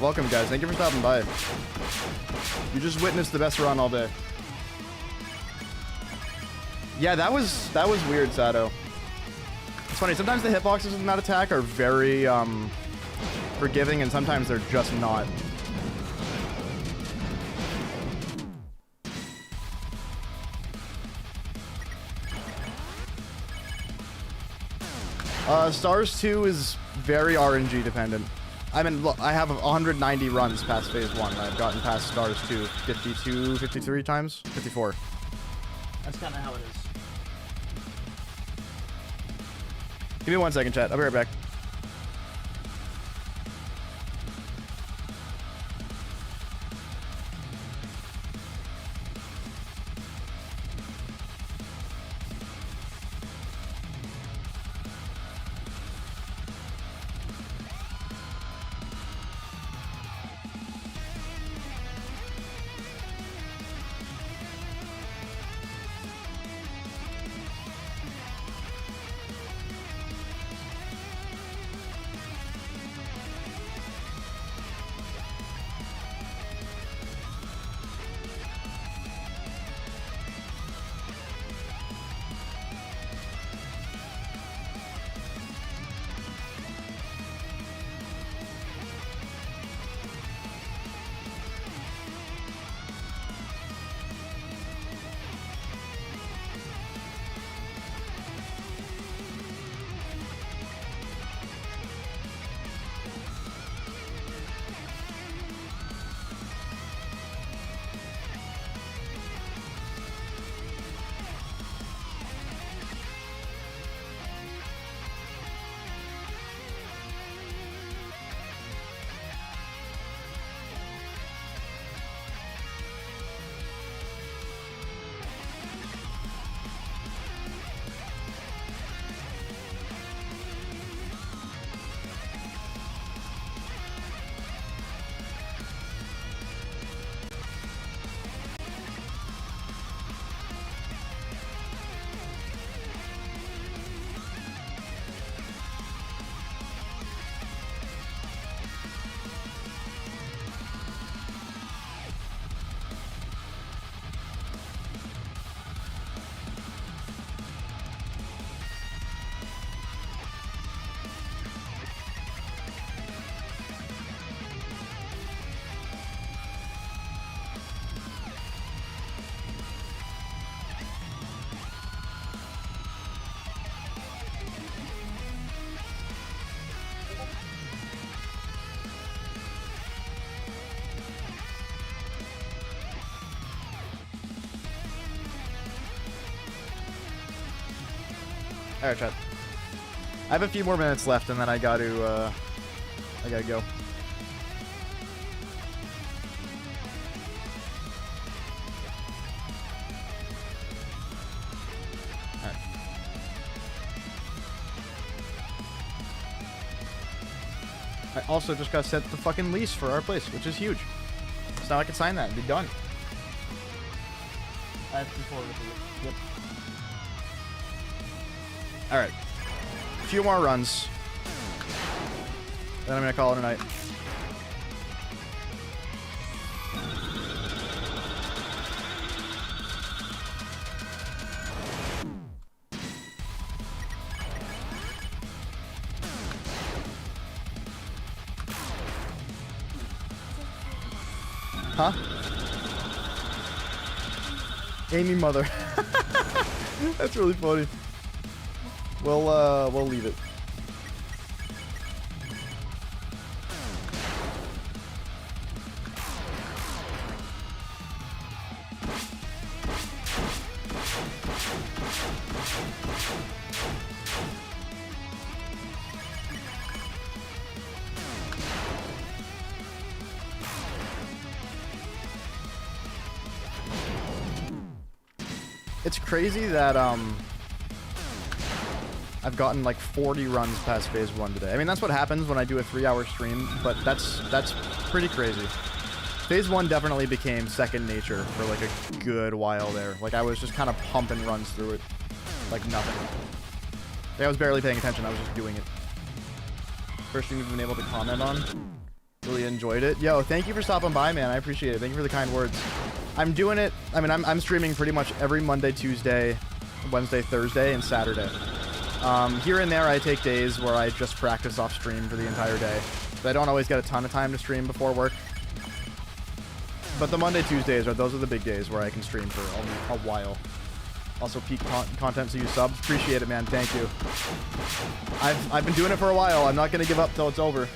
Welcome, guys. Thank you for stopping by. You just witnessed the best run all day. Yeah, that was weird, Sato. It's funny. Sometimes the hitboxes in that attack are very forgiving, and sometimes they're just not. Stars 2 is very RNG dependent. I mean, look, I have 190 runs past phase 1. I've gotten past Stars 2 52, 53 times? 54. That's kind of how it is. Give me 1 second, chat. I'll be right back. Alright, chat. I have a few more minutes left, and then I gotta go. Alright. I also just got sent the fucking lease for our place, which is huge. So now I can sign that and be done. I have to forward it. Yep. Alright. A few more runs. Then I'm gonna call it a night. Huh? Amy mother. That's really funny. We'll leave it. It's crazy that I've gotten like 40 runs past phase 1 today. I mean, that's what happens when I do a 3-hour stream, but that's pretty crazy. Phase 1 definitely became second nature for like a good while there. Like I was just kind of pumping runs through it like nothing. Like, I was barely paying attention, I was just doing it. First thing you've been able to comment on. Really enjoyed it. Yo, thank you for stopping by, man. I appreciate it. Thank you for the kind words. I'm doing it. I mean, I'm streaming pretty much every Monday, Tuesday, Wednesday, Thursday, and Saturday. Here and there, I take days where I just practice off stream for the entire day. But I don't always get a ton of time to stream before work. But the Monday, Tuesdays those are the big days where I can stream for a while. Also, peak content, so you subs. Appreciate it, man. Thank you. I've been doing it for a while. I'm not gonna give up till it's over.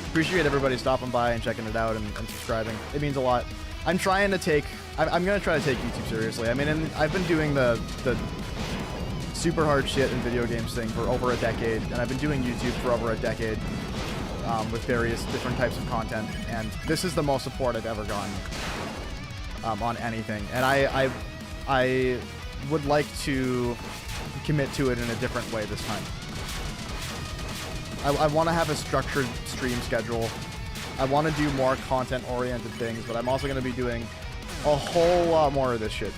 Appreciate everybody stopping by and checking it out and subscribing. It means a lot. I'm trying to take... I'm gonna try to take YouTube seriously. I mean, I've been doing the super hard shit in video games thing for over a decade, and I've been doing YouTube for over a decade with various different types of content, and this is the most support I've ever gotten on anything. And I would like to commit to it in a different way this time. I want to have a structured stream schedule. I want to do more content-oriented things, but I'm also going to be doing a whole lot more of this shit.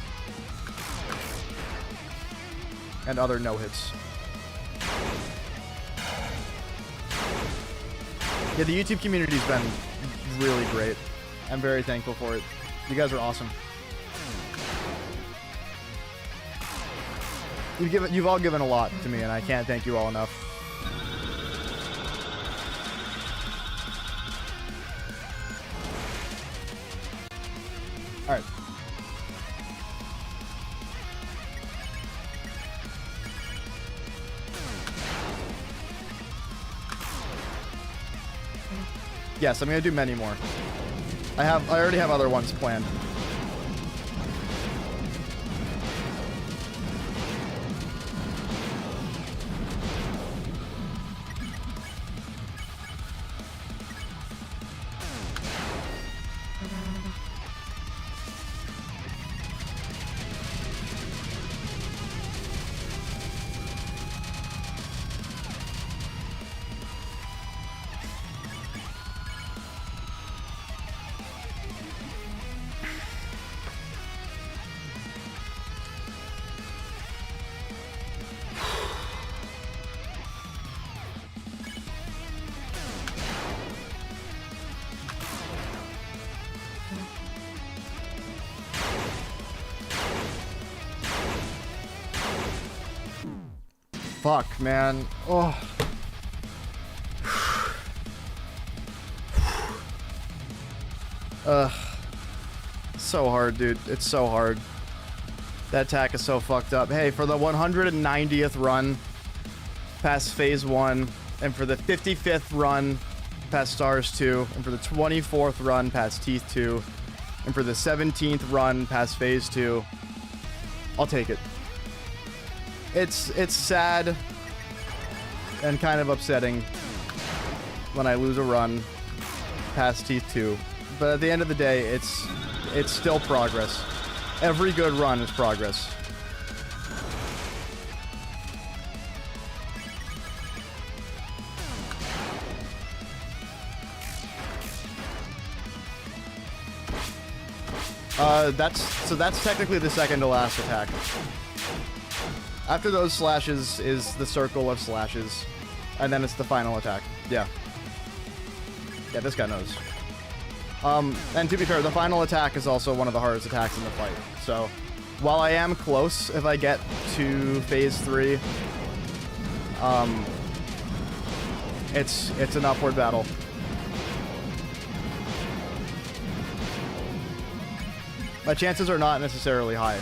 And other no-hits. Yeah, the YouTube community's been really great. I'm very thankful for it. You guys are awesome. You've all given a lot to me, and I can't thank you all enough. All right. Yes, I'm gonna do many more. I already have other ones planned. Fuck, man. Oh. So hard, dude. It's so hard. That attack is so fucked up. Hey, for the 190th run past phase 1, and for the 55th run past Stars 2, and for the 24th run past Teeth 2, and for the 17th run past phase 2, I'll take it. It's sad and kind of upsetting when I lose a run past Teeth 2. But at the end of the day, it's still progress. Every good run is progress. That's technically the second to last attack. After those slashes is the circle of slashes, and then it's the final attack. Yeah. Yeah, this guy knows. And to be fair, the final attack is also one of the hardest attacks in the fight. So, while I am close, if I get to phase 3, it's an upward battle. My chances are not necessarily high.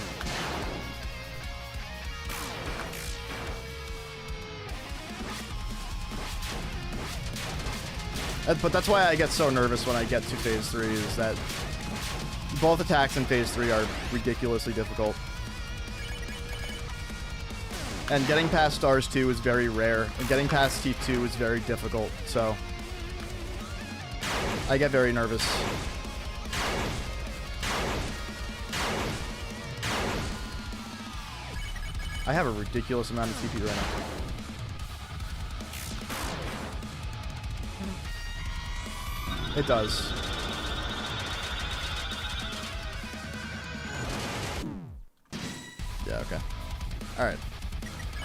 But that's why I get so nervous when I get to phase 3, is that both attacks in phase 3 are ridiculously difficult. And getting past Stars 2 is very rare, and getting past Teeth 2 is very difficult, so I get very nervous. I have a ridiculous amount of TP right now. It does. Yeah, okay. Alright.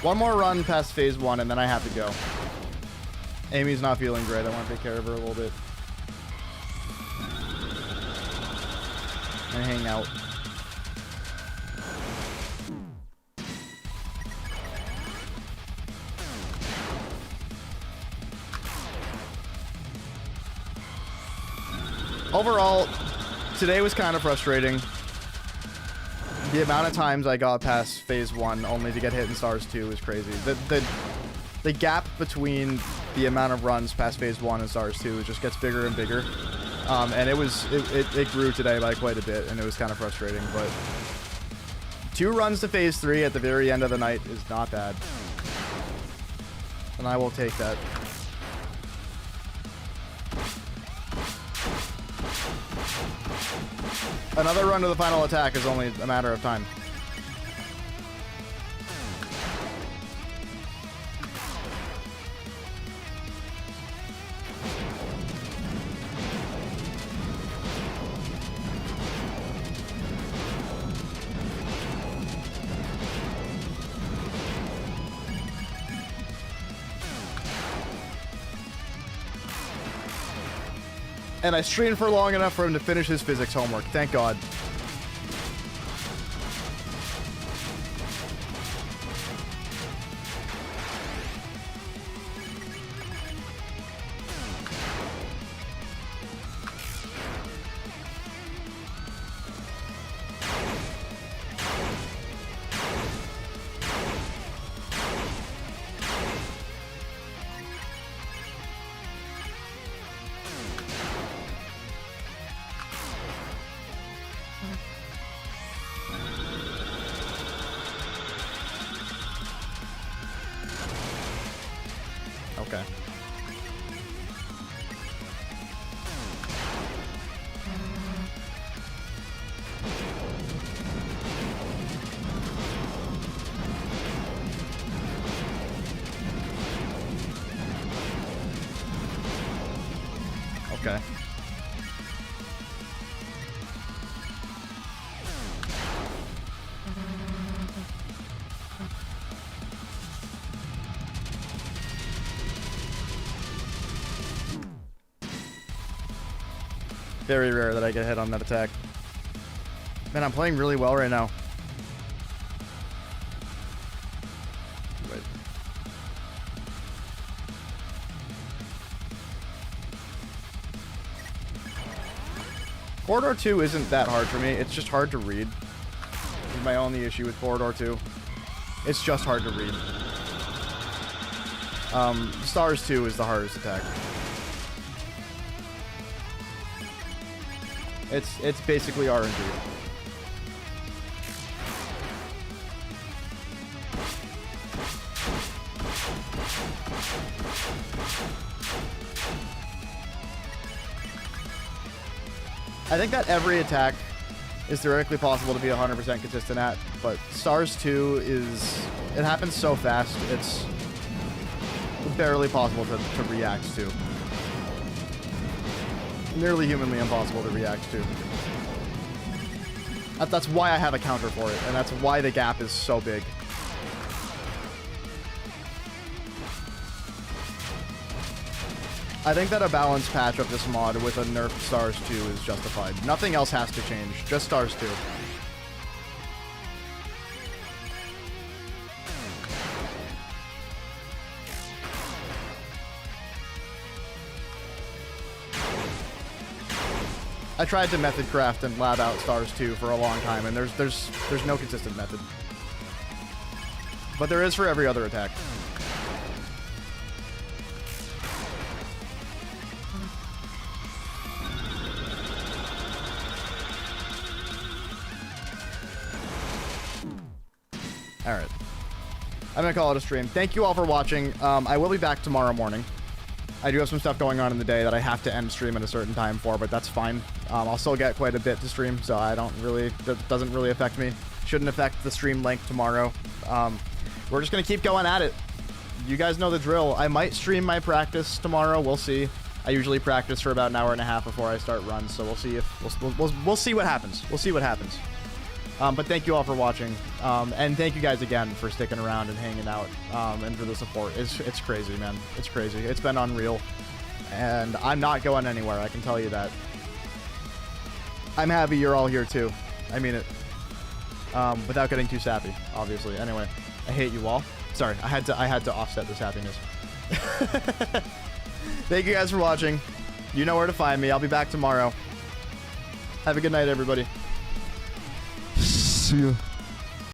One more run past phase 1, and then I have to go. Amy's not feeling great. I want to take care of her a little bit. And hang out. Overall, today was kind of frustrating. The amount of times I got past phase 1 only to get hit in stars 2 is crazy. The gap between the amount of runs past phase 1 and stars 2 just gets bigger and bigger. And it grew today by quite a bit, and it was kind of frustrating, but 2 runs to phase 3 at the very end of the night is not bad. And I will take that. Another run to the final attack is only a matter of time. And I streamed for long enough for him to finish his physics homework. Thank God. Okay. Okay. Very rare that I get hit on that attack. Man, I'm playing really well right now. Wait. Corridor 2 isn't that hard for me. It's just hard to read. Is my only issue with Corridor 2. It's just hard to read. Stars 2 is the hardest attack. It's basically RNG. I think that every attack is theoretically possible to be 100% consistent at, but Stars 2 is... It happens so fast, it's barely possible to react to. Nearly humanly impossible to react to. That's why I have a counter for it, and that's why the gap is so big. I think that a balanced patch of this mod with a nerfed Stars 2 is justified. Nothing else has to change, just Stars 2. I tried to method craft and lab out Stars 2 for a long time, and there's no consistent method. But there is for every other attack. Alright. I'm gonna call it a stream. Thank you all for watching. I will be back tomorrow morning. I do have some stuff going on in the day that I have to end stream at a certain time for, but that's fine. I'll still get quite a bit to stream, so that doesn't really affect me. Shouldn't affect the stream length tomorrow. we're just gonna keep going at it. You guys know the drill. I might stream my practice tomorrow. We'll see. I usually practice for about an hour and a half before I start runs, so we'll see if we'll see what happens. We'll see what happens. But thank you all for watching, and thank you guys again for sticking around and hanging out, and for the support. It's crazy, man. It's crazy. It's been unreal, and I'm not going anywhere. I can tell you that. I'm happy you're all here too. I mean it. Without getting too sappy, obviously. Anyway, I hate you all. Sorry, I had to offset this happiness. Thank you guys for watching. You know where to find me. I'll be back tomorrow. Have a good night, everybody. See ya.